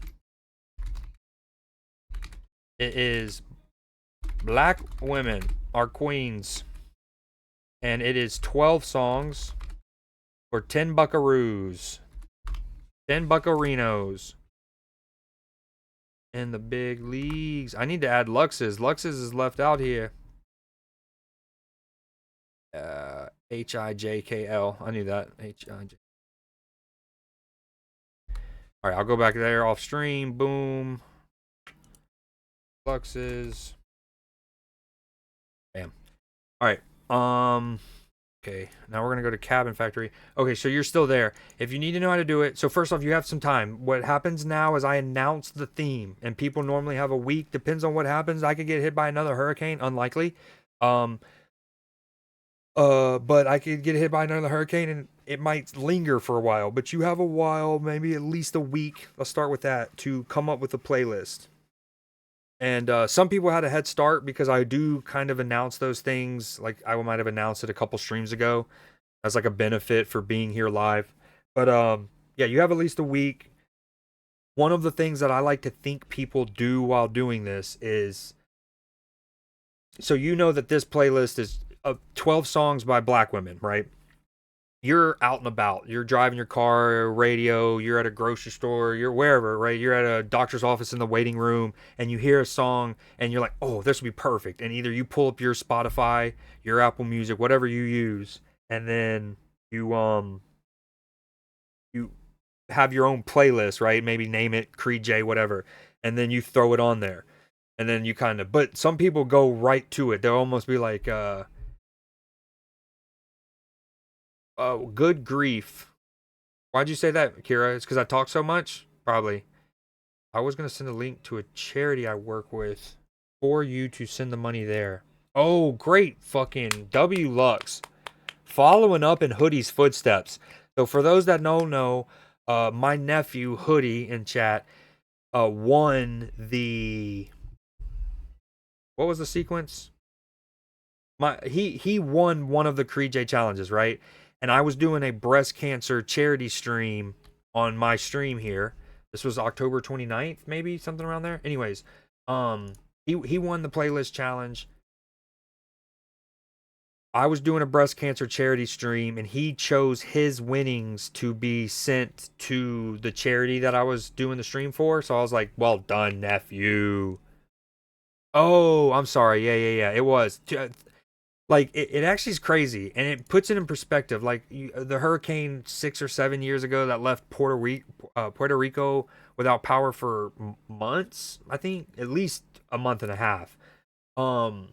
It is Black Women Are Queens. And it is 12 songs for 10 buckaroos. 10 buccarinos. In the big leagues. I need to add Lux's. Lux's is left out here. Hijkl. I knew that. Hij. All right, I'll go back there off stream. Boom. Lux's. Bam. All right. Okay, now we're gonna go to Cabin Factory. Okay, so you're still there. If you need to know how to do it, so first off, you have some time. What happens now is I announce the theme, and people normally have a week. Depends on what happens. I could get hit by another hurricane, unlikely. But I could get hit by another hurricane, and it might linger for a while. But you have a while, maybe at least a week. Let's start with that to come up with a playlist. And some people had a head start because I do kind of announce those things. Like I might have announced it a couple streams ago as like a benefit for being here live. But yeah, you have at least a week. One of the things that I like to think people do while doing this is, so you know that this playlist is 12 songs by Black women, right? You're out and about. You're driving your car, radio, you're at a grocery store, you're wherever, right? You're at a doctor's office in the waiting room, and you hear a song, and you're like, oh, this would be perfect. And either you pull up your Spotify, your Apple Music, whatever you use, and then you have your own playlist, right? Maybe name it Creed J, whatever, and then you throw it on there. And then you kind of, but some people go right to it. They'll almost be like, oh, good grief. Why'd you say that, Kira? It's because I talk so much? Probably. I was going to send a link to a charity I work with for you to send the money there. Oh, great. Fucking W Lux. Following up in Hoodie's footsteps. So for those that don't know, my nephew, Hoodie, in chat, won the... What was the sequence? He won one of the Creed J challenges, right? And I was doing a breast cancer charity stream on my stream here. This was October 29th, maybe something around there. Anyways, he won the playlist challenge. I was doing a breast cancer charity stream, and he chose his winnings to be sent to the charity that I was doing the stream for. So I was like, "Well done, nephew." Oh, I'm sorry. Yeah. It was. Like it actually is crazy, and it puts it in perspective. Like the hurricane 6 or 7 years ago that left Puerto Rico without power for months. I think at least a month and a half. And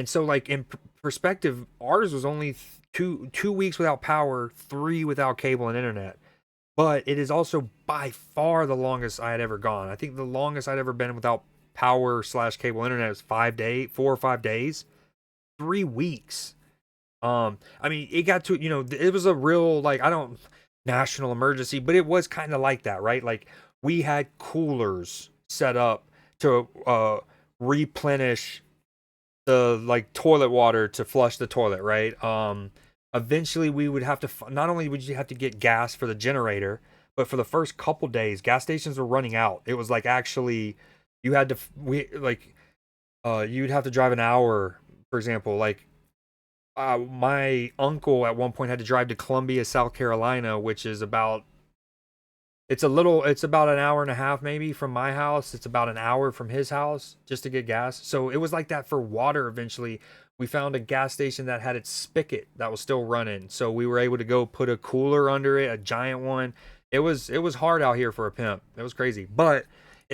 so like in perspective, ours was only 2 weeks without power, 3 without cable and internet. But it is also by far the longest I had ever gone. I think the longest I'd ever been without power / cable internet was 4 or 5 days. 3 weeks. I mean, it got to, it was a real, like, national emergency, but it was kind of like that, right? Like, we had coolers set up to replenish the, like, toilet water to flush the toilet, right? Eventually we would have to, not only would you have to get gas for the generator, but for the first couple days, gas stations were running out. It was like, actually, you had to, you'd have to drive an hour. For example, like my uncle at one point had to drive to Columbia, South Carolina, which is about it's about an hour and a half maybe from my house. It's about an hour from his house just to get gas. So it was like that for water eventually. We found a gas station that had its spigot that was still running. So we were able to go put a cooler under it, a giant one. It was hard out here for a pimp. It was crazy. But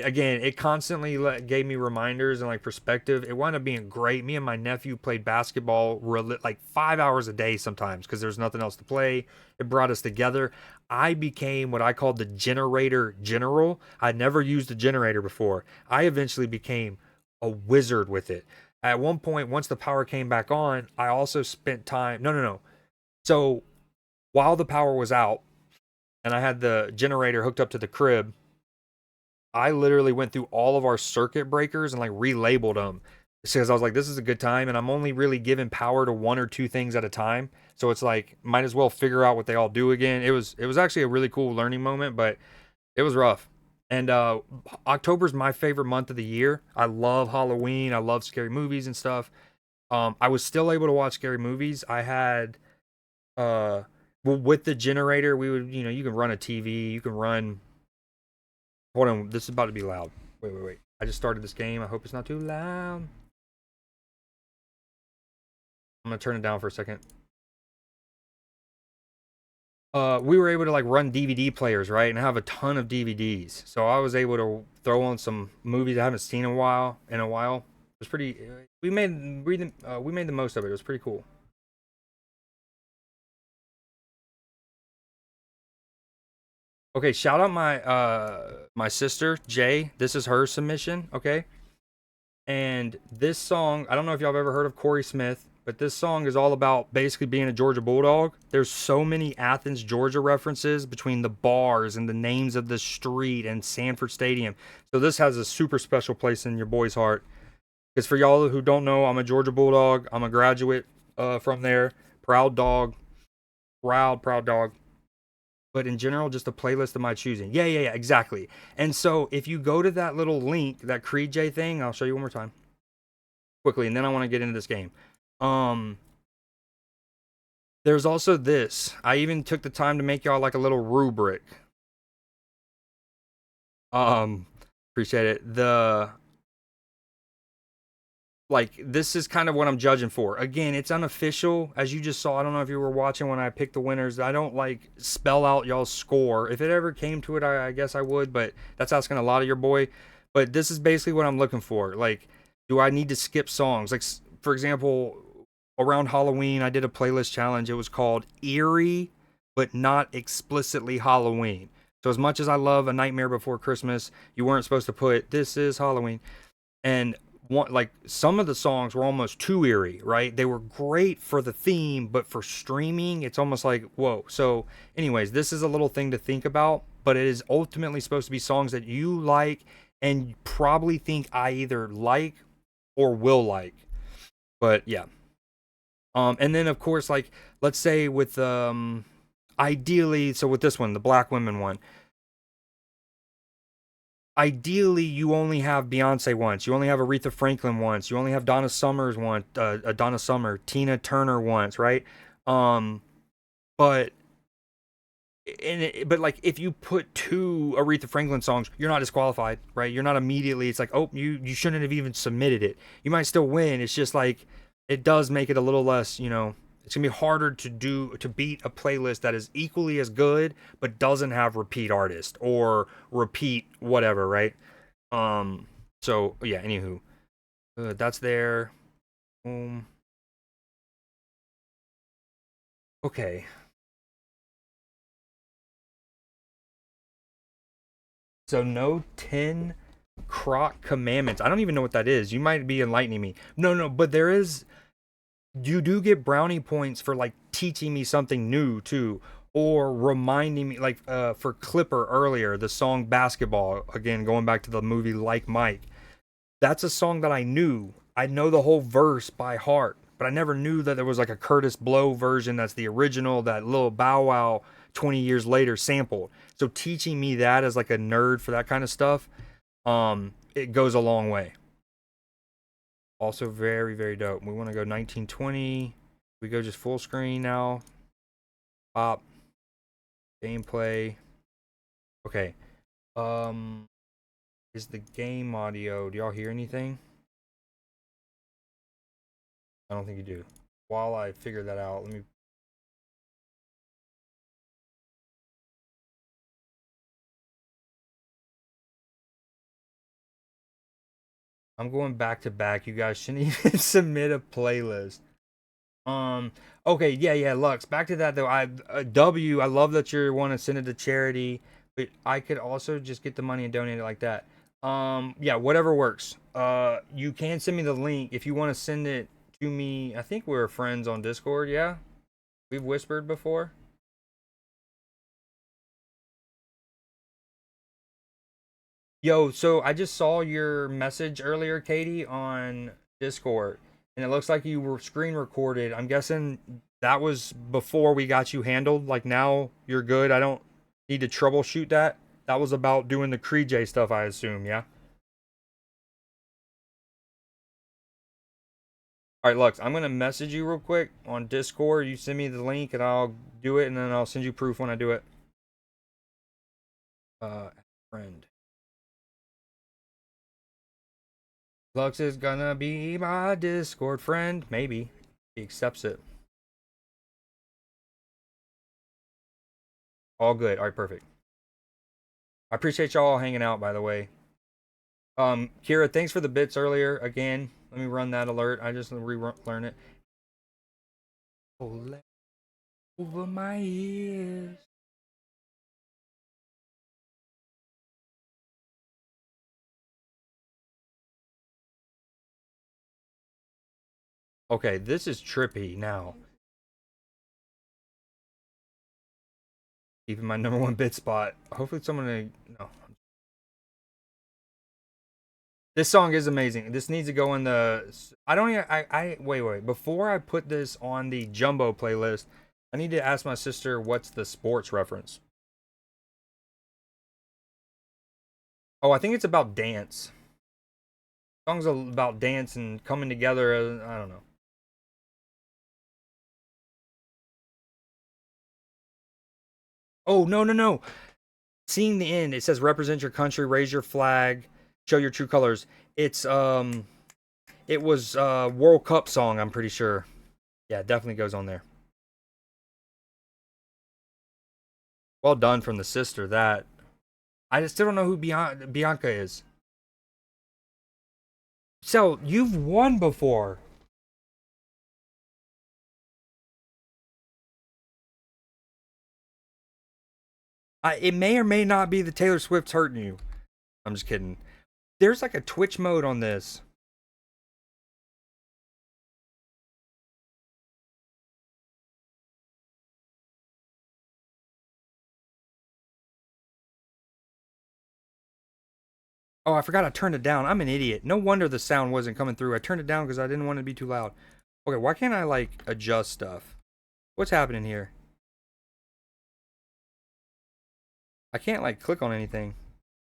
again, it constantly gave me reminders and like perspective. It wound up being great. Me and my nephew played basketball like 5 hours a day sometimes because there's nothing else to play. It brought us together. I became what I called the generator general. I'd never used a generator before. I eventually became a wizard with it. At one point, once the power came back on, I also spent time. No. So while the power was out and I had the generator hooked up to the crib, I literally went through all of our circuit breakers and like relabeled them. because I was like, this is a good time, and I'm only really giving power to one or two things at a time. So it's like, might as well figure out what they all do again. It was actually a really cool learning moment, but it was rough. And October's my favorite month of the year. I love Halloween. I love scary movies and stuff. I was still able to watch scary movies. I had well, with the generator, we would, you can run a TV, you can run. Hold on, this is about to be loud. Wait. I just started this game. I hope it's not too loud. I'm gonna turn it down for a second. We were able to like run DVD players, right, and have a ton of DVDs. So I was able to throw on some movies I haven't seen in a while. It was pretty. We made the most of it. It was pretty cool. Okay, shout out my sister Jay. This is her submission. Okay, and this song, I don't know if y'all have ever heard of Corey Smith, but this song is all about basically being a Georgia Bulldog. There's so many Athens, Georgia references between the bars and the names of the street and Sanford Stadium. So this has a super special place in your boy's heart. Because for y'all who don't know, I'm a Georgia Bulldog. I'm a graduate from there. Proud dog. Proud dog. But in general, just a playlist of my choosing. Yeah, exactly. And so if you go to that little link, that Creed J thing, I'll show you one more time quickly, and then I want to get into this game. Um, there's also this. I even took the time to make y'all like a little rubric. Appreciate it. This is kind of what I'm judging for. Again, it's unofficial, as you just saw. I don't know if you were watching when I picked the winners. I don't like spell out y'all's score. If it ever came to it, I guess I would, but that's asking a lot of your boy. But this is basically what I'm looking for. Like, do I need to skip songs? Like, for example, around Halloween, I did a playlist challenge. It was called Eerie, but not explicitly Halloween. So as much as I love A Nightmare Before Christmas, you weren't supposed to put "This is Halloween." And like some of the songs were almost too eerie, right? They were great for the theme, but for streaming, it's almost like, whoa. So anyways, this is a little thing to think about, but it is ultimately supposed to be songs that you like and probably think I either like or will like. But yeah. And then of course, like, let's say with ideally, so with this one, the Black Women one, ideally you only have Beyonce once, you only have Aretha Franklin once, you only have Donna Summers once, Donna Summer, Tina Turner once, right? Um, but but like if you put two Aretha Franklin songs, you're not disqualified, right? You're not immediately. It's like, oh, you shouldn't have even submitted it. You might still win. It's just like it does make it a little less, It's gonna be harder to beat a playlist that is equally as good but doesn't have repeat artist or repeat whatever, right? So yeah. Anywho, that's there. Okay. So no 10 croc commandments. I don't even know what that is. You might be enlightening me. No, but there is. You do get brownie points for like teaching me something new too, or reminding me, like for Clipper earlier, the song Basketball, again going back to the movie Like Mike. That's a song that I knew. I know the whole verse by heart, but I never knew that there was like a Curtis Blow version that's the original that Lil Bow Wow 20 years later sampled. So teaching me that as like a nerd for that kind of stuff, it goes a long way. Also very, very dope. We want to go 1920. We go just full screen now. Pop. Gameplay. Okay. Is the game audio? Do y'all hear anything? I don't think you do. While I figure that out, let me. I'm going back to back. You guys shouldn't even submit a playlist. Um. Okay. Yeah. Lux. Back to that though. I love that you want to send it to charity, but I could also just get the money and donate it like that. Yeah. Whatever works. You can send me the link if you want to send it to me. I think we're friends on Discord. Yeah. We've whispered before. Yo, so I just saw your message earlier, Katie, on Discord, and it looks like you were screen recorded. I'm guessing that was before we got you handled. Like now you're good. I don't need to troubleshoot that. That was about doing the Cree J stuff, I assume. Yeah. All right, Lux. I'm gonna message you real quick on Discord. You send me the link, and I'll do it, and then I'll send you proof when I do it. Uh, friend. Lux is gonna be my Discord friend. Maybe he accepts it. All good. All right, perfect. I appreciate y'all hanging out, by the way. Kira, thanks for the bits earlier. Again, let me run that alert. I just relearn it. Pull over my ears. Okay, this is trippy now. Even my number one bit spot. Hopefully someone... No. This song is amazing. This needs to go in the... I don't even... Wait. Before I put this on the Jumbo playlist, I need to ask my sister what's the sports reference. Oh, I think it's about dance. The song's about dance and coming together. I don't know. Oh, no. Seeing the end, it says represent your country, raise your flag, show your true colors. It was World Cup song, I'm pretty sure. Yeah, it definitely goes on there. Well done from the sister. That I just still don't know who Bianca is. So you've won before. It may or may not be the Taylor Swift's hurting you. I'm just kidding. There's like a Twitch mode on this. Oh, I forgot I turned it down. I'm an idiot. No wonder the sound wasn't coming through. I turned it down because I didn't want it to be too loud. Okay, why can't I like adjust stuff? What's happening here? I can't like click on anything.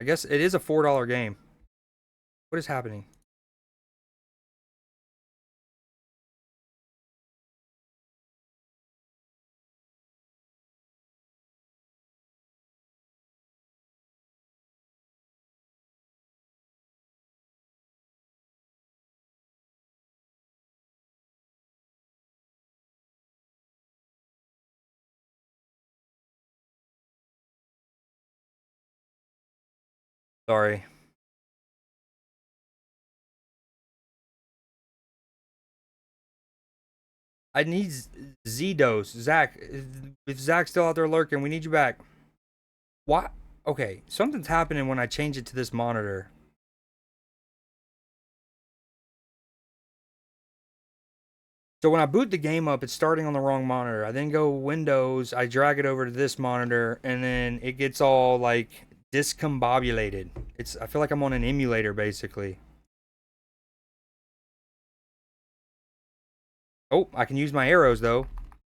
I guess it is a $4 game. What is happening? Sorry. I need Z-Dose. Zach, if Zach's still out there lurking, we need you back. What? Okay, something's happening when I change it to this monitor. So when I boot the game up, it's starting on the wrong monitor. I then go Windows, I drag it over to this monitor, and then it gets all like discombobulated. I feel like I'm on an emulator basically. Oh, I can use my arrows though.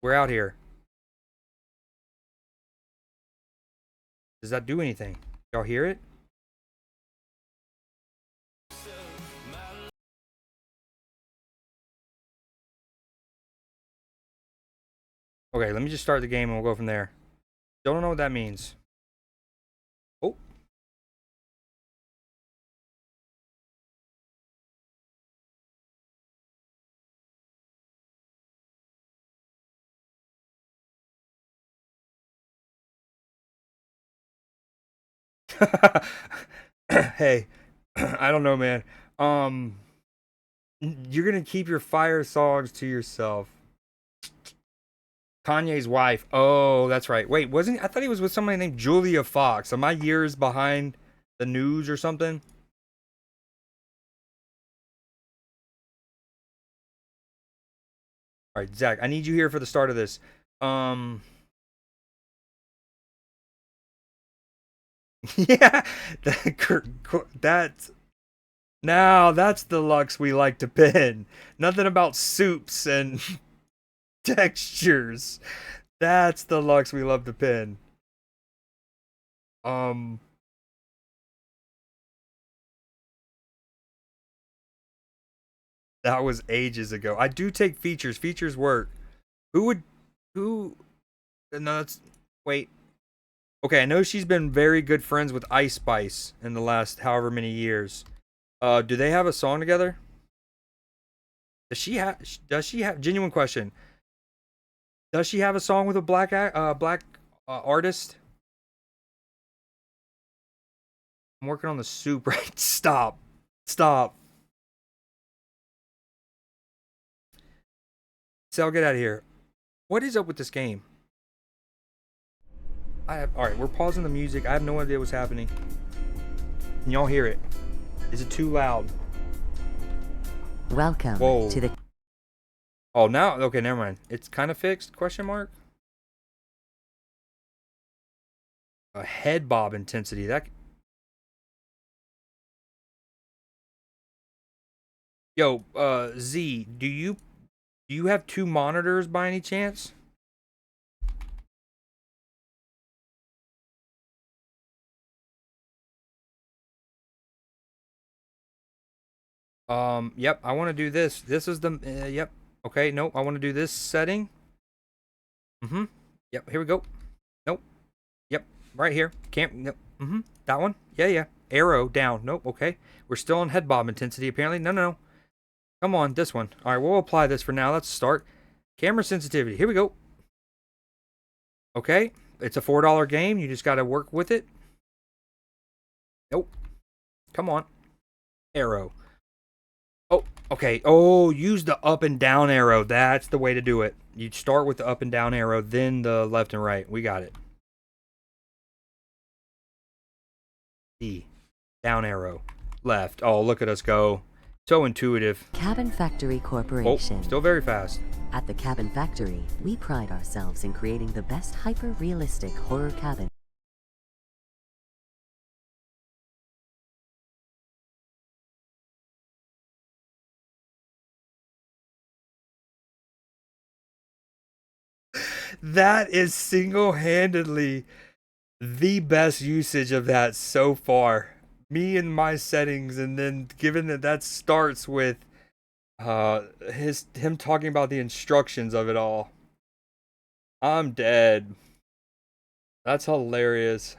We're out here. Does that do anything? Y'all hear it? Okay, let me just start the game and we'll go from there. Don't know what that means. Oh. Hey, I don't know, man. You're gonna keep your fire songs to yourself. Kanye's wife. Oh, that's right. Wait, wasn't I thought he was with somebody named Julia Fox. Am I years behind the news or something? All right, Zach, I need you here for the start of this. Um, yeah, that's Now that's the lux we like to pin. Nothing about soups and textures. That's the lux we love to pin. Um, that was ages ago. I do take features. Features work. Who would who no that's wait. Okay, I know she's been very good friends with Ice Spice in the last however many years. Do they have a song together? Does she have genuine question. Does she have a song with a black artist? I'm working on the soup right. Stop. Stop. Sal, get out of here. What is up with this game? Alright, we're pausing the music. I have no idea what's happening. Can y'all hear it? Is it too loud? Welcome Whoa. to the Oh, now okay, never mind. It's kind of fixed? Question mark. A head bob intensity. That. Yo, Z, do you have two monitors by any chance? Yep, I want to do this. This is the yep. Okay, nope, I want to do this setting. Mm-hmm. Yep, here we go. Nope. Yep, right here. Can't nope. Mm-hmm. That one. Yeah, yeah. Arrow down. Nope, okay. We're still on head bob intensity apparently. No, no, no. Come on, this one. All right, we'll apply this for now. Let's start. Camera sensitivity. Here we go. Okay, it's a $4 game. You just got to work with it. Nope. Come on. Arrow. Oh, okay. Oh, use the up and down arrow. That's the way to do it. You start with the up and down arrow, then the left and right. We got it. D. Down arrow. Left. Oh, look at us go. So intuitive. Cabin Factory Oh, Corporation. still very fast. At the Cabin Factory, we pride ourselves in creating the best hyper-realistic horror cabin. That is single-handedly the best usage of that so far. Me and my settings, and then given that that starts with him talking about the instructions of it all. I'm dead. That's hilarious.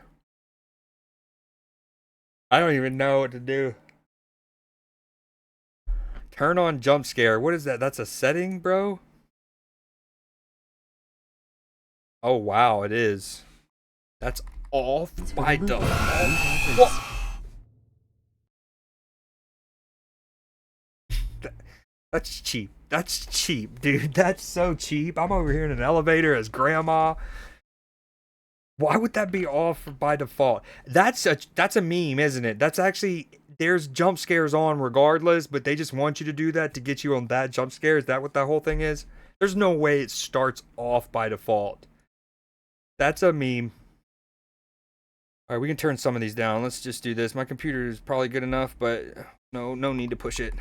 I don't even know what to do. Turn on jump scare. What is that? That's a setting, bro? Oh wow, it is. That's off by default. What? That's cheap. That's cheap, dude. That's so cheap. I'm over here in an elevator as grandma. Why would that be off by default? That's a meme, isn't it? That's actually there's jump scares on regardless, but they just want you to do that to get you on that jump scare. Is that what that whole thing is? There's no way it starts off by default. That's a meme. All right, we can turn some of these down. Let's just do this. My computer is probably good enough, but no need to push it.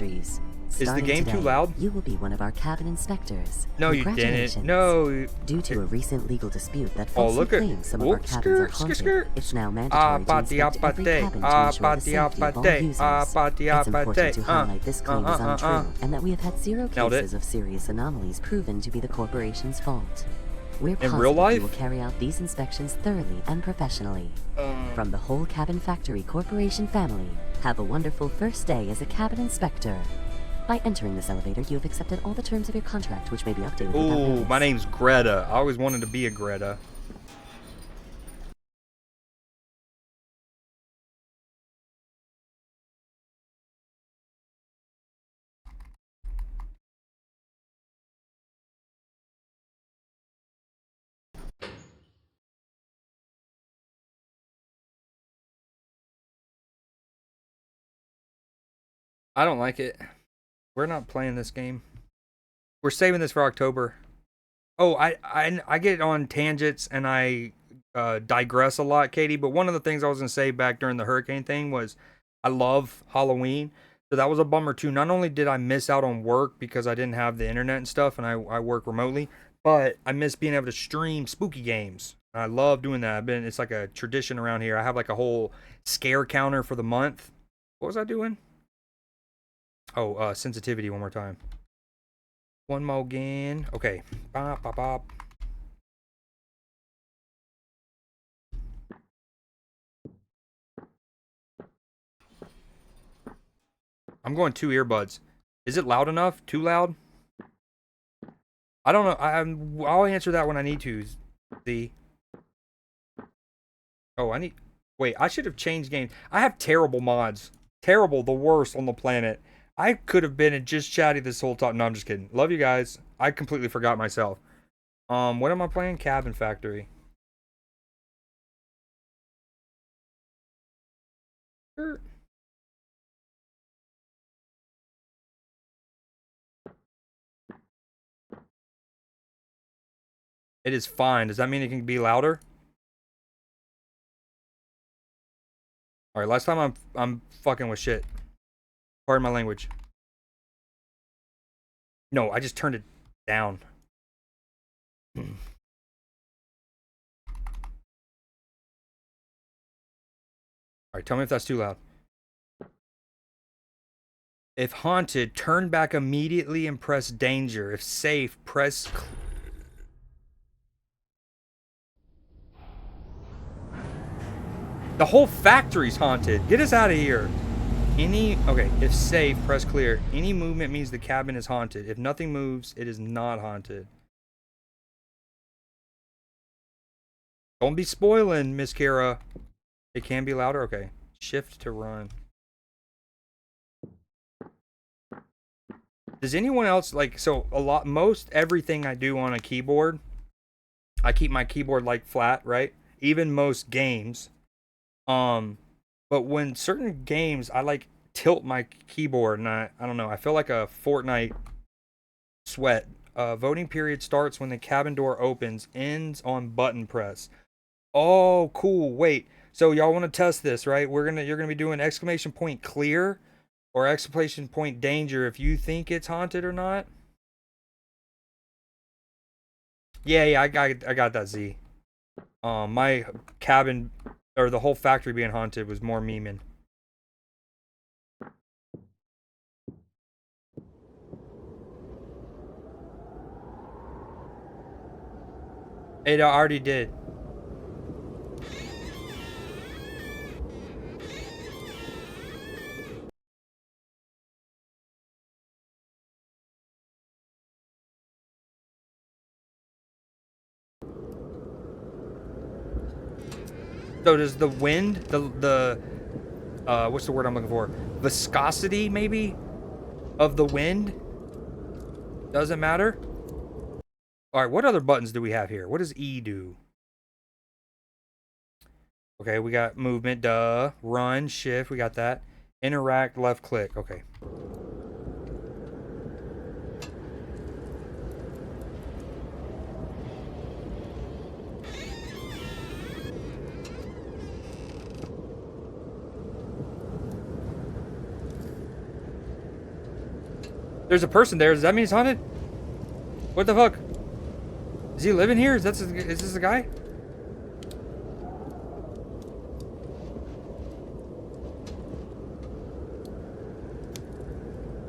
Is Is the game too loud? You will be one of our cabin inspectors. No, you didn't. Congratulations. No. Due to a recent legal dispute that Oh, falsely look at- claims some of our Whoop, cabins are skirt, haunted, skirt. it's now mandatory to inspect every cabin to ensure the safety of all users. It's important to highlight this claim is untrue, and that we have had zero Nailed it. cases of serious anomalies proven to be the corporation's fault. We're positive real life? you will carry out these inspections thoroughly and professionally. From the whole Cabin Factory Corporation family, have a wonderful first day as a cabin inspector. By entering this elevator, you have accepted all the terms of your contract, which may be updated without Ooh, notice. my name's Greta. I always wanted to be a Greta. I don't like it. We're not playing this game. We're saving this for October. Oh, I get on tangents and I digress a lot, Katie. But one of the things I was gonna say back during the hurricane thing was I love Halloween. So that was a bummer too. Not only did I miss out on work because I didn't have the internet and stuff, and I work remotely, but I miss being able to stream spooky games. I love doing that. It's like a tradition around here. I have like a whole scare counter for the month. What was I doing? Oh, sensitivity one more time. One more again. Okay. Bop, bop, bop. I'm going 2 earbuds. Is it loud enough? Too loud? I don't know. I'll answer that when I need to. See. Oh, I need. Wait, I should have changed games. I have terrible mods. Terrible, the worst on the planet. I could have been in just chatty this whole time. No, I'm just kidding. Love you guys. I completely forgot myself. What am I playing? Cabin Factory. Sure. It is fine. Does that mean it can be louder? All right, last time I'm fucking with shit. Pardon my language. No, I just turned it down. All right, tell me if that's too loud. If haunted, turn back immediately and press danger. If safe, press. The whole factory's haunted. Get us out of here. Okay, if safe, press clear. Any movement means the cabin is haunted. If nothing moves, it is not haunted. Don't be spoiling, Miss Kara. It can be louder? Okay. Shift to run. Does anyone else like, so most everything I do on a keyboard, I keep my keyboard like flat, right? Even most games. But when certain games, I like tilt my keyboard and I don't know, I feel like a Fortnite sweat. Voting period starts when the cabin door opens, ends on button press. Oh, cool. Wait. So y'all want to test this, right? You're gonna be doing exclamation point clear or exclamation point danger if you think it's haunted or not. Yeah, I got that, Z. My cabin or the whole factory being haunted was more memeing. It already did. So does the wind, the what's the word I'm looking for? Viscosity, maybe, of the wind doesn't matter? All right, what other buttons do we have here? What does E do? Okay, we got movement, duh. Run, shift, we got that. Interact, left click, okay. There's a person there. Does that mean he's haunted? What the fuck? Is he living here? Is this a guy?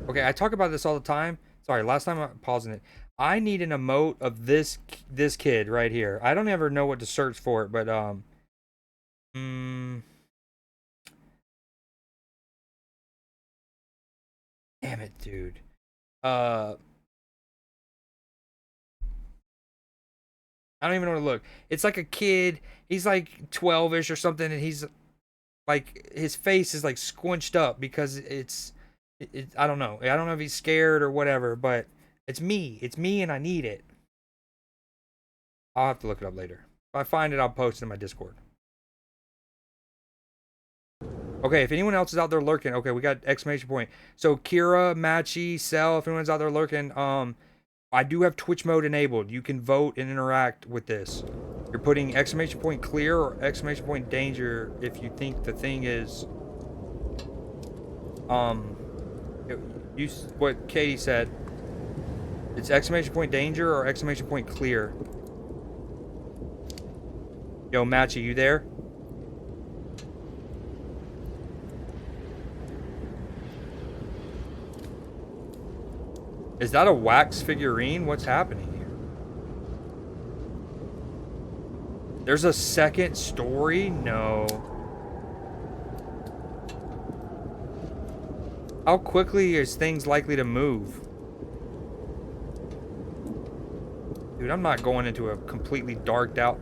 Okay, I talk about this all the time. Sorry, last time I'm pausing it. I need an emote of this kid right here. I don't ever know what to search for it, but damn it, dude. I don't even know where to look. It's like a kid. He's like 12-ish or something, and he's like his face is like squinched up because I don't know. I don't know if he's scared or whatever, but it's me. It's me, and I need it. I'll have to look it up later. If I find it, I'll post it in my Discord. Okay, if anyone else is out there lurking, okay, we got exclamation point. So Kira, Machi, Cell, if anyone's out there lurking, I do have Twitch mode enabled. You can vote and interact with this. You're putting exclamation point clear or exclamation point danger if you think the thing is, what Katie said. It's exclamation point danger or exclamation point clear. Yo, Machi, you there? Is that a wax figurine? What's happening here? There's a second story? No. How quickly is things likely to move? Dude, I'm not going into a completely darked out.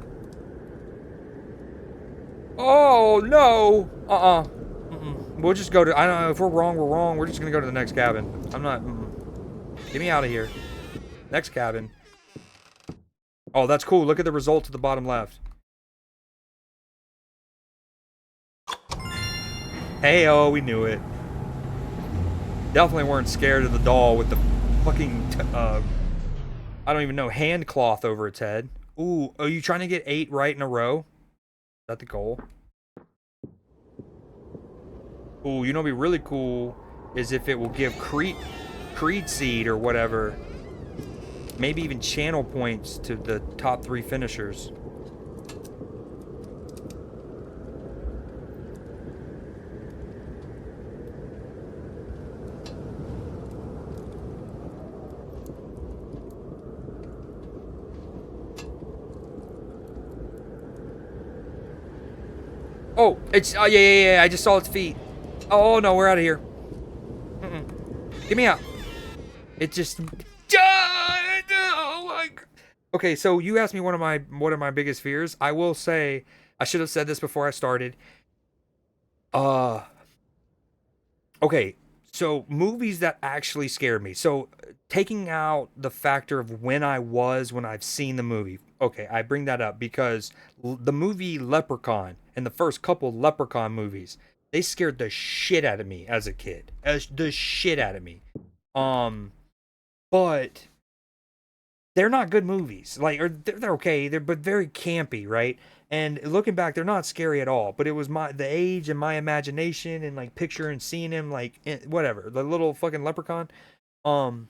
Oh, no! We'll just go to, I don't know, if we're wrong, we're wrong. We're just gonna go to the next cabin. I'm not, Get me out of here. Next cabin. Oh, that's cool. Look at the results at the bottom left. Hey, oh, we knew it. Definitely weren't scared of the doll with the fucking, I don't even know, hand cloth over its head. Ooh, are you trying to get 8 right in a row? Is that the goal? Ooh, you know what'd be really cool is if it will give Creed seed or whatever. Maybe even channel points to the top 3 finishers. Oh, it's, oh, yeah, I just saw its feet. Oh, no, we're out of here. Get me out. It just, oh my God. Okay, so you asked me one of my biggest fears. I will say, I should have said this before I started. Okay, so movies that actually scared me. So taking out the factor of when I've seen the movie. Okay, I bring that up because the movie Leprechaun and the first couple Leprechaun movies, they scared the shit out of me as a kid. The shit out of me. But they're not good movies. Like, or they're okay, but very campy, right? And looking back, they're not scary at all. But it was the age and my imagination and like picturing seeing him like whatever, the little fucking leprechaun. Oh,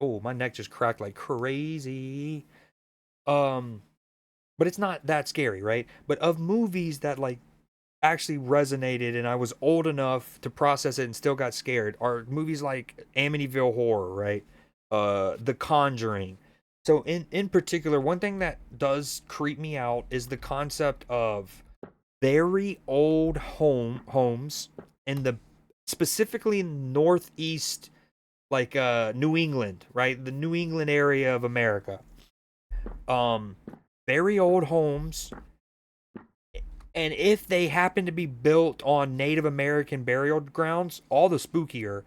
my neck just cracked like crazy. But it's not that scary, right? But of movies that like actually resonated and I was old enough to process it and still got scared are movies like Amityville Horror, right? The Conjuring. So in particular, one thing that does creep me out is the concept of very old homes in the specifically northeast, like New England, right? The New England area of America. Very old homes. And if they happen to be built on Native American burial grounds, all the spookier.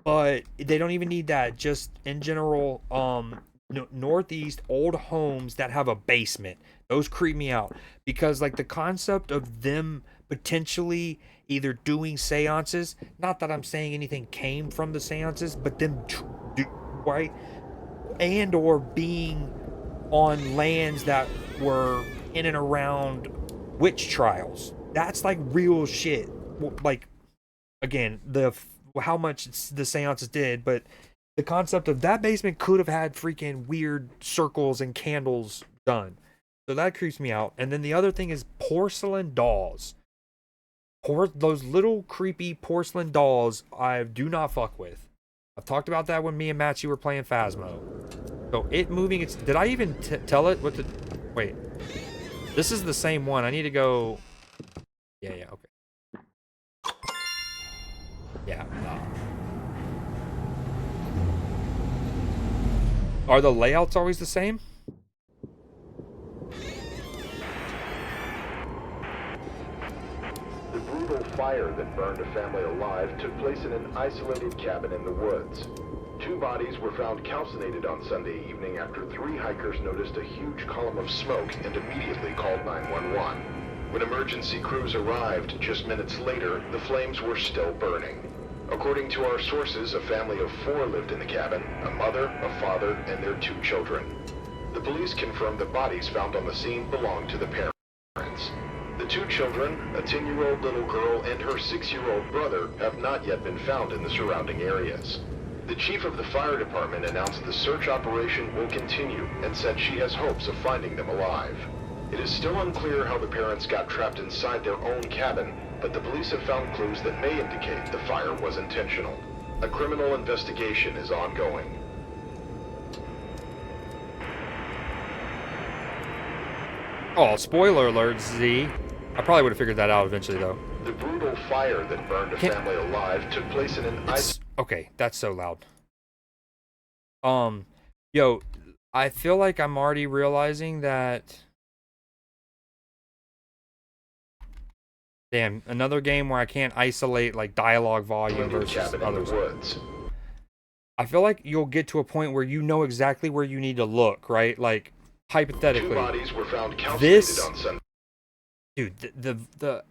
But they don't even need that. Just in general, northeast old homes that have a basement. Those creep me out. Because like the concept of them potentially either doing seances, not that I'm saying anything came from the seances, but them right? And or being on lands that were in and around witch trials. That's like real shit. Like, again, how much the seances did, but the concept of that basement could have had freaking weird circles and candles done. So that creeps me out. And then the other thing is porcelain dolls. Those little creepy porcelain dolls I do not fuck with. I've talked about that when me and Machi were playing Phasmo. So it moving, did I even tell it what to, wait. This is the same one. I need to go, yeah, okay. Yeah. Are the layouts always the same? The brutal fire that burned a family alive took place in an isolated cabin in the woods. 2 bodies were found calcinated on Sunday evening after 3 hikers noticed a huge column of smoke and immediately called 911. When emergency crews arrived just minutes later, the flames were still burning. According to our sources, a family of 4 lived in the cabin, a mother, a father, and their 2 children. The police confirmed the bodies found on the scene belonged to the parents. The 2 children, a 10-year-old little girl and her 6-year-old brother, have not yet been found in the surrounding areas. The chief of the fire department announced the search operation will continue and said she has hopes of finding them alive. It is still unclear how the parents got trapped inside their own cabin, but the police have found clues that may indicate the fire was intentional. A criminal investigation is ongoing. Oh, spoiler alert, Z. I probably would have figured that out eventually, though. The brutal fire that burned a family alive took place in an Okay, that's so loud. Yo, I feel like I'm already realizing that... Damn, another game where I can't isolate, like, dialogue volume versus others. I feel like you'll get to a point where you know exactly where you need to look, right? Like, hypothetically. 2 bodies were found calcinated on Sunday. Dude, the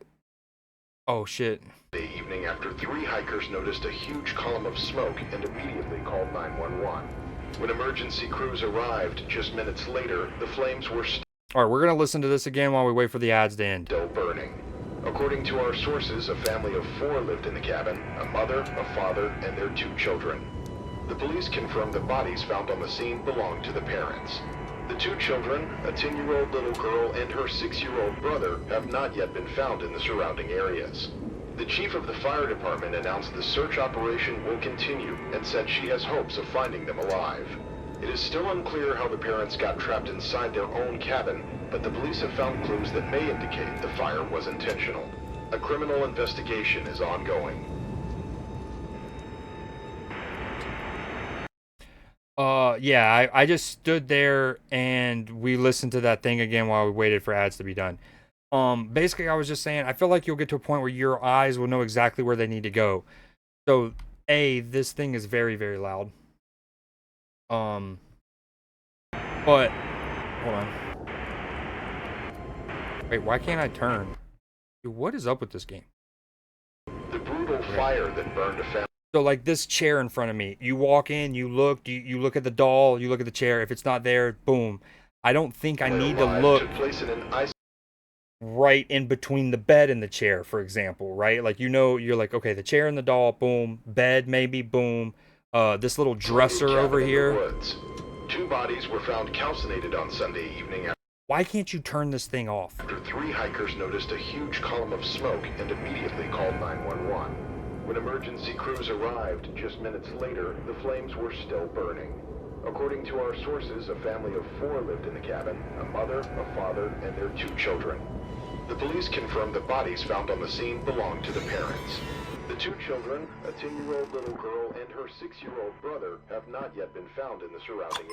oh shit. Evening after 3 hikers noticed a huge column of smoke and immediately called 911. When emergency crews arrived just minutes later, the flames were All right, we're gonna listen to this again while we wait for the ads to end. still burning. According to our sources, a family of 4 lived in the cabin, a mother, a father, and their 2 children. The police confirmed the bodies found on the scene belonged to the parents. The 2 children, a 10-year-old little girl and her 6-year-old brother, have not yet been found in the surrounding areas. The chief of the fire department announced the search operation will continue and said she has hopes of finding them alive. It is still unclear how the parents got trapped inside their own cabin, but the police have found clues that may indicate the fire was intentional. A criminal investigation is ongoing. Yeah, I just stood there and we listened to that thing again while we waited for ads to be done. Basically I was just saying, I feel like you'll get to a point where your eyes will know exactly where they need to go. So, this thing is very, very loud. But, hold on. Wait, why can't I turn? Dude, what is up with this game? The brutal fire that burned a family. So, like, this chair in front of me, you walk in, you look at the doll, you look at the chair. If it's not there, boom. I don't think I need to look right in between the bed and the chair, for example, right? Like, you're like, okay, the chair and the doll, boom. Bed, maybe, boom. This little dresser over here. 2 bodies were found calcinated on Sunday evening. Why can't you turn this thing off? After 3 hikers noticed a huge column of smoke and immediately called 911. When emergency crews arrived just minutes later, the flames were still burning. According to our sources, a family of 4 lived in the cabin, a mother, a father, and their 2 children. The police confirmed the bodies found on the scene belonged to the parents. The 2 children, a 10-year-old little girl and her 6-year-old brother, have not yet been found in the surrounding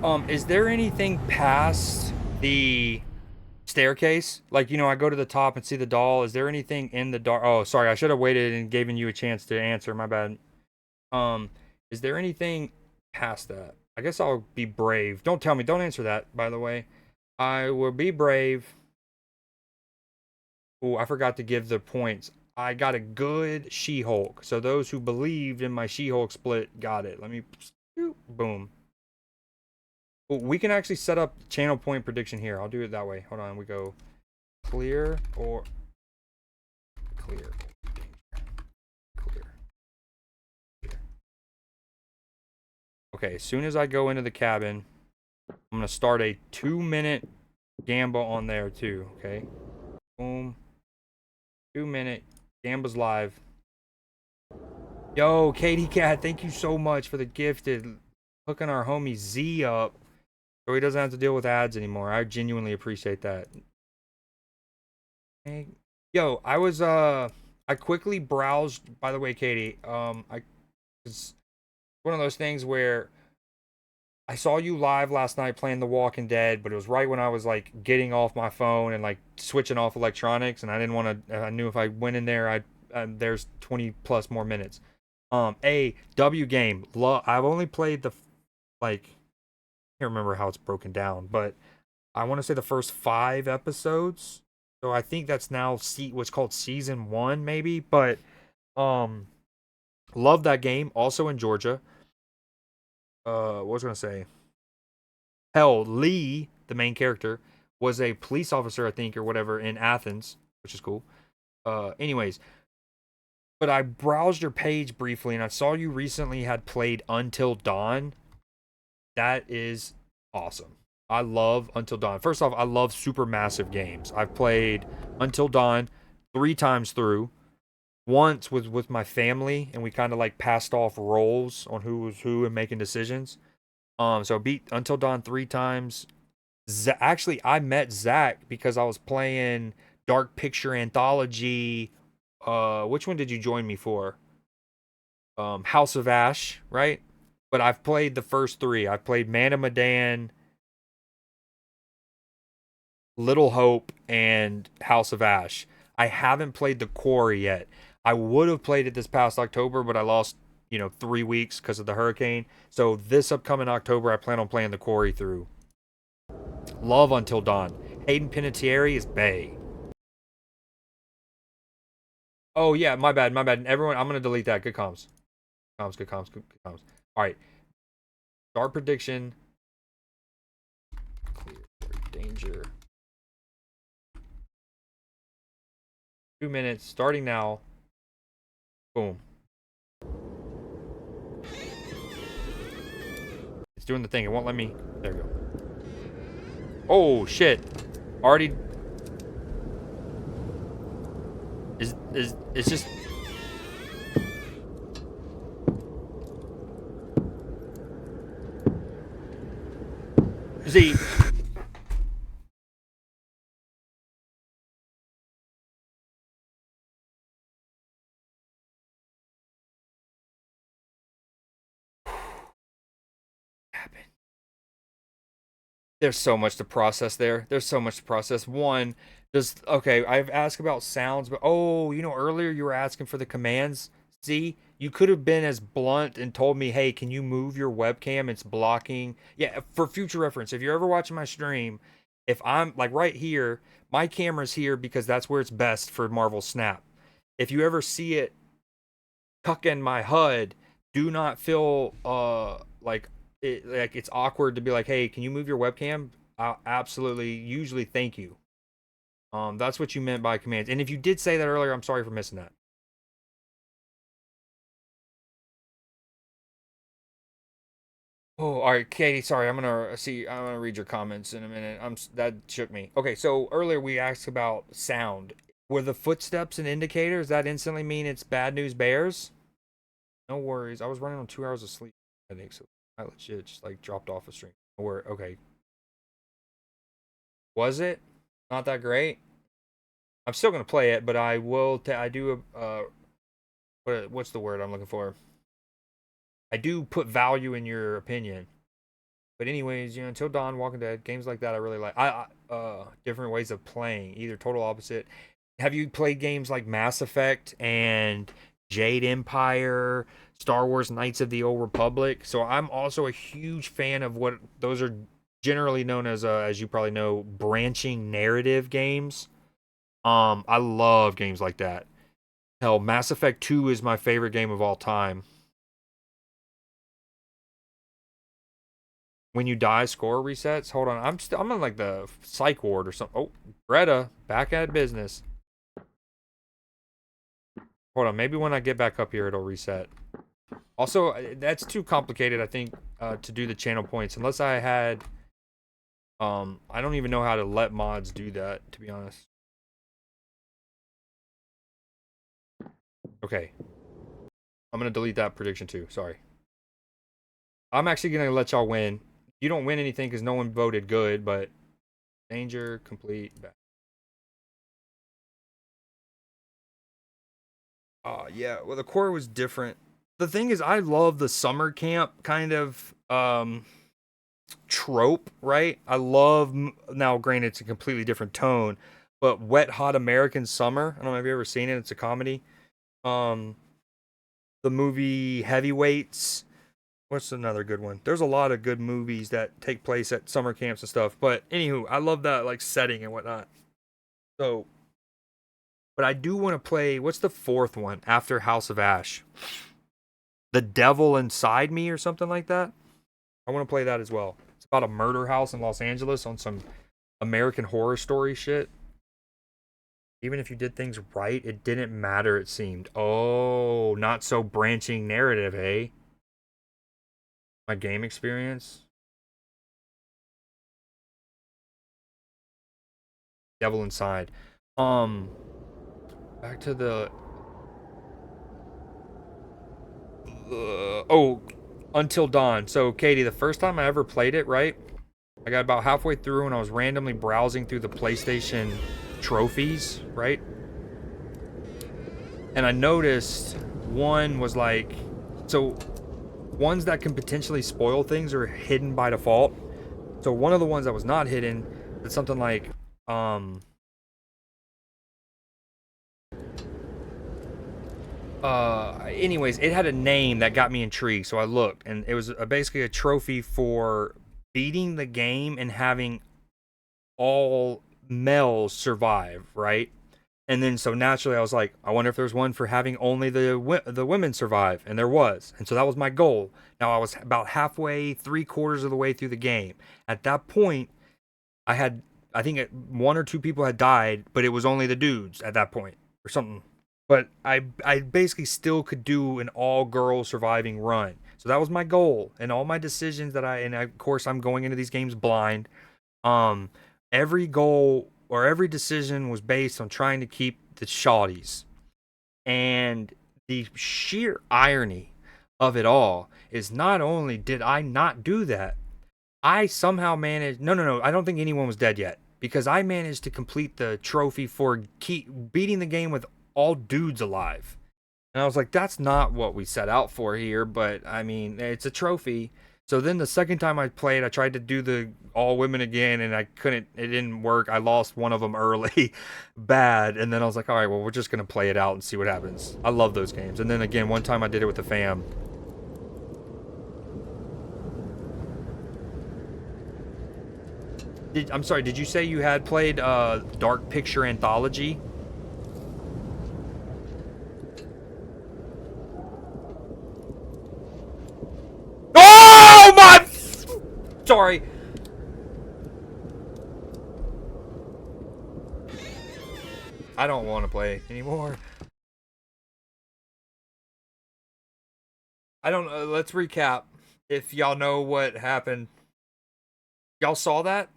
areas. Is there anything past the staircase? Like, I go to the top and see the doll. Is there anything in the dark? Oh, sorry, I should have waited and given you a chance to answer. My bad. Is there anything past that? I guess I'll be brave. Don't tell me. Don't answer that, by the way. I will be brave. Oh, I forgot to give the points. I got a good She-Hulk. So those who believed in my She-Hulk split got it. Let me... Boom. Oh, we can actually set up channel point prediction here. I'll do it that way. Hold on. We go clear or... Clear. Clear. Okay, as soon as I go into the cabin, I'm going to start a 2-minute Gamba on there too, okay? Boom. 2-minute. Gamba's live. Yo, Katie Cat, thank you so much for the gifted. Hooking our homie Z up so he doesn't have to deal with ads anymore. I genuinely appreciate that. Hey. Yo, I quickly browsed, by the way, Katie, it's one of those things where I saw you live last night playing The Walking Dead, but it was right when I was like getting off my phone and like switching off electronics, and I didn't want to. I knew if I went in there, there's 20 plus more minutes. W game. I've only played the I can't remember how it's broken down, but I want to say the first 5 episodes. So I think that's now what's called season 1, maybe. But love that game. Also in Georgia. What was I gonna say? Hell, Lee, the main character, was a police officer, I think, or whatever, in Athens, which is cool. Anyways, but I browsed your page briefly, and I saw you recently had played Until Dawn. That is awesome. I love Until Dawn. First off, I love super massive games. I've played Until Dawn 3 times through. Once with my family, and we kind of like passed off roles on who was who and making decisions. So I beat Until Dawn 3 times. Actually, I met Zach because I was playing Dark Picture Anthology. Which one did you join me for? House of Ash, right? But I've played the first 3. I've played Man of Medan, Little Hope, and House of Ash. I haven't played the Quarry yet. I would have played it this past October, but I lost, 3 weeks because of the hurricane. So this upcoming October, I plan on playing the Quarry through. Love Until Dawn. Hayden Panettiere is bae. Oh yeah, my bad. Everyone, I'm gonna delete that. Good comms. Good comms. All right. Start prediction. Clear danger. 2 minutes, starting now. Boom. It's doing the thing. It won't let me. There we go. Oh shit! Already. It's just. See. There's so much to process there. One, okay, I've asked about sounds, but earlier you were asking for the commands. See, you could have been as blunt and told me, hey, can you move your webcam? It's blocking. Yeah, for future reference, if you're ever watching my stream, if I'm like right here, my camera's here because that's where it's best for Marvel Snap. If you ever see it tucking my HUD, do not feel like it's awkward to be like, hey, can you move your webcam? Absolutely, usually thank you. That's what you meant by commands. And if you did say that earlier, I'm sorry for missing that. Oh, all right, Katie. Sorry, I'm gonna read your comments in a minute. That shook me. Okay, so earlier we asked about sound. Were the footsteps an indicator? Does that instantly mean it's bad news bears? No worries. I was running on 2 hours of sleep, I think, so I legit just like dropped off a stream. Okay. Was it not that great? I'm still gonna play it, but I will. I do. What's the word I'm looking for? I do put value in your opinion. But anyways, Until Dawn, Walking Dead, games like that I really like. Different ways of playing, either total opposite. Have you played games like Mass Effect and Jade Empire, Star Wars Knights of the Old Republic? So I'm also a huge fan of what those are generally known as you probably know, branching narrative games. I love games like that. Hell, Mass Effect 2 is my favorite game of all time. When you die, score resets. Hold on, I'm on like the psych ward or something. Oh, Greta, back at business. Hold on, maybe when I get back up here, it'll reset. Also, that's too complicated, I think, to do the channel points. Unless I had, I don't even know how to let mods do that, to be honest. Okay, I'm gonna delete that prediction too. Sorry. I'm actually gonna let y'all win. You don't win anything because no one voted good, but danger complete. Back. Yeah. Well, the core was different. The thing is, I love the summer camp kind of trope, right? I love, now granted it's a completely different tone, but Wet Hot American Summer. I don't know if you've ever seen it. It's a comedy. The movie Heavyweights. What's another good one? There's a lot of good movies that take place at summer camps and stuff. But anywho, I love that like setting and whatnot. So, but I do want to play. What's the fourth one after House of Ash? The Devil Inside Me or something like that. I want to play that as well. It's about a murder house in Los Angeles on some American Horror Story shit. Even if you did things right, it didn't matter, it seemed. Oh, not so branching narrative, eh? My game experience. Devil Inside. Back to the Until Dawn. So, Katie, the first time I ever played it, right? I got about halfway through and I was randomly browsing through the PlayStation trophies, right? And I noticed one was like, so ones that can potentially spoil things are hidden by default. So one of the ones that was not hidden, it's something like, anyways, it had a name that got me intrigued. So I looked and it was basically a trophy for beating the game and having all males survive, right? And then so naturally I was like, I wonder if there's one for having only the women survive, and there was. And so that was my goal. Now I was about halfway, 3/4 of the way through the game. At that point, I think one or two people had died, but it was only the dudes at that point or something. But I basically still could do an all girl surviving run. So that was my goal, and all my decisions of course I'm going into these games blind. Every goal or every decision was based on trying to keep the shawties. And the sheer irony of it all is not only did I not do that, I somehow managed. No. I don't think anyone was dead yet because I managed to complete the trophy for beating the game with all dudes alive. And I was like, that's not what we set out for here, but I mean, it's a trophy. So then the second time I played, I tried to do the all women again, and I couldn't. It didn't work. I lost one of them early, bad. And then I was like, all right, well, we're just gonna play it out and see what happens. I love those games. And then again, one time I did it with the fam. I'm sorry. Did you say you had played Dark Picture Anthology? Oh my! Sorry. I don't want to play anymore. I don't know. Let's recap. If y'all know what happened. Y'all saw that?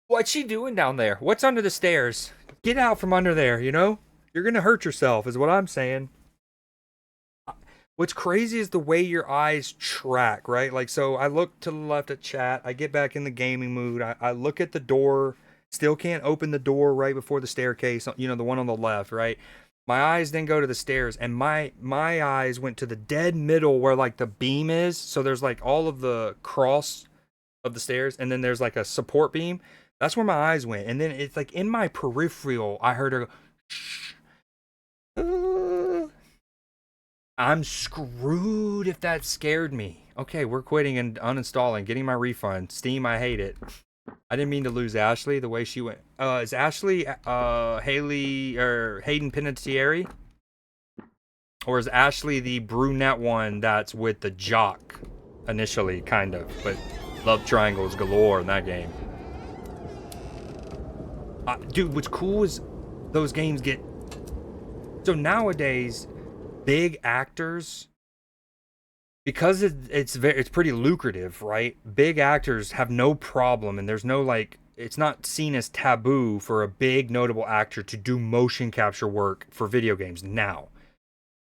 What's she doing down there? What's under the stairs? Get out from under there, you know? You're gonna hurt yourself, is what I'm saying. What's crazy is the way your eyes track, right? Like, so I look to the left at chat, I get back in the gaming mood, I look at the door, still can't open the door right before the staircase, you know, the one on the left, right? My eyes then go to the stairs, and my eyes went to the dead middle where, like, the beam is. So there's, like, all of the cross of the stairs, and then there's, like, a support beam. That's where my eyes went. And then it's, like, in my peripheral, I heard her go, shh. I'm screwed if that scared me. Okay, we're quitting and uninstalling, getting my refund. Steam, I hate it. I didn't mean to lose Ashley the way she went. Is Ashley Haley or Hayden Panettiere? Or is Ashley the brunette one that's with the jock initially, kind of? But love triangles galore in that game. Dude, what's cool is those games get... So nowadays, big actors, because it's pretty lucrative, right? Big actors have no problem, and there's no, like, it's not seen as taboo for a big notable actor to do motion capture work for video games now.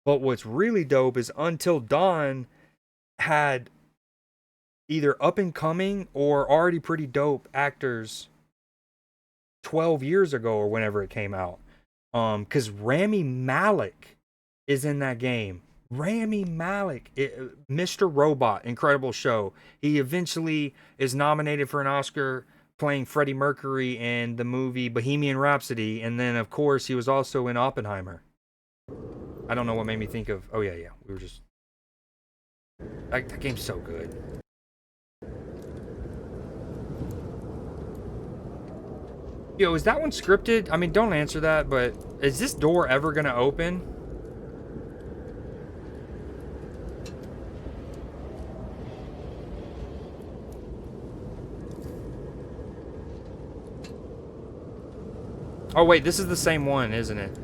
But what's really dope is Until Dawn had either up and coming or already pretty dope actors 12 years ago or whenever it came out. Because Rami Malek is in that game. Rami Malek, Mr. Robot, incredible show. He eventually is nominated for an Oscar playing Freddie Mercury in the movie Bohemian Rhapsody, and then of course he was also in Oppenheimer. I don't know what made me think of. Oh yeah, we were just. That game's so good. Yo, is that one scripted? I mean, don't answer that, but is this door ever gonna open? Oh wait, this is the same one, isn't it?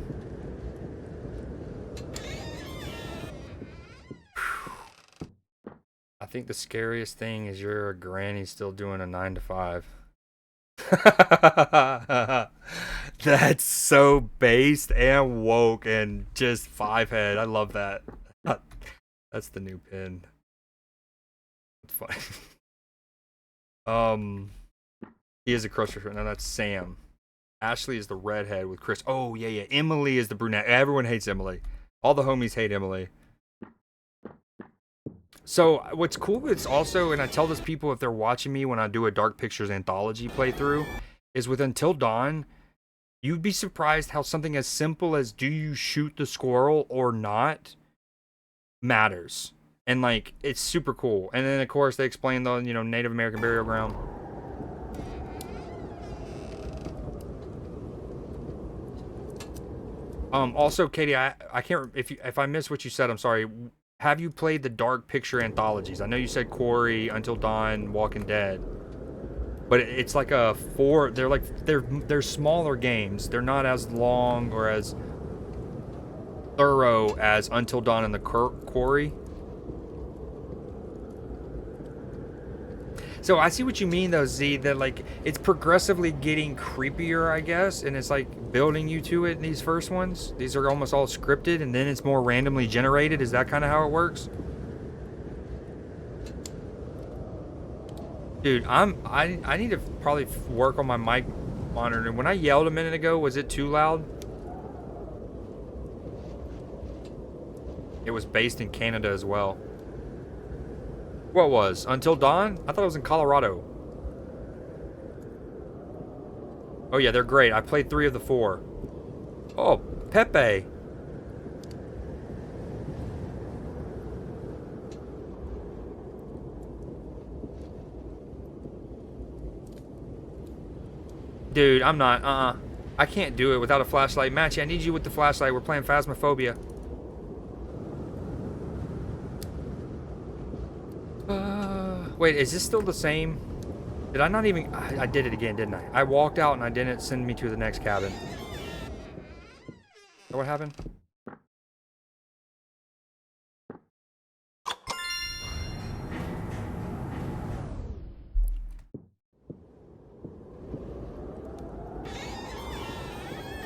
I think the scariest thing is your granny still doing a 9 to 5. That's so based and woke and just 5-head. I love that. That's the new pin. It's funny. He is a crush right now. That's Sam. Ashley is the redhead with Chris. Oh yeah. Emily is the brunette. Everyone hates Emily. All the homies hate Emily. So what's cool is also, and I tell this people if they're watching me when I do a Dark Pictures anthology playthrough, is with Until Dawn, you'd be surprised how something as simple as do you shoot the squirrel or not matters. And like, it's super cool. And then of course they explain the, Native American burial ground. Also, Katie, I can't, if I missed what you said, I'm sorry. Have you played the Dark Picture anthologies? I know you said Quarry, Until Dawn, Walking Dead, but it's like they're smaller games. They're not as long or as thorough as Until Dawn and the Quarry. So I see what you mean though, Z, that like it's progressively getting creepier, I guess, and it's like building you to it in these first ones. These are almost all scripted and then it's more randomly generated. Is that kind of how it works? Dude, I need to probably work on my mic monitor. When I yelled a minute ago, was it too loud? It was based in Canada as well. What was? Until Dawn? I thought it was in Colorado. Oh yeah, they're great. I played 3 of the 4. Oh, Pepe. Dude, I'm not. I can't do it without a flashlight. Matchy, I need you with the flashlight. We're playing Phasmophobia. Wait, is this still the same? Did I not even... I did it again, didn't I? I walked out and I didn't send me to the next cabin. Is that what happened?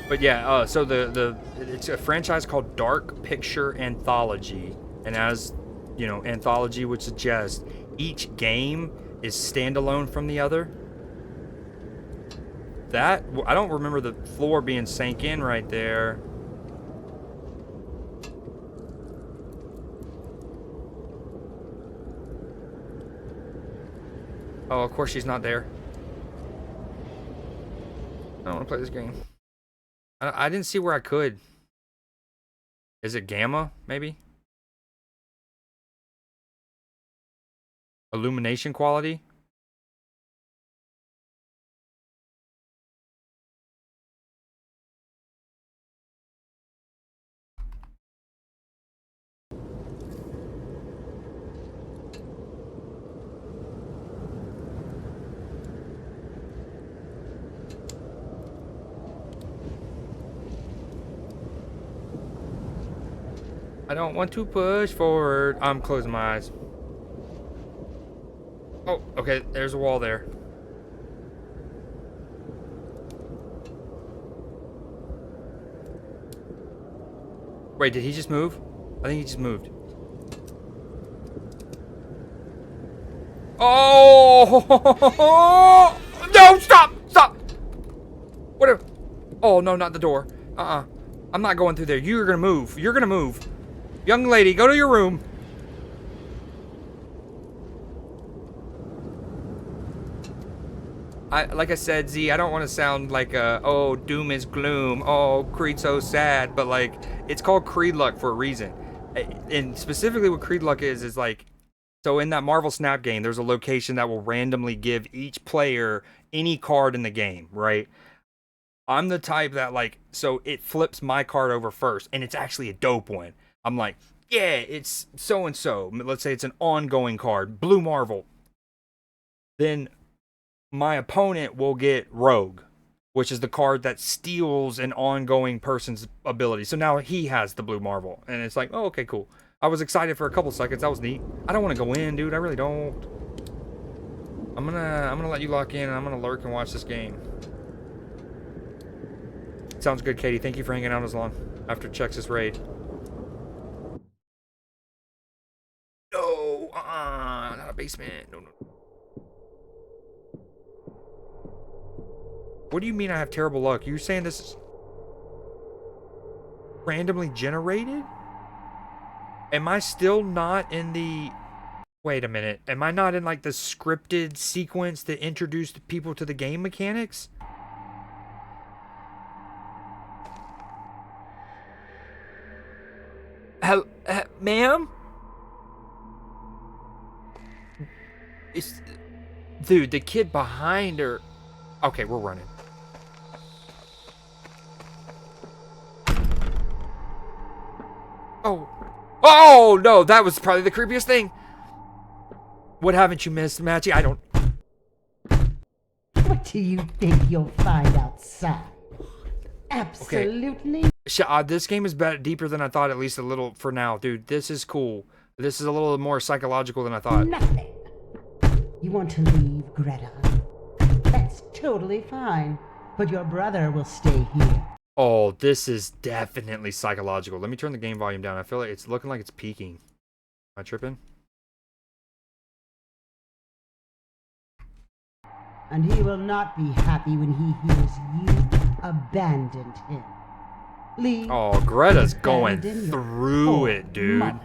But yeah, so it's a franchise called Dark Picture Anthology. And as, anthology would suggest, each game is standalone from the other. That, I don't remember the floor being sank in right there. Oh, of course she's not there. I don't want to play this game. I didn't see where I could. Is it gamma, maybe? Illumination quality? I don't want to push forward. I'm closing my eyes. Oh, okay, there's a wall there. Wait, did he just move? I think he just moved. Oh! No, stop! Stop! Whatever. Oh, no, not the door. I'm not going through there. You're gonna move. You're gonna move. Young lady, go to your room. like I said, Z, I don't want to sound like oh, doom is gloom, oh, Creed so sad, but like it's called Creed Luck for a reason. And specifically what Creed Luck is like, so in that Marvel Snap game, there's a location that will randomly give each player any card in the game, right? I'm the type that like, so it flips my card over first, and it's actually a dope one. I'm like, yeah, it's so and so. Let's say it's an ongoing card, Blue Marvel. Then my opponent will get Rogue, which is the card that steals an ongoing person's ability. So now he has the Blue Marvel, and it's like, oh, okay, cool. I was excited for a couple seconds. That was neat. I don't want to go in, dude. I really don't. I'm gonna let you lock in, and I'm gonna lurk and watch this game. Sounds good, Katie. Thank you for hanging out as long after Chex Raid. No, not a basement. No. What do you mean I have terrible luck? You saying this is randomly generated? Am I still not in the... Wait a minute. Am I not in like the scripted sequence that introduced people to the game mechanics? Ma'am? Dude, the kid behind her... Okay, we're running. Oh, no, that was probably the creepiest thing. What haven't you missed, Matchy? I don't... What do you think you'll find outside? Absolutely. This game is deeper than I thought, at least a little for now. Dude, this is cool. This is a little more psychological than I thought. Nothing. You want to leave, Greta? That's totally fine. But your brother will stay here. Oh, this is definitely psychological. Let me turn the game volume down. I feel like it's looking like it's peaking. Am I tripping? And he will not be happy when he hears you abandoned him. Leave. Oh, Greta's going abandon your through poor it, dude. mother.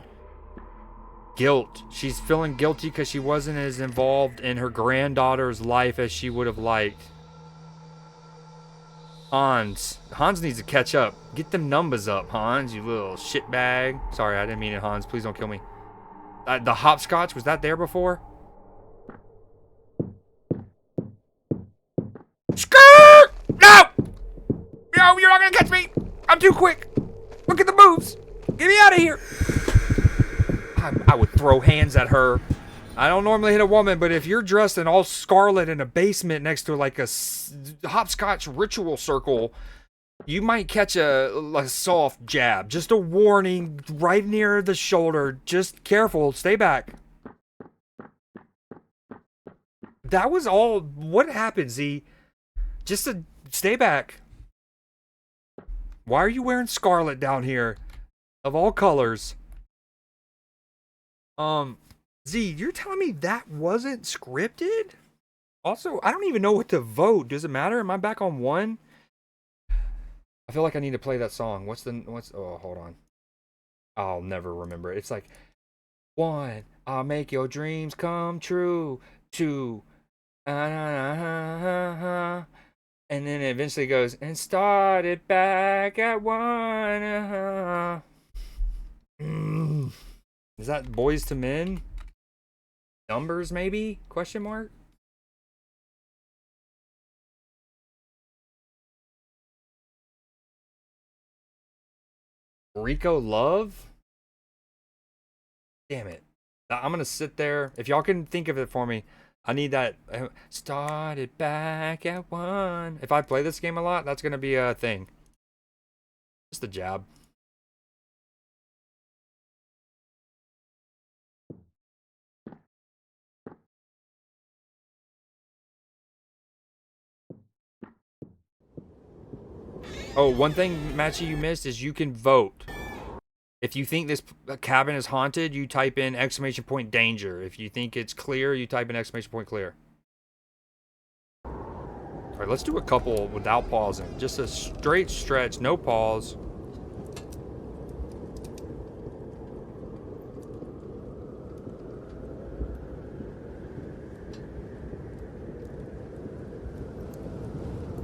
Guilt. She's feeling guilty because she wasn't as involved in her granddaughter's life as she would have liked. Hans needs to catch up. Get them numbers up, Hans, you little shitbag. Sorry, I didn't mean it, Hans. Please don't kill me. The hopscotch, was that there before? Skirt! No! No, you're not gonna catch me! I'm too quick! Look at the moves! Get me out of here! I would throw hands at her. I don't normally hit a woman, but if you're dressed in all scarlet in a basement next to like a hopscotch ritual circle, you might catch a soft jab. Just a warning right near the shoulder. Just careful. Stay back. That was all. What happened, Z? Just to stay back. Why are you wearing scarlet down here? Of all colors. Z, you're telling me that wasn't scripted? Also, I don't even know what to vote. Does it matter? Am I back on one? I feel like I need to play that song. Oh, hold on. I'll never remember it. It's like, 1, I'll make your dreams come true. 2, and then it eventually goes, and started back at 1. Is that Boys to Men? Numbers, maybe? Question mark? Rico Love? Damn it. I'm gonna sit there. If y'all can think of it for me, I need that. Started back at 1. If I play this game a lot, that's gonna be a thing. Just a jab. Oh, one thing, Matchy, you missed is you can vote. If you think this cabin is haunted, you type in !danger. If you think it's clear, you type in !clear. All right, let's do a couple without pausing. Just a straight stretch, no pause.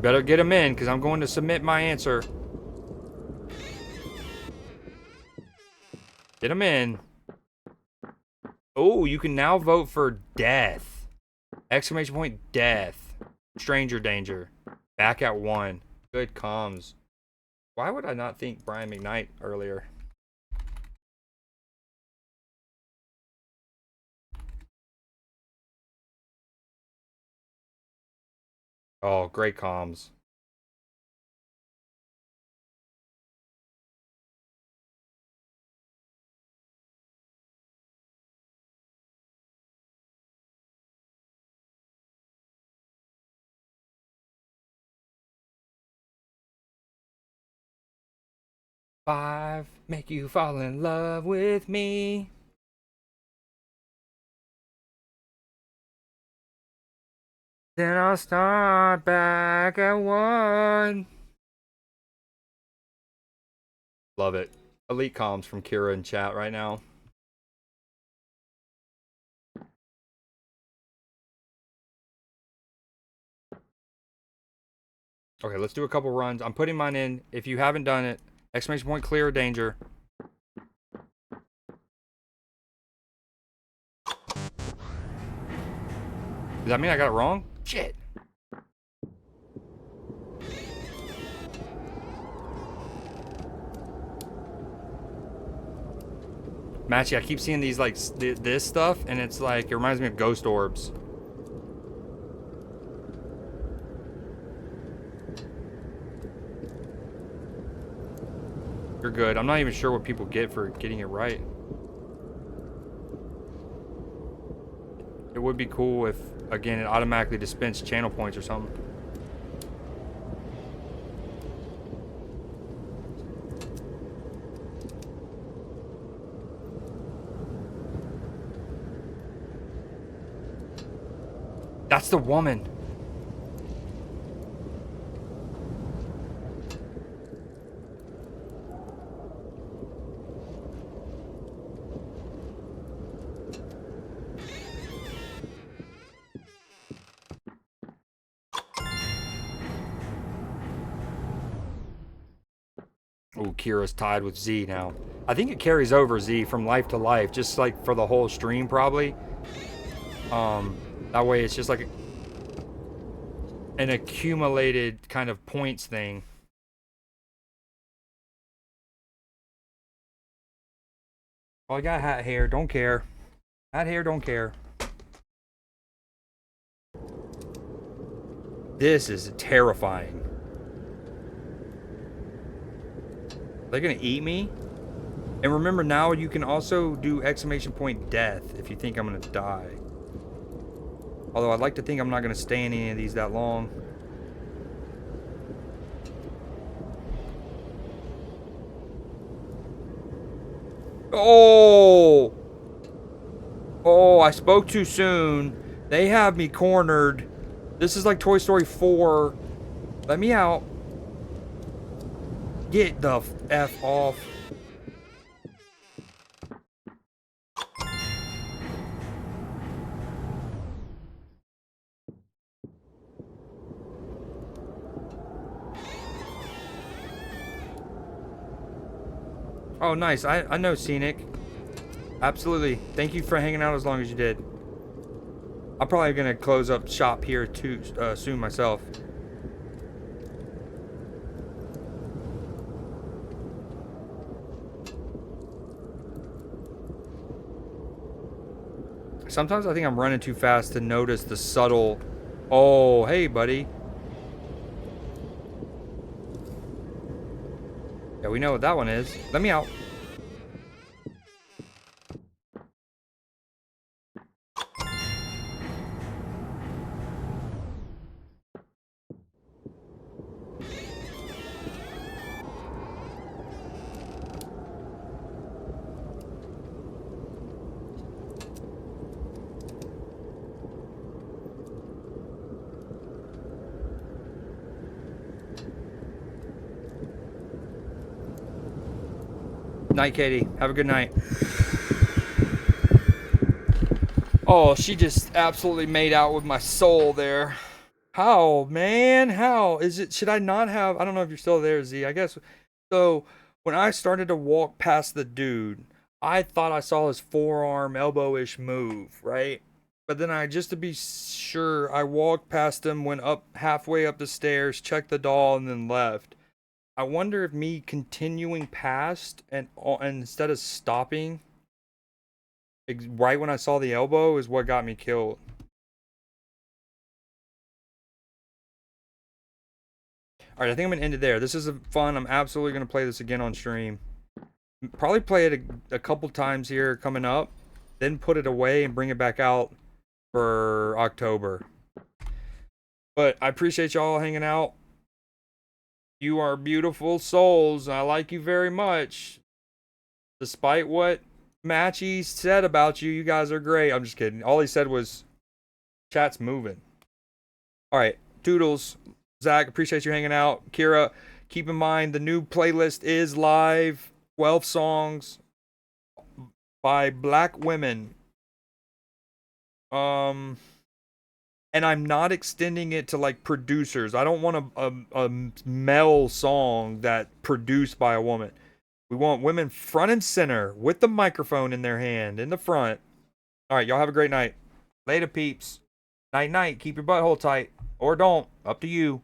Better get them in, because I'm going to submit my answer. Get them in. Oh, you can now vote for death. Exclamation point, death. Stranger danger. Back at 1. Good comms. Why would I not think Brian McKnight earlier? Oh, great comms. Five, make you fall in love with me. Then I'll start back at 1. Love it. Elite comms from Kira in chat right now. Okay, let's do a couple runs. I'm putting mine in. If you haven't done it, exclamation point, clear or danger. Does that mean I got it wrong? Shit. Matchy, I keep seeing these, like, this stuff, and it's like, it reminds me of ghost orbs. You're good. I'm not even sure what people get for getting it right. It would be cool if, again, it automatically dispensed channel points or something. That's the woman. Ooh, Kira's tied with Z now. I think it carries over Z from life to life, just like for the whole stream probably. That way it's just like an accumulated kind of points thing. Oh, I got hat hair, don't care. Hat hair, don't care. This is terrifying. They're gonna eat me? And remember, now you can also do exclamation point death if you think I'm gonna die. Although I'd like to think I'm not gonna stay in any of these that long. Oh! Oh, I spoke too soon. They have me cornered. This is like Toy Story 4. Let me out. Get the F off. Oh, nice. I know Scenic. Absolutely. Thank you for hanging out as long as you did. I'm probably going to close up shop here too soon myself. Sometimes I think I'm running too fast to notice the subtle... Oh, hey, buddy. Yeah, we know what that one is. Let me out. Night, Katie. Have a good night. Oh, she just absolutely made out with my soul there. How, man? How is it? Should I not have? I don't know if you're still there, Z. I guess so. When I started to walk past the dude, I thought I saw his forearm elbow-ish move, right? But then I, just to be sure, I walked past him, went up halfway up the stairs, checked the doll, and then left. I wonder if me continuing past and instead of stopping right when I saw the elbow is what got me killed. All right, I think I'm gonna end it there. This is fun. I'm absolutely gonna play this again on stream. Probably play it a couple times here coming up, then put it away and bring it back out for October. But I appreciate y'all hanging out. You are beautiful souls. I like you very much. Despite what Matchy said about you, you guys are great. I'm just kidding. All he said was chat's moving. All right, Toodles. Zach, appreciate you hanging out. Kira, keep in mind the new playlist is live. 12 songs by black women. And I'm not extending it to like producers. I don't want a male song that produced by a woman. We want women front and center with the microphone in their hand in the front. All right, y'all have a great night. Later, peeps. Night, night. Keep your butthole tight. Or don't. Up to you.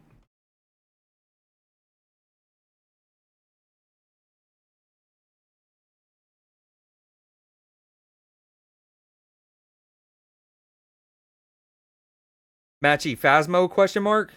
Matchy, Phasmo, question mark?